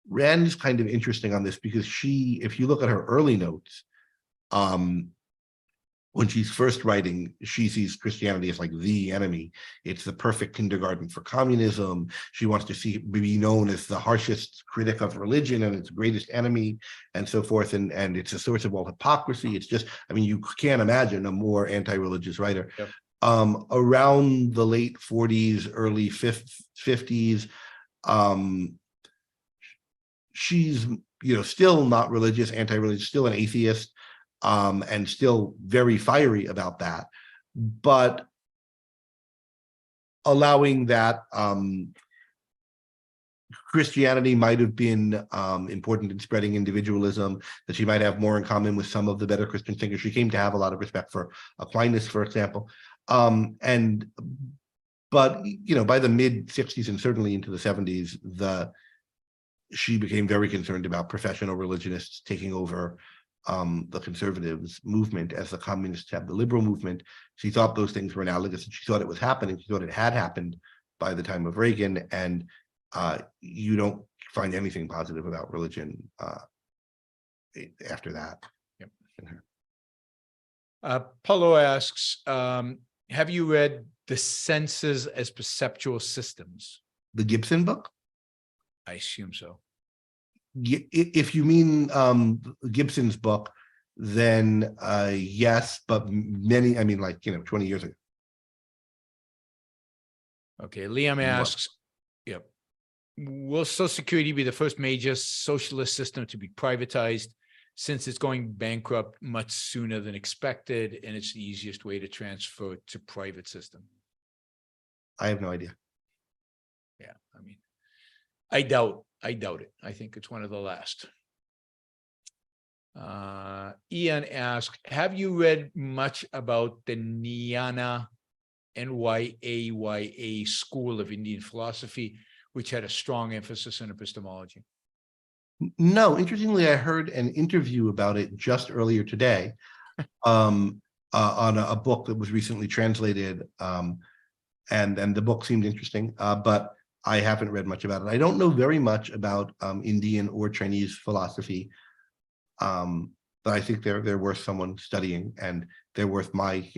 Speaker 3: Rand is kind of interesting on this because if you look at her early notes, when she's first writing, she sees Christianity as like the enemy. It's the perfect kindergarten for communism. She wants to be known as the harshest critic of religion and its greatest enemy, and so forth. And it's a source of all hypocrisy. It's just, you can't imagine a more anti-religious writer.
Speaker 2: Yep.
Speaker 3: Around the late 40s, early 50s, she's still not religious, anti-religious, still an atheist, and still very fiery about that, but allowing that Christianity might have been important in spreading individualism, that she might have more in common with some of the better Christian thinkers. She came to have a lot of respect for Aquinas, for example, but by the mid 60s and certainly into the 70s, she became very concerned about professional religionists taking over the conservatives movement as the communists have the liberal movement. She thought those things were analogous, and she thought it was happening. She thought it had happened by the time of Reagan, and you don't find anything positive about religion after that.
Speaker 2: Yep. Paulo asks, have you read The Senses as Perceptual Systems?
Speaker 3: The Gibson book?
Speaker 2: I assume so.
Speaker 3: If you mean Gibson's book, then yes, but many, 20 years ago.
Speaker 2: Okay, Liam asks, yep. Will Social Security be the first major socialist system to be privatized? since it's going bankrupt much sooner than expected, and it's the easiest way to transfer it to private system.
Speaker 3: I have no idea.
Speaker 2: Yeah, I mean, I doubt it. I think it's one of the last. Ian asked, have you read much about the Nyaya, Nyaya school of Indian philosophy, which had a strong emphasis on epistemology?
Speaker 3: No, interestingly, I heard an interview about it just earlier today on a book that was recently translated, and the book seemed interesting, but I haven't read much about it. I don't know very much about Indian or Chinese philosophy, but I think they're worth someone studying, and they're worth my,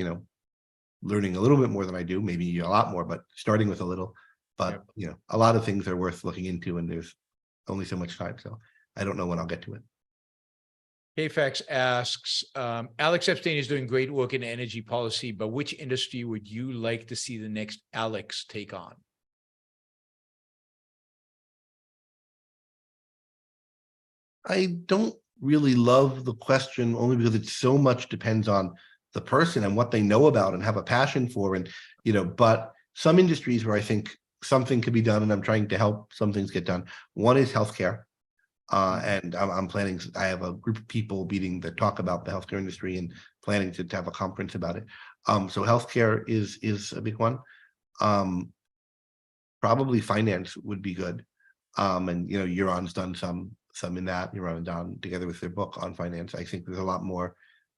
Speaker 3: learning a little bit more than I do, maybe a lot more, but starting with a little. But a lot of things are worth looking into, and there's only so much time, so I don't know when I'll get to it.
Speaker 2: KFAX asks, Alex Epstein is doing great work in energy policy, but which industry would you like to see the next Alex take on?
Speaker 3: I don't really love the question, only because it so much depends on the person and what they know about and have a passion for, and but some industries where I think something could be done, and I'm trying to help some things get done. One is healthcare, and I'm planning. I have a group of people meeting that talk about the healthcare industry and planning to have a conference about it. So healthcare is a big one. Probably finance would be good, and Yaron's done some in that. Yaron and Don together with their book on finance. I think there's a lot more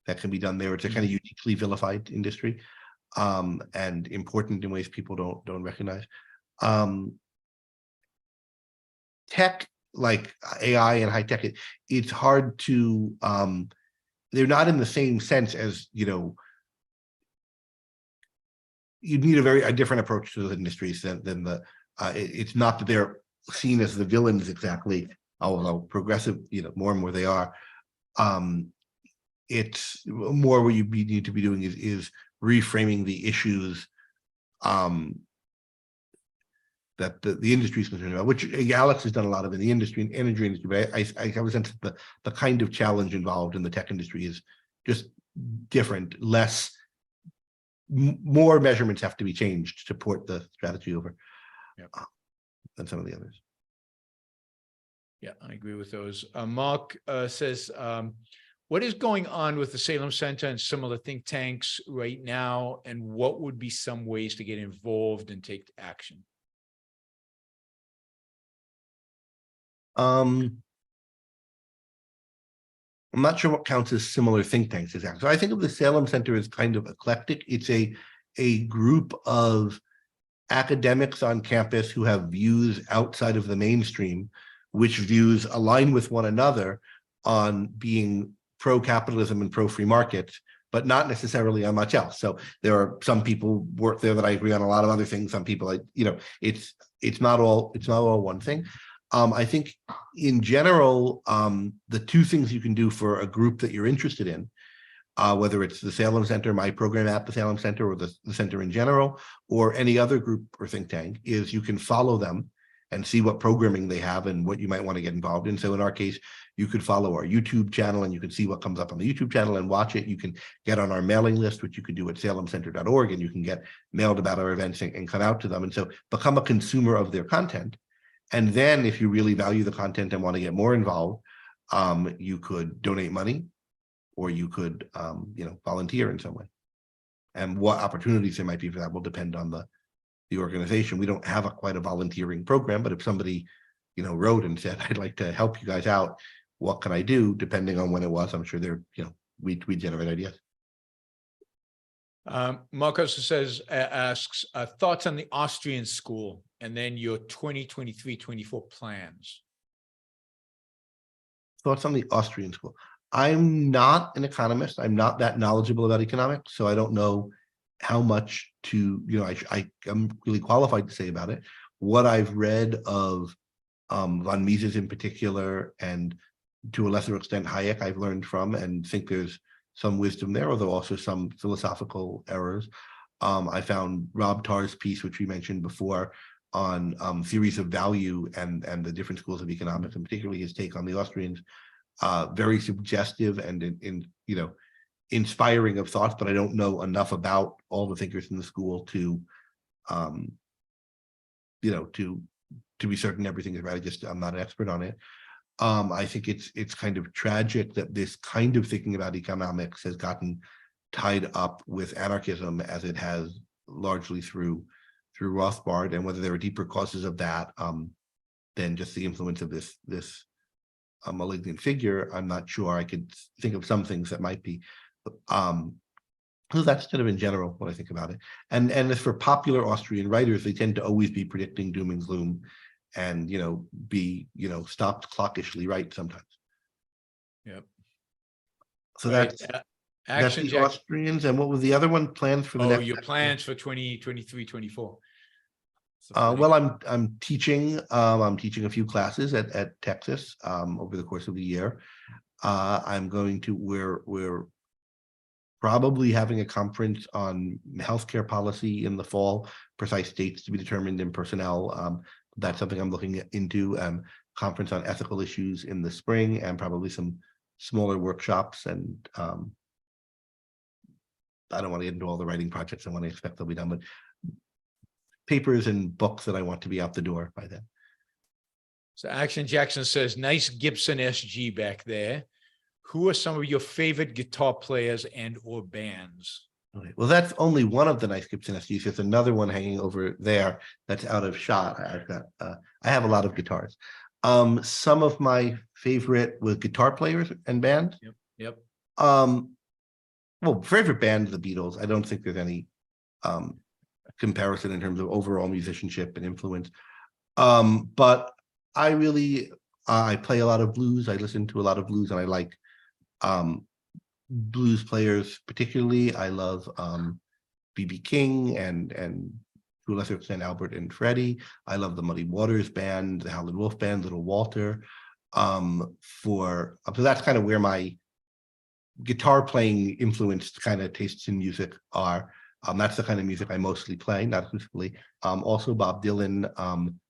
Speaker 3: that can be done there. It's a kind of uniquely vilified industry, and important in ways people don't recognize. Tech, like AI and high tech, it's hard to, they're not in the same sense as, you need a different approach to those industries than the, it's not that they're seen as the villains exactly, although progressive, more and more they are. It's more what you need to be doing is reframing the issues that the industry is concerned about, which Alex has done a lot of in the industry and energy industry. But I have a sense that the kind of challenge involved in the tech industry is just different, more measurements have to be changed to port the strategy over than some of the others.
Speaker 2: Yeah, I agree with those. Mark says, what is going on with the Salem Center and similar think tanks right now, and what would be some ways to get involved and take action?
Speaker 3: I'm not sure what counts as similar think tanks exactly. So I think of the Salem Center as kind of eclectic. It's a group of academics on campus who have views outside of the mainstream, which views align with one another on being pro-capitalism and pro-free markets, but not necessarily on much else. So there are some people work there that I agree on a lot of other things. Some people, it's not all one thing. I think in general, the two things you can do for a group that you're interested in, whether it's the Salem Center, my program at the Salem Center, or the center in general, or any other group or think tank, is you can follow them and see what programming they have and what you might want to get involved in. So in our case, you could follow our YouTube channel and you can see what comes up on the YouTube channel and watch it. You can get on our mailing list, which you can do at salemcenter.org, and you can get mailed about our events and come out to them. And so become a consumer of their content. And then if you really value the content and want to get more involved, you could donate money, or you could, volunteer in some way. And what opportunities there might be for that will depend on the organization. We don't have quite a volunteering program, but if somebody, wrote and said, I'd like to help you guys out, what can I do? Depending on when it was, I'm sure we generate ideas.
Speaker 2: Marcos asks thoughts on the Austrian school and then your 2023-24 plans.
Speaker 3: Thoughts on the Austrian school. I'm not an economist. I'm not that knowledgeable about economics, so I don't know how much to, I'm really qualified to say about it. What I've read of von Mises in particular, and to a lesser extent Hayek, I've learned from and think there's some wisdom there, although also some philosophical errors. I found Rob Tarr's piece, which we mentioned before, on theories of value and the different schools of economics, and particularly his take on the Austrians, very suggestive and inspiring of thoughts, but I don't know enough about all the thinkers in the school to be certain everything is right. I'm not an expert on it. I think it's kind of tragic that this kind of thinking about economics has gotten tied up with anarchism as it has largely through Rothbard, and whether there are deeper causes of that than just the influence of this malignant figure. I'm not sure. I could think of some things that might be. So that's kind of in general what I think about it. And as for popular Austrian writers, they tend to always be predicting doom and gloom, and be stopped clockishly right sometimes.
Speaker 2: Yep.
Speaker 3: So
Speaker 2: Right.
Speaker 3: that's the Austrians. And what was the other one? Plans for the next?
Speaker 2: Your plans for 2023, 24.
Speaker 3: Well, I'm teaching. I'm teaching a few classes at Texas over the course of the year. We're probably having a conference on healthcare policy in the fall, precise dates to be determined in personnel. That's something I'm looking into. Conference on ethical issues in the spring, and probably some smaller workshops. And I don't want to get into all the writing projects I want to expect they'll be done, but papers and books that I want to be out the door by then.
Speaker 2: So Action Jackson says, nice Gibson SG back there. Who are some of your favorite guitar players and or bands?
Speaker 3: Okay. Well, that's only one of the nice Gibson SGs. There's another one hanging over there that's out of shot. I have a lot of guitars. Some of my favorite was guitar players and bands.
Speaker 2: Yep.
Speaker 3: Well, favorite band, the Beatles. I don't think there's any comparison in terms of overall musicianship and influence. But I play a lot of blues. I listen to a lot of blues, and I like blues players particularly. I love B.B. King and to a lesser extent Albert and Freddie. I love the Muddy Waters band, the Howlin' Wolf band, Little Walter. So that's kind of where my guitar playing influenced kind of tastes in music are. That's the kind of music I mostly play, not exclusively. Also Bob Dylan,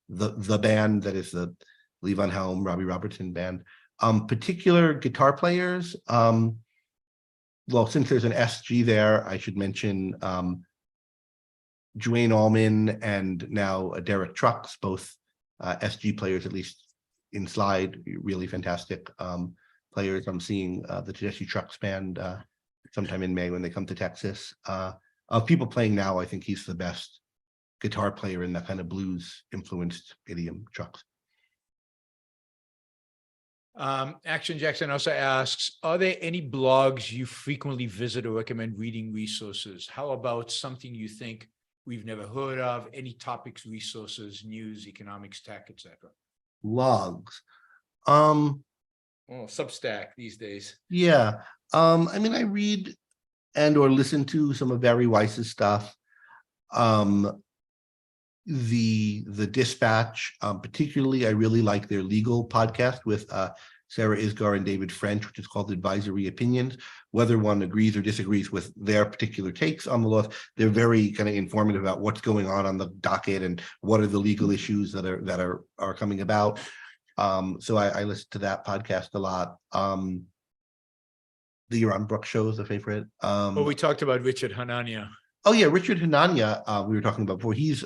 Speaker 3: the band that is the Lee Van Helm, Robbie Robertson band. Particular guitar players. Well, since there's an SG there, I should mention Duane Allman and now Derek Trucks, both SG players, at least in slide, really fantastic players. I'm seeing the Jesse Trucks band sometime in May when they come to Texas. Of people playing now, I think he's the best guitar player in that kind of blues influenced idiom, Trucks.
Speaker 2: Action Jackson also asks, are there any blogs you frequently visit or recommend reading resources? How about something you think we've never heard of? Any topics, resources, news, economics, tech, etc.?
Speaker 3: Blogs.
Speaker 2: Substack these days.
Speaker 3: Yeah. I mean, I read and or listen to some of Barry Weiss's stuff. The Dispatch, particularly, I really like their legal podcast with Sarah Isgar and David French, which is called Advisory Opinions. Whether one agrees or disagrees with their particular takes on the laws, they're very kind of informative about what's going on the docket and what are the legal issues that are coming about. So I listen to that podcast a lot. The Yaron Brook show is a favorite.
Speaker 2: Well, we talked about Richard Hanania.
Speaker 3: Oh yeah, Richard Hanania, we were talking about before. He's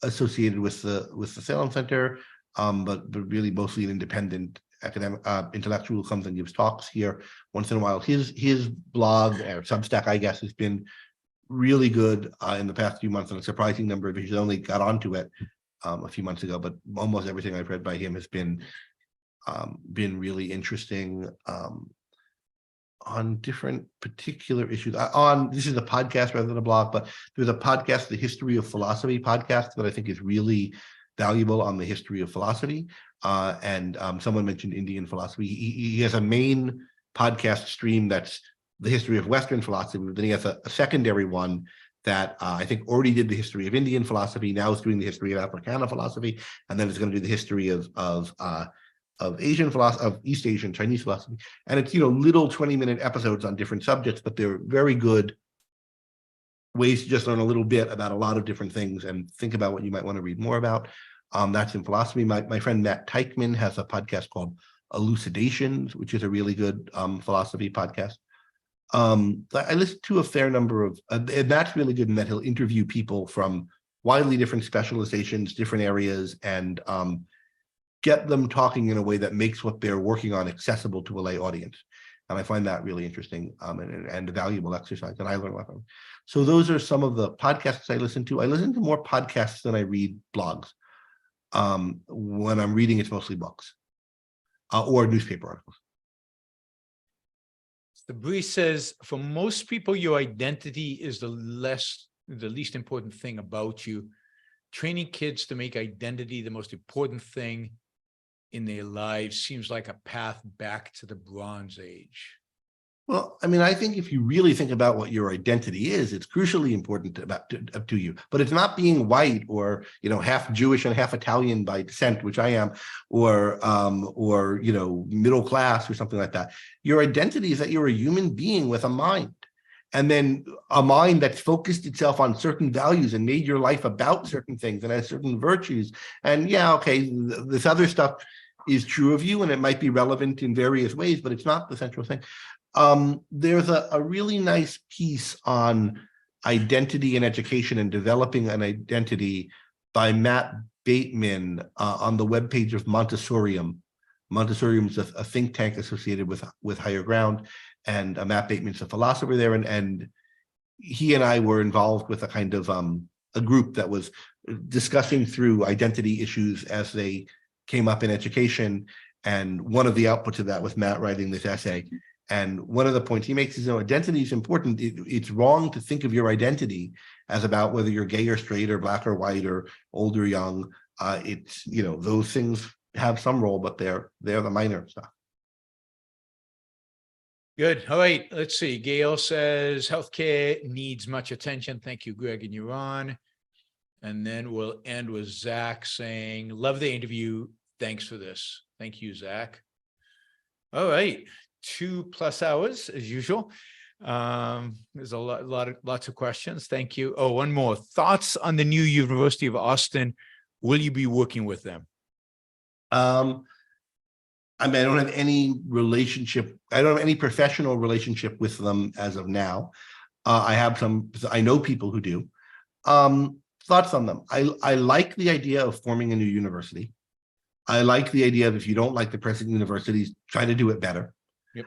Speaker 3: associated with the Salem Center, but really mostly an independent academic intellectual, comes and gives talks here once in a while. His blog or Substack, I guess, has been really good in the past few months, and a surprising number of issues. I only got onto it a few months ago, but almost everything I've read by him has been really interesting. On different particular issues. This is a podcast rather than a blog, but there's a podcast, the History of Philosophy podcast, that I think is really valuable on the history of philosophy. And someone mentioned Indian philosophy. He has a main podcast stream that's the history of Western philosophy, but then he has a secondary one that I think already did the history of Indian philosophy, now is doing the history of Africana philosophy, and then it's going to do the history of Asian philosophy, of East Asian Chinese philosophy. And it's, little 20-minute episodes on different subjects, but they're very good ways to just learn a little bit about a lot of different things and think about what you might want to read more about. That's in philosophy. My friend Matt Teichman has a podcast called Elucidations, which is a really good philosophy podcast. I listen to a fair number of, and that's really good in that he'll interview people from widely different specializations, different areas, and get them talking in a way that makes what they're working on accessible to a lay audience. And I find that really interesting and a valuable exercise, and I learn a lot from it. So those are some of the podcasts I listen to. I listen to more podcasts than I read blogs. When I'm reading, it's mostly books or newspaper articles.
Speaker 2: The Bree says, for most people, your identity is the least important thing about you. Training kids to make identity the most important thing in their lives seems like a path back to the Bronze Age.
Speaker 3: Well, I mean, I think if you really think about what your identity is, it's crucially important to you. But it's not being white or, you know, half Jewish and half Italian by descent, which I am, or you know, middle class or something like that. Your identity is that you're a human being with a mind, and then a mind that's focused itself on certain values and made your life about certain things and has certain virtues. And yeah, okay, this other stuff is true of you, and it might be relevant in various ways, but it's not the central thing. There's a really nice piece on identity and education and developing an identity by Matt Bateman on the webpage of Montessorium. Montessorium is a think tank associated with Higher Ground, and Matt Bateman's a philosopher there, and he and I were involved with a kind of a group that was discussing through identity issues as they came up in education, and one of the outputs of that was Matt writing this essay. And one of the points he makes is, you know, identity is important. It's wrong to think of your identity as about whether you're gay or straight or black or white or old or young. It's, you know, those things have some role, but they're the minor stuff.
Speaker 2: Good. All right. Let's see. Gail says healthcare needs much attention. Thank you, Greg and Yaron. And then we'll end with Zach saying, love the interview. Thanks for this. Thank you, Zach. All right. 2+ hours as usual. There's lots of questions. Thank you. Oh, one more. Thoughts on the new University of Austin. Will you be working with them?
Speaker 3: I mean, I don't have any relationship. I don't have any professional relationship with them as of now. I know people who do. Thoughts on them. I like the idea of forming a new university. I like the idea of, if you don't like the present universities, try to do it better.
Speaker 2: Yep.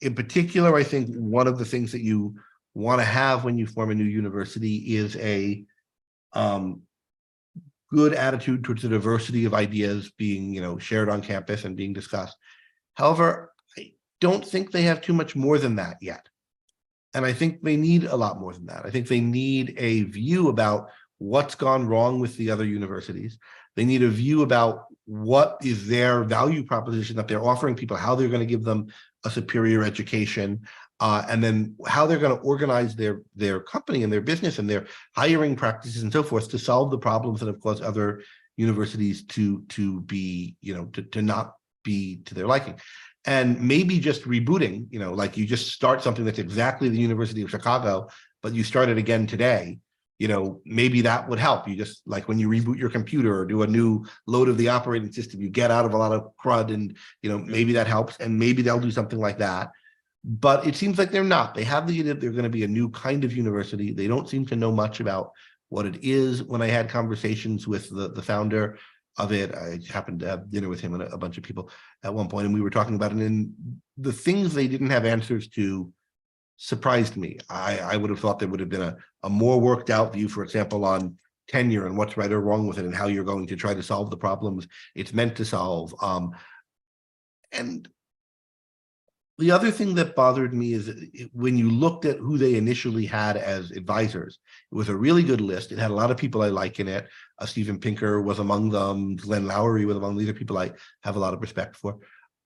Speaker 3: In particular, I think one of the things that you want to have when you form a new university is a good attitude towards the diversity of ideas being, you know, shared on campus and being discussed. However, I don't think they have too much more than that yet. And I think they need a lot more than that. I think they need a view about what's gone wrong with the other universities. They need a view about what is their value proposition that they're offering people, how they're going to give them a superior education, and then how they're going to organize their company and their business and their hiring practices and so forth to solve the problems that have caused other universities to be, you know, to not be to their liking. And maybe just rebooting, you know, like you just start something that's exactly the University of Chicago, but you start it again today. You know, maybe that would help. You just, like when you reboot your computer or do a new load of the operating system, you get out of a lot of crud, and, you know, maybe that helps, and maybe they'll do something like that. But it seems like they're not. They have the idea that they're going to be a new kind of university. They don't seem to know much about what it is. When I had conversations with the founder of it, I happened to have dinner with him and a bunch of people at one point, and we were talking about it, and the things they didn't have answers to surprised me. I would have thought there would have been a more worked out view, for example, on tenure and what's right or wrong with it and how you're going to try to solve the problems it's meant to solve. And the other thing that bothered me is when you looked at who they initially had as advisors, it was a really good list. It had a lot of people I like in it. Steven Pinker was among them. Glenn Lowry was among these are people I have a lot of respect for.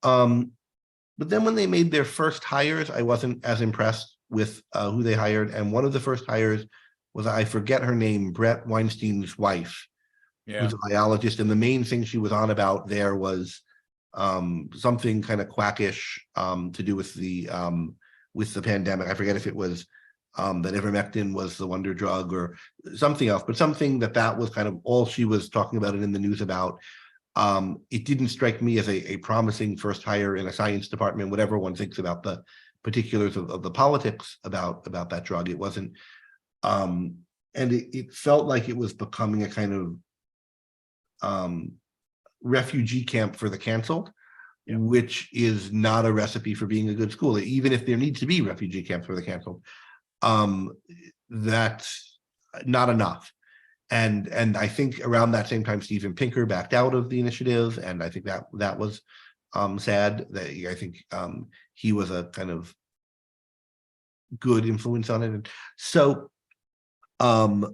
Speaker 3: But then when they made their first hires, I wasn't as impressed with who they hired. And one of the first hires was, I forget her name, Brett Weinstein's wife, who's a biologist. And the main thing she was on about there was something kind of quackish to do with the pandemic. I forget if it was that ivermectin was the wonder drug or something else, but something that was kind of all she was talking about it in the news about. It didn't strike me as a promising first hire in a science department, whatever one thinks about the particulars of the politics about that drug. It wasn't, and it felt like it was becoming a kind of refugee camp for the canceled, which is not a recipe for being a good school. Even if there needs to be refugee camps for the canceled, that's not enough. And I think around that same time, Steven Pinker backed out of the initiative, and I think that was sad. That I think he was a kind of good influence on it, and so and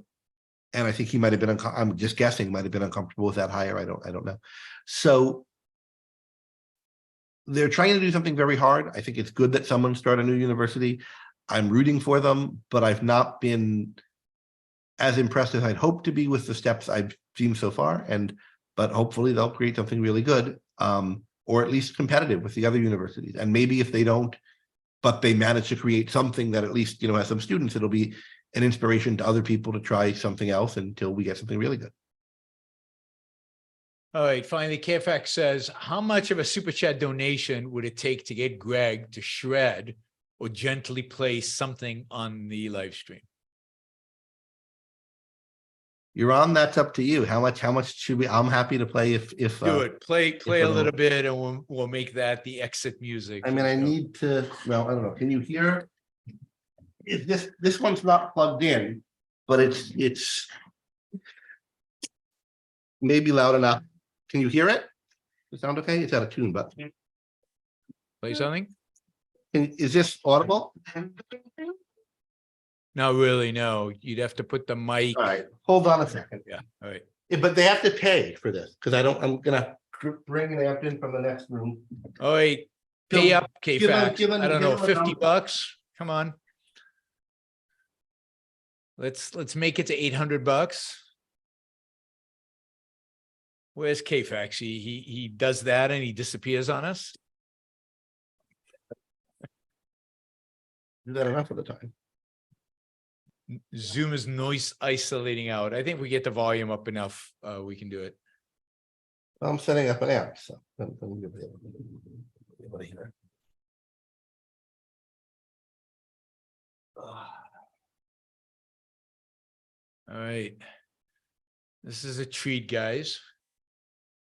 Speaker 3: I think he might have been. I'm just guessing, might have been uncomfortable with that hire. I don't know. So they're trying to do something very hard. I think it's good that someone start a new university. I'm rooting for them, but I've not been as impressed as I'd hoped to be with the steps I've seen so far. But hopefully they'll create something really good, or at least competitive with the other universities. And maybe if they don't, but they manage to create something that at least, has some students, it'll be an inspiration to other people to try something else until we get something really good.
Speaker 2: All right, finally, KFX says, how much of a super chat donation would it take to get Greg to shred or gently play something on the live stream?
Speaker 3: Yaron, that's up to you. How much should we? I'm happy to play if
Speaker 2: Do it. Play a little bit, and we'll make that the exit music.
Speaker 3: I mean, I need to. Well, I don't know. Can you hear? This one's not plugged in, but it's maybe loud enough. Can you hear it? Does it sound okay? It's out of tune, but
Speaker 2: Play something.
Speaker 3: Is this audible?
Speaker 2: No, really, no. You'd have to put the mic.
Speaker 3: All right, hold on a second.
Speaker 2: Yeah, all right.
Speaker 3: But they have to pay for this because I'm gonna bring an amp in from the next room.
Speaker 2: All right, pay up, KFAX.
Speaker 3: give
Speaker 2: I don't know,
Speaker 3: them a
Speaker 2: $50. Come on. Let's make it to $800. Where's KFAX? He does that and he disappears on us.
Speaker 3: Do that enough of the time.
Speaker 2: Zoom is noise isolating out. I think we get the volume up enough. We can do it.
Speaker 3: I'm setting up an amp, so let me give it everybody here.
Speaker 2: All right. This is a treat, guys.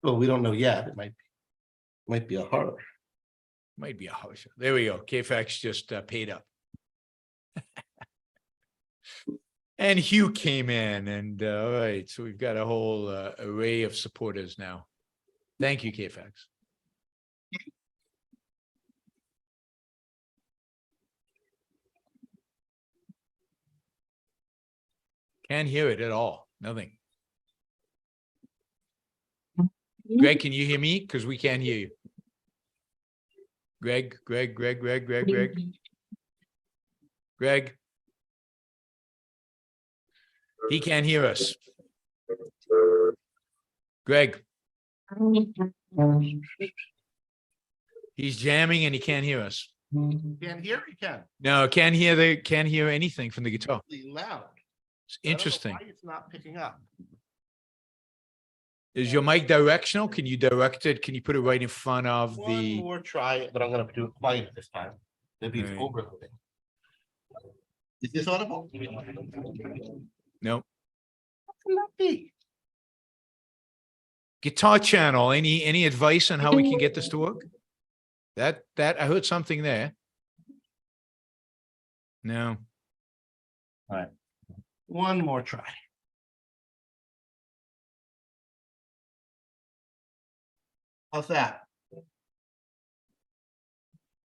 Speaker 3: Well, we don't know yet. It might be a horror.
Speaker 2: Might be a horror show. There we go. KFAX just paid up. And Hugh came in, and all right, so we've got a whole array of supporters now. Thank you, KFAX. Can't hear it at all. Nothing. Greg, can you hear me? Because we can't hear you. Greg. He can't hear us. Greg. He's jamming and he can't hear us.
Speaker 3: Can't hear? You can.
Speaker 2: No, can't hear anything from the guitar.
Speaker 3: Loud.
Speaker 2: It's interesting.
Speaker 3: Why it's not picking up.
Speaker 2: Is your mic directional? Can you direct it? Can you put it right in front of the?
Speaker 3: One more try, but I'm going to do it quiet this time. Maybe it's
Speaker 2: Right.
Speaker 3: overloading. Is this audible?
Speaker 2: No.
Speaker 3: What can that be?
Speaker 2: Guitar channel. Any advice on how we can get this to work? That I heard something there. No.
Speaker 3: All right. One more try. How's that?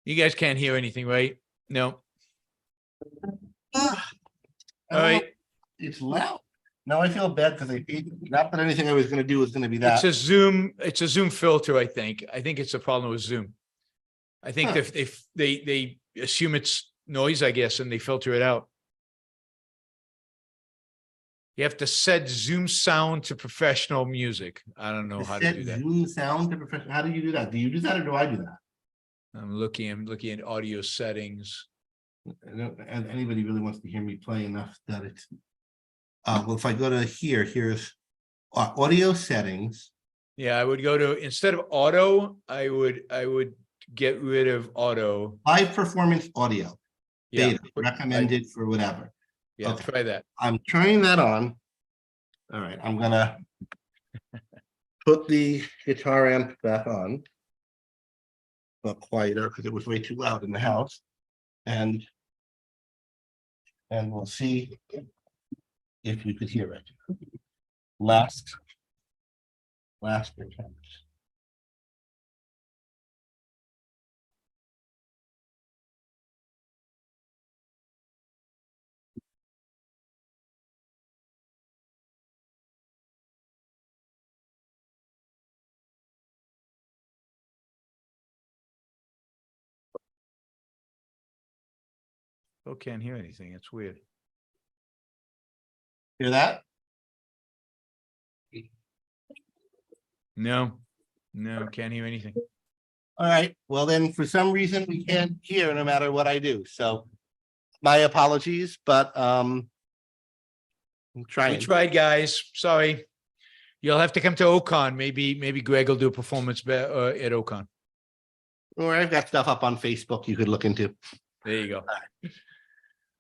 Speaker 2: You guys can't hear anything, right? No.
Speaker 3: All
Speaker 2: right.
Speaker 3: It's loud. Now I feel bad because not that anything I was going to do was going to be that.
Speaker 2: It's a Zoom filter, I think. I think it's a problem with Zoom. I think if they assume it's noise, I guess, and they filter it out. You have to set Zoom sound to professional music. I don't know how to do that.
Speaker 3: Zoom sound to professional. How do you do that? Do you do that or do I do that?
Speaker 2: I'm looking at audio settings.
Speaker 3: And anybody really wants to hear me play enough that it's well, if I go to here's audio settings,
Speaker 2: Yeah, I would go to, instead of auto, I would get rid of auto.
Speaker 3: High performance audio,
Speaker 2: Yeah,
Speaker 3: beta, recommended for whatever.
Speaker 2: yeah,
Speaker 3: Okay.
Speaker 2: try that.
Speaker 3: I'm turning that on. All right, I'm gonna put the guitar amp back on. But quieter because it was way too loud in the house. And we'll see if you could hear it. Last attempt.
Speaker 2: Oh, can't hear anything. It's weird.
Speaker 3: Hear that?
Speaker 2: No, can't hear anything.
Speaker 3: All right, well then, for some reason, we can't hear no matter what I do, so my apologies, but I'm
Speaker 2: We
Speaker 3: trying.
Speaker 2: tried, guys. Sorry. You'll have to come to OCON. Maybe Greg will do a performance at OCON.
Speaker 3: Or I've got stuff up on Facebook you could look into.
Speaker 2: There you go.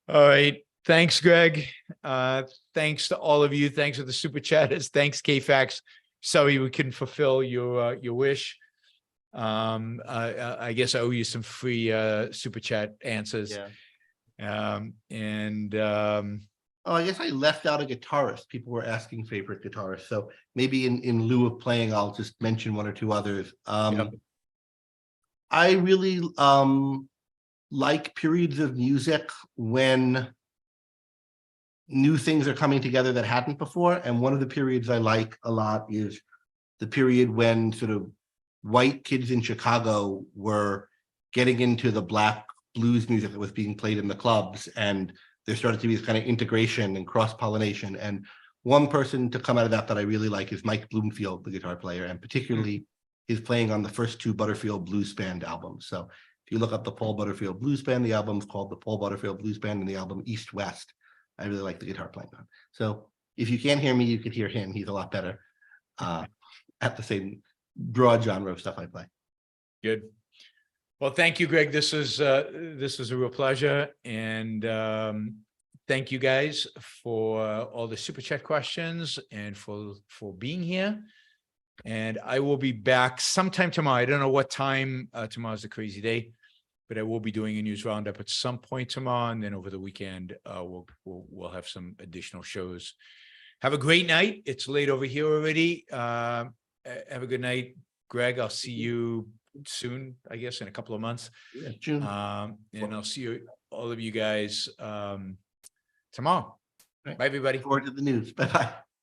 Speaker 2: All right. Thanks, Greg. Thanks to all of you. Thanks for the super chatters. Thanks, KFAX. Sorry we couldn't fulfill your wish. I guess I owe you some free super chat answers.
Speaker 3: Yeah.
Speaker 2: Oh,
Speaker 3: I guess I left out a guitarist. People were asking favorite guitarists. So maybe in lieu of playing, I'll just mention one or two others.
Speaker 2: Yep.
Speaker 3: I really like periods of music when new things are coming together that hadn't before. And one of the periods I like a lot is the period when sort of white kids in Chicago were getting into the Black blues music that was being played in the clubs, and there started to be this kind of integration and cross-pollination. And one person to come out of that I really like is Mike Bloomfield, the guitar player, and particularly his playing on the first two Butterfield Blues Band albums. So if you look up the Paul Butterfield Blues Band, the album's called the Paul Butterfield Blues Band, and the album East West, I really like the guitar playing on. So if you can't hear me, you could hear him. He's a lot better at the same broad genre of stuff I play.
Speaker 2: good. Well, thank you, Greg. This is a real pleasure. And thank you guys for all the super chat questions and for being here. And I will be back sometime tomorrow. I don't know what time. Tomorrow's a crazy day, but I will be doing a news roundup at some point tomorrow. And then over the weekend, we'll have some additional shows. Have a great night. It's late over here already. Have a good night, Greg. I'll see you soon, I guess, in a couple of months.
Speaker 3: Yeah, June.
Speaker 2: And I'll see you, all of you guys, tomorrow.
Speaker 3: Right.
Speaker 2: Bye, everybody.
Speaker 3: Forward to the news. Bye-bye.